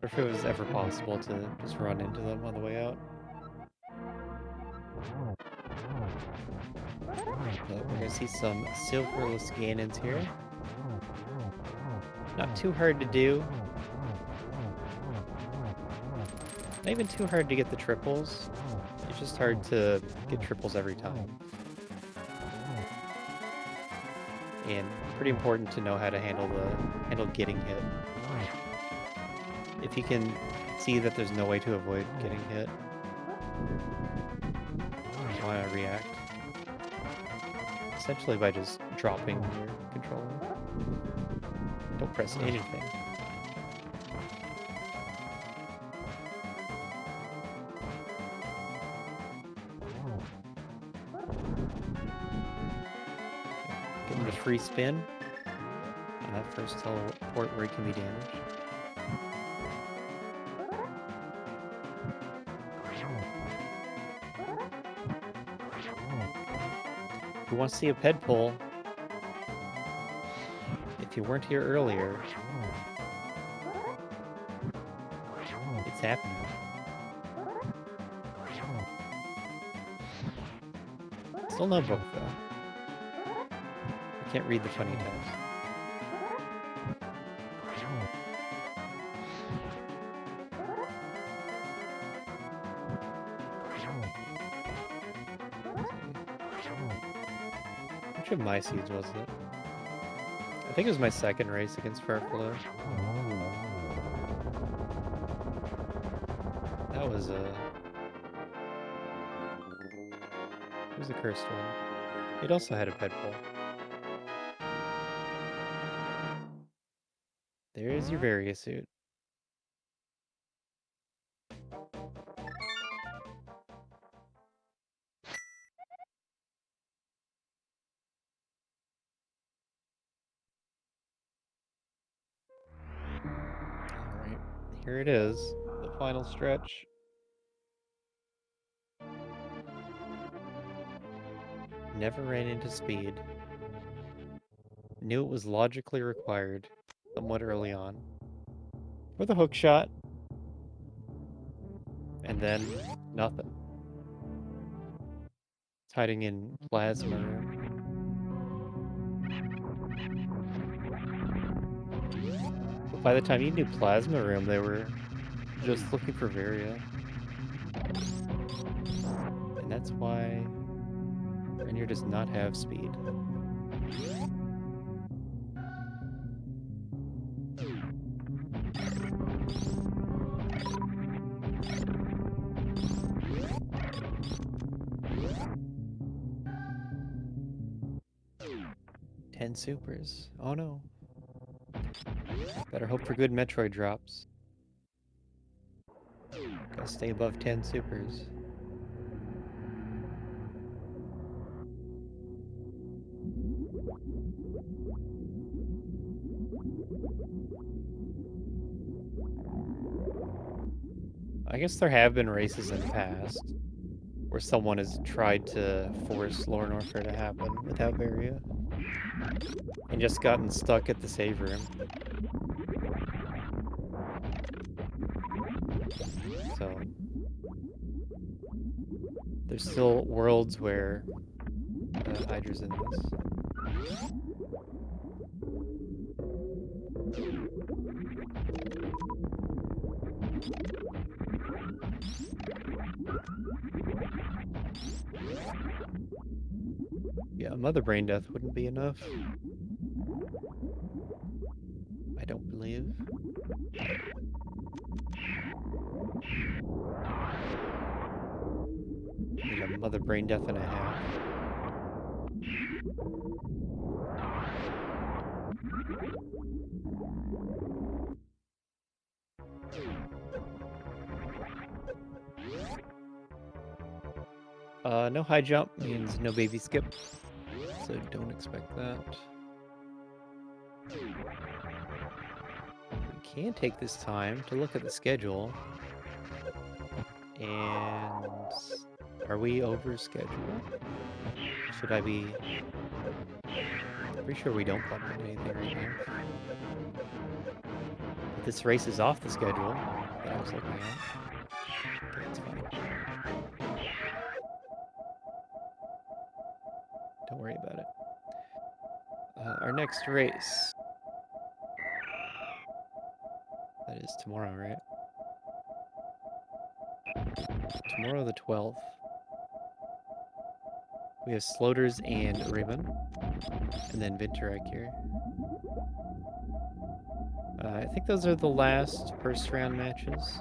Or if it was ever possible to just run into them on the way out. But we're gonna see some silverless Ganons here. Not too hard to do. Not even too hard to get the triples. It's just hard to get triples every time. And pretty important to know how to handle getting hit. If you can see that there's no way to avoid getting hit, you want to react. Essentially by just dropping your controller. Don't press anything. Getting the free spin on that first teleport where it can be damaged. If you want to see a ped pull, if you weren't here earlier, it's happening. Still no book though. I can't read the funny text. Which of my seeds was it? I think it was my second race against Farfalo. That was a... It was a cursed one. It also had a ped pull. There's your Varia suit. Alright, here it is. The final stretch. Never ran into speed. Knew it was logically required somewhat early on. For the hook shot. And then nothing. It's hiding in Plasma Room. But by the time you knew Plasma Room, they were just looking for Varia. And that's why Rennyur does not have speed. Supers. Oh no. Better hope for good Metroid drops. Gotta stay above 10 supers. I guess there have been races in the past where someone has tried to force Lore Warfare to happen without Varia. And just gotten stuck at the save room. So there's still worlds where Hydra's in this. Yeah, Mother Brain Death wouldn't be enough. I don't believe. Need a Mother Brain Death and a half. No high jump means no baby skip, so don't expect that. We can take this time to look at the schedule. And are we over schedule? Should I be... Pretty sure we don't bump into anything right now. But this race is off the schedule that I was looking at. Okay, it's fine. Don't worry about it. Our next race. That is tomorrow, right? Tomorrow the 12th. We have Sloters and Ribbon. And then Vinterak here. I think those are the last first round matches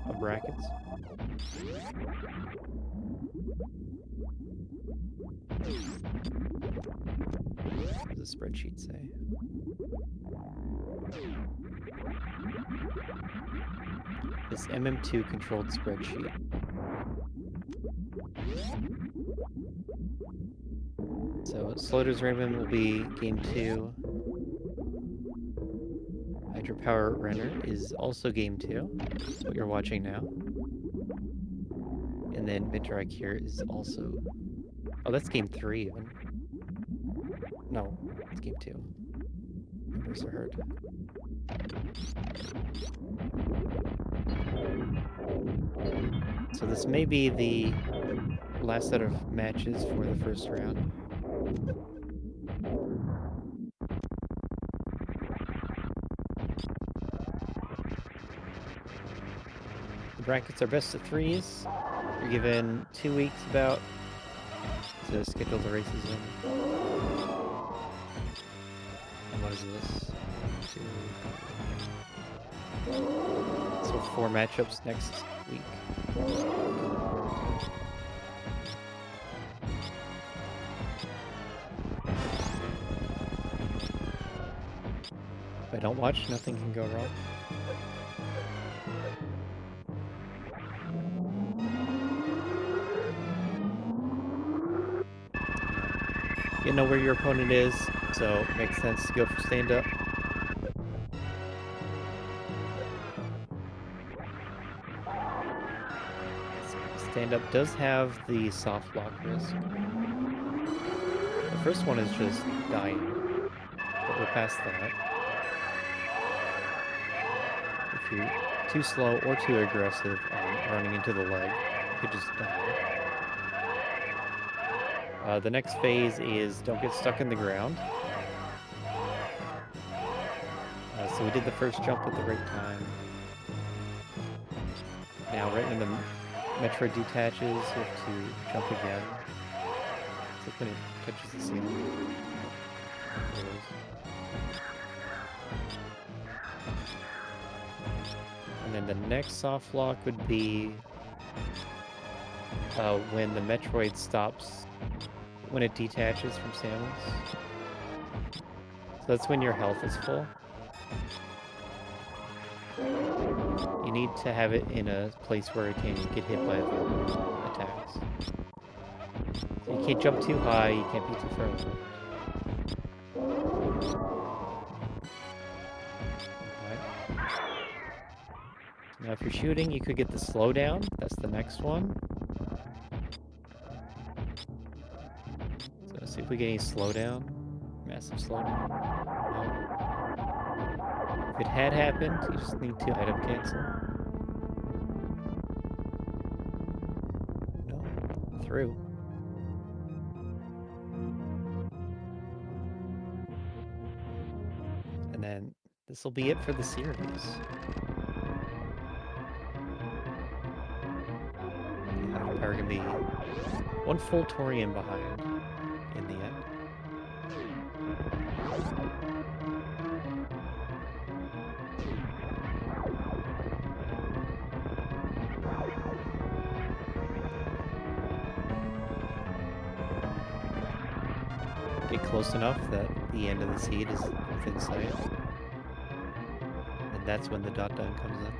of brackets. What does the spreadsheet say? This MM2 controlled spreadsheet. So Sloters Raymond will be game 2. Hydrapower Rennyur is also game 2. That's what you're watching now. And then Metroid here is also... Oh, that's game 3 even. No, it's game 2. Numbers are hard. So this may be the last set of matches for the first round. The brackets are best of 3s. You're given 2 weeks about to schedule the races in. And what is this? 2. So 4 matchups next week. If I don't watch, nothing can go wrong. You know where your opponent is, so it makes sense to go for stand-up. Stand-up does have the soft lock risk. The first one is just dying, but we're past that. If you're too slow or too aggressive on running into the leg, you could just die. The next phase is don't get stuck in the ground. So we did the first jump at the right time. Now right when the Metroid detaches, you have to jump again. It's like when it touches the ceiling. And then the next soft lock would be when the Metroid stops, when it detaches from Samus. So that's when your health is full. You need to have it in a place where it can get hit by the attacks. So you can't jump too high, you can't be too far away. Now if you're shooting, you could get the slowdown. That's the next one. So let's see if we get any slowdown. Massive slowdown. No. If it had happened, you just need to item cancel. No. Through. And then this will be it for the series. Are going to be one full Torian behind in the end. Get close enough that the end of the seed is within sight. And that's when the dot done comes in.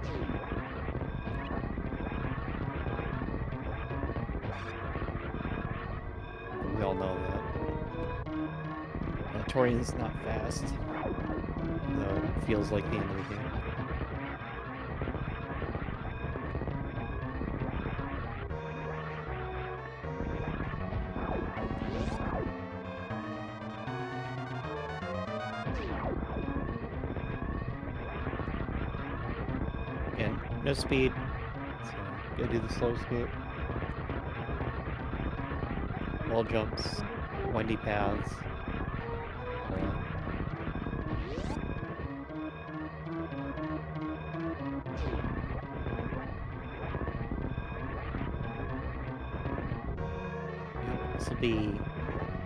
all know that. Torian's not fast, though it feels like the end of the game. And no speed, so gotta do the slow scoot. Wall jumps, windy paths. This will be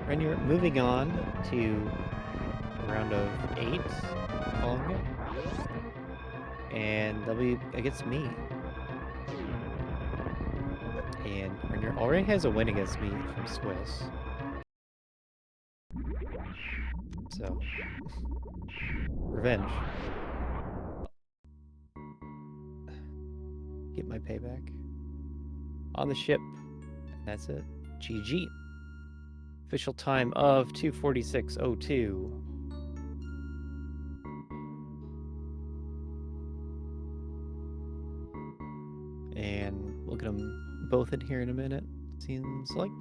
Rennyur moving on to a round of 8, calling it. And that'll be against me. And Rennyur already has a win against me from Swiss. So, revenge. Get my payback. On the ship. And that's it. GG. Official time of 2:46:02. And we'll get them both in here in a minute, seems like.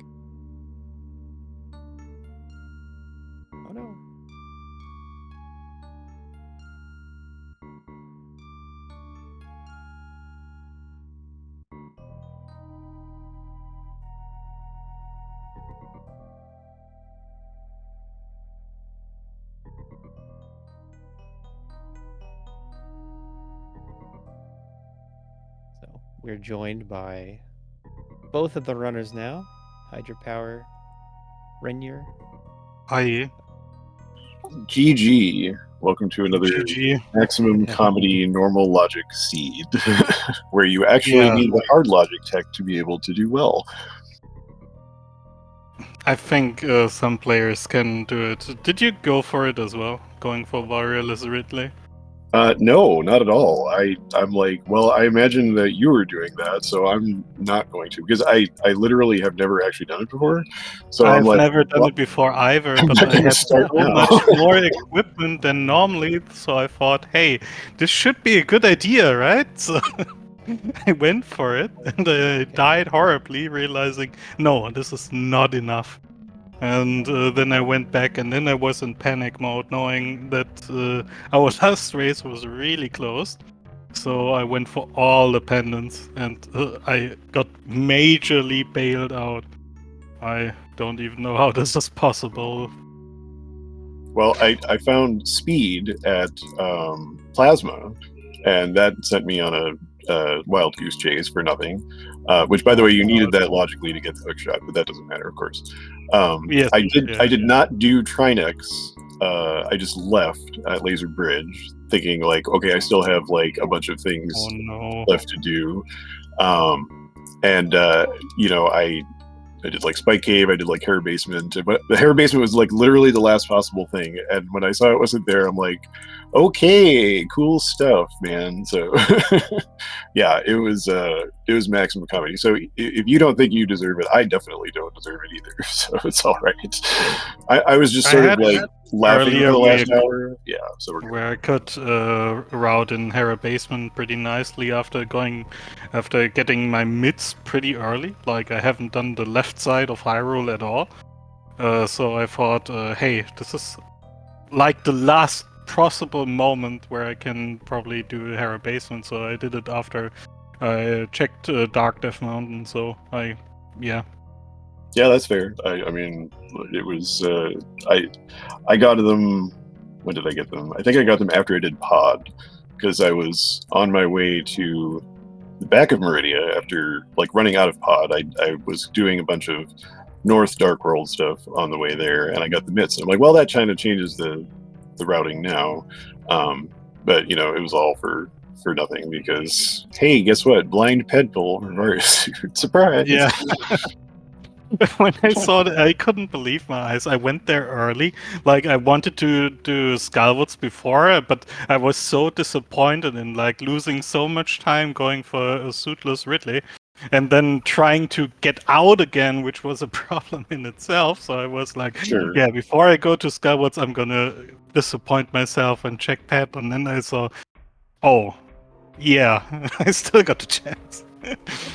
Oh no. So we're joined by both of the runners now. Hydrapower, Rennyur. Hi. GG. Welcome to another GG. Maximum Comedy Normal Logic seed, where you actually need the hard logic tech to be able to do well. I think some players can do it. Did you go for it as well? Going for Varialist Ridley? No, not at all. I'm like, well, I imagine that you were doing that, so I'm not going to, because I literally have never actually done it before. So I've I'm like, never done it before either, but I had so much more equipment than normally, so I thought, hey, this should be a good idea, right? So I went for it, and I died horribly, realizing, no, this is not enough. And then I went back, and then I was in panic mode, knowing that our last race was really close. So I went for all the pendants, and I got majorly bailed out. I don't even know how this is possible. Well, I found speed at Plasma, and that sent me on a wild goose chase for nothing. Which, by the way, you needed that logically to get the hook shot, but that doesn't matter, of course. Yes, I did not do Trinex. I just left at Laser Bridge, thinking like, okay, I still have like a bunch of things left to do. You know, I did like Spike Cave, I did like Hair Basement, but the Hair Basement was like literally the last possible thing. And when I saw it wasn't there, I'm like, okay, cool stuff, man. So yeah, it was Maximum Comedy. So if you don't think you deserve it, I definitely don't deserve it either. So it's all right. I was just sort of like laughing for the last hour. Yeah, so we're good. Where I could route in Hera Basement pretty nicely after getting my mids pretty early. Like I haven't done the left side of Hyrule at all. So I thought, hey, this is like the last possible moment where I can probably do Hera Basement. So I did it after I checked Dark Death Mountain. So yeah, that's fair. I mean, it was I got them. When did I get them? I think I got them after I did Pod, because I was on my way to the back of Meridia after like running out of Pod. I was doing a bunch of North Dark World stuff on the way there, and I got the mitts. And I'm like, well, that kind of changes the routing now. But you know, it was all for nothing, because hey, guess what? Blind Pedal reverse. Surprise. Yeah. When I saw that, I couldn't believe my eyes. I went there early. Like, I wanted to do Skullwoods before, but I was so disappointed in like losing so much time going for a suitless Ridley and then trying to get out again, which was a problem in itself. So I was like, Sure. yeah, before I go to Skywars, I'm gonna disappoint myself and check Pat. And then I saw, oh, yeah, I still got the chance.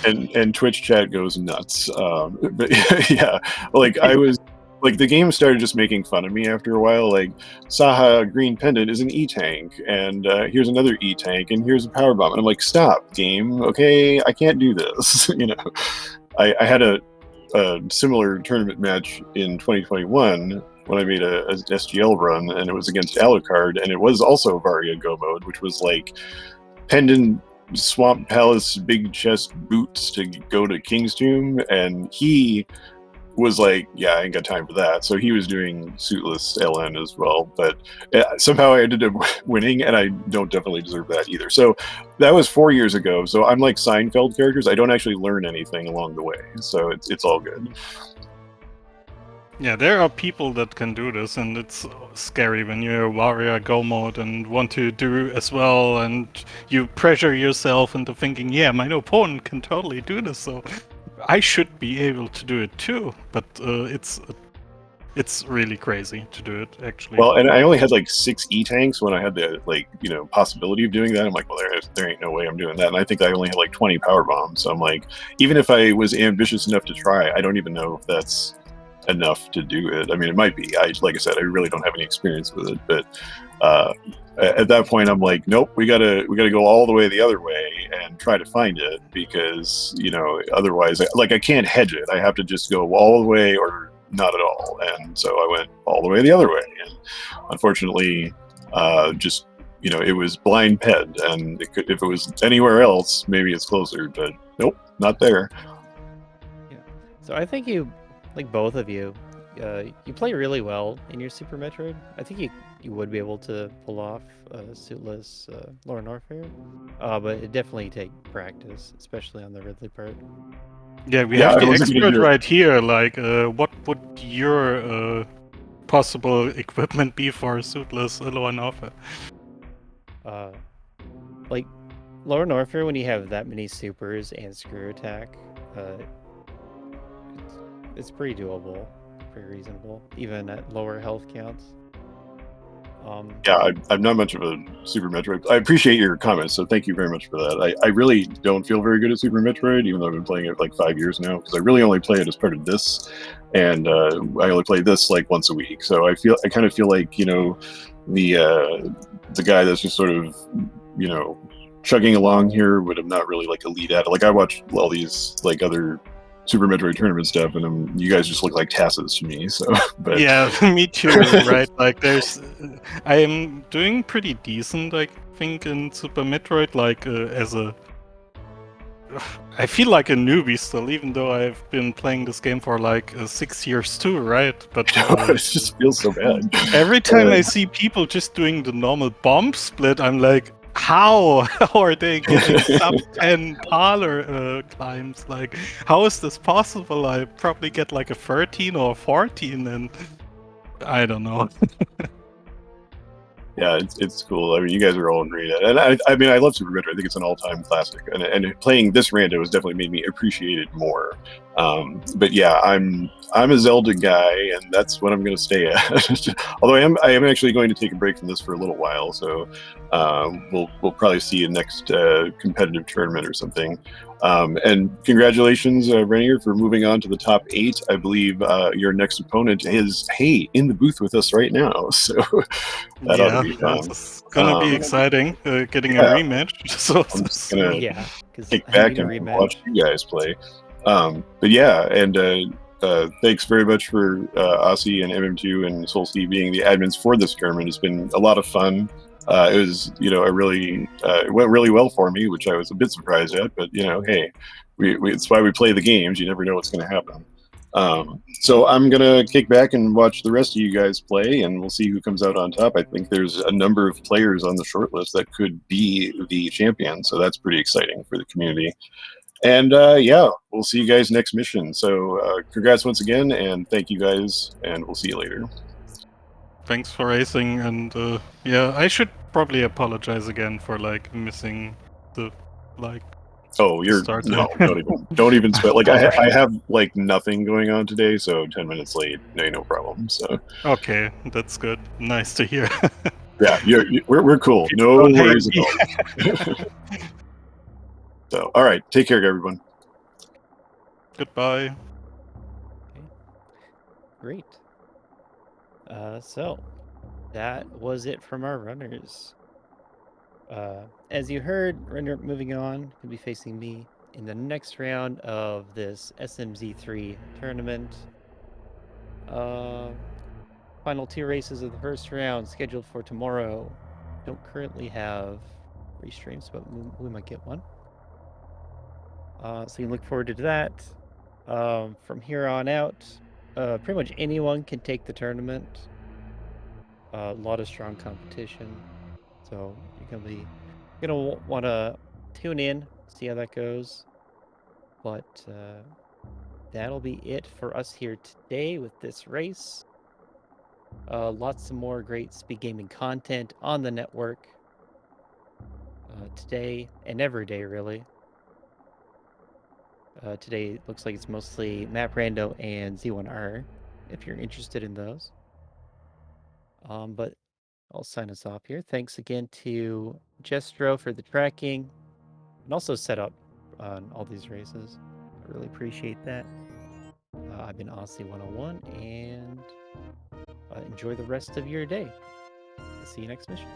And Twitch chat goes nuts. But yeah, like I was like the game started just making fun of me after a while. Like Saha Green Pendant is an E-tank, and here's another E-tank, and here's a power bomb, and I'm like, stop, game. Okay, I can't do this. You know, I had a similar tournament match in 2021 when I made a SGL run, and it was against Alucard, and it was also Varia Go mode, which was like Pendant Swamp Palace big chest boots to go to King's Tomb, and he was like, yeah, I ain't got time for that. So he was doing suitless LN as well, but somehow I ended up winning, and I don't definitely deserve that either. So that was 4 years ago. So I'm like Seinfeld characters. I don't actually learn anything along the way, so it's all good. Yeah, there are people that can do this, and it's scary when you're a warrior go mode and want to do as well, and you pressure yourself into thinking, yeah, my opponent can totally do this, so I should be able to do it too. But it's really crazy to do it, actually. Well, and I only had like 6 E-tanks when I had the possibility of doing that. I'm like, well, there ain't no way I'm doing that. And I think I only had like 20 power bombs. So I'm like, even if I was ambitious enough to try, I don't even know if that's enough to do it. I mean, it might be. Like I said, I really don't have any experience with it, but at that point, I'm like, nope, we gotta go all the way the other way and try to find it, because otherwise, I can't hedge it. I have to just go all the way or not at all. And so I went all the way the other way, and unfortunately, just it was blind ped, and if it was anywhere else, maybe it's closer, but nope, not there. Yeah. So I think like both of you, you play really well in your Super Metroid. I think you would be able to pull off suitless Lore Norfair, but it definitely take practice, especially on the Ridley part. Yeah, we have the expert right here. Like, what would your possible equipment be for suitless Lore Norfair? Like Lore Norfair, when you have that many supers and screw attack, it's pretty doable, pretty reasonable, even at lower health counts. Yeah, I'm not much of a Super Metroid. I appreciate your comments, so thank you very much for that. I really don't feel very good at Super Metroid, even though I've been playing it like 5 years now, because I really only play it as part of this, and I only play this like once a week. So I kind of feel like the guy that's just sort of chugging along here would have not really like a lead at it. Like I watch all these like other Super Metroid tournament stuff, and you guys just look like tasses to me. So, but yeah, me too. Right? Like, I am doing pretty decent, I think, in Super Metroid. Like, I feel like a newbie still, even though I've been playing this game for like 6 years too, right? But it just feels so bad. Every time I see people just doing the normal bomb split, I'm like, how are they getting sub 10 parlor climbs? Like, how is this possible? I probably get like a 13 or a 14, and I don't know. Yeah, it's cool. I mean, you guys are all great at it. And I mean, I love Super Metroid. I think it's an all-time classic. And playing this rando has definitely made me appreciate it more. But yeah, I'm a Zelda guy, and that's what I'm going to stay at. Although I am actually going to take a break from this for a little while. So we'll probably see a next competitive tournament or something. And congratulations, Rennyur, for moving on to the top 8. I believe your next opponent is in the booth with us right now. So that ought to be fun. It's gonna be exciting, getting a rematch. So I'm just gonna because kick back and watch you guys play. But yeah, and thanks very much for Aussie and MM2 and SoulSteve being the admins for this tournament. It's been a lot of fun. It was, it went really well for me, which I was a bit surprised at. But hey, it's why we play the games. You never know what's going to happen. So I'm gonna kick back and watch the rest of you guys play, and we'll see who comes out on top. I think there's a number of players on the shortlist that could be the champion, so that's pretty exciting for the community. And yeah, we'll see you guys next mission. So congrats once again, and thank you guys, and we'll see you later. Thanks for racing, and yeah, I should probably apologize again for like missing the Oh, you're Start no, it. don't even spell. Like I have like nothing going on today, so 10 minutes late, no problem. So Okay, that's good. Nice to hear. yeah, we're cool. People No don't hate worries me. at all. So all right, take care, everyone. Goodbye. Great. So that was it from our runners. As you heard, Rennyur moving on, he'll be facing me in the next round of this SMZ3 tournament. Final 2 races of the first round scheduled for tomorrow. Don't currently have restreams, but we might get one. So you can look forward to that. From here on out, pretty much anyone can take the tournament. A lot of strong competition, so you're gonna want to tune in, see how that goes. But that'll be it for us here today with this race. Lots of more great SpeedGaming content on the network today and every day, really. Today looks like it's mostly Map Rando and Z1R, if you're interested in those. But I'll sign us off here. Thanks again to Jestro for the tracking and also setup on all these races. I really appreciate that. I've been Aussie 101 and enjoy the rest of your day. See you next mission.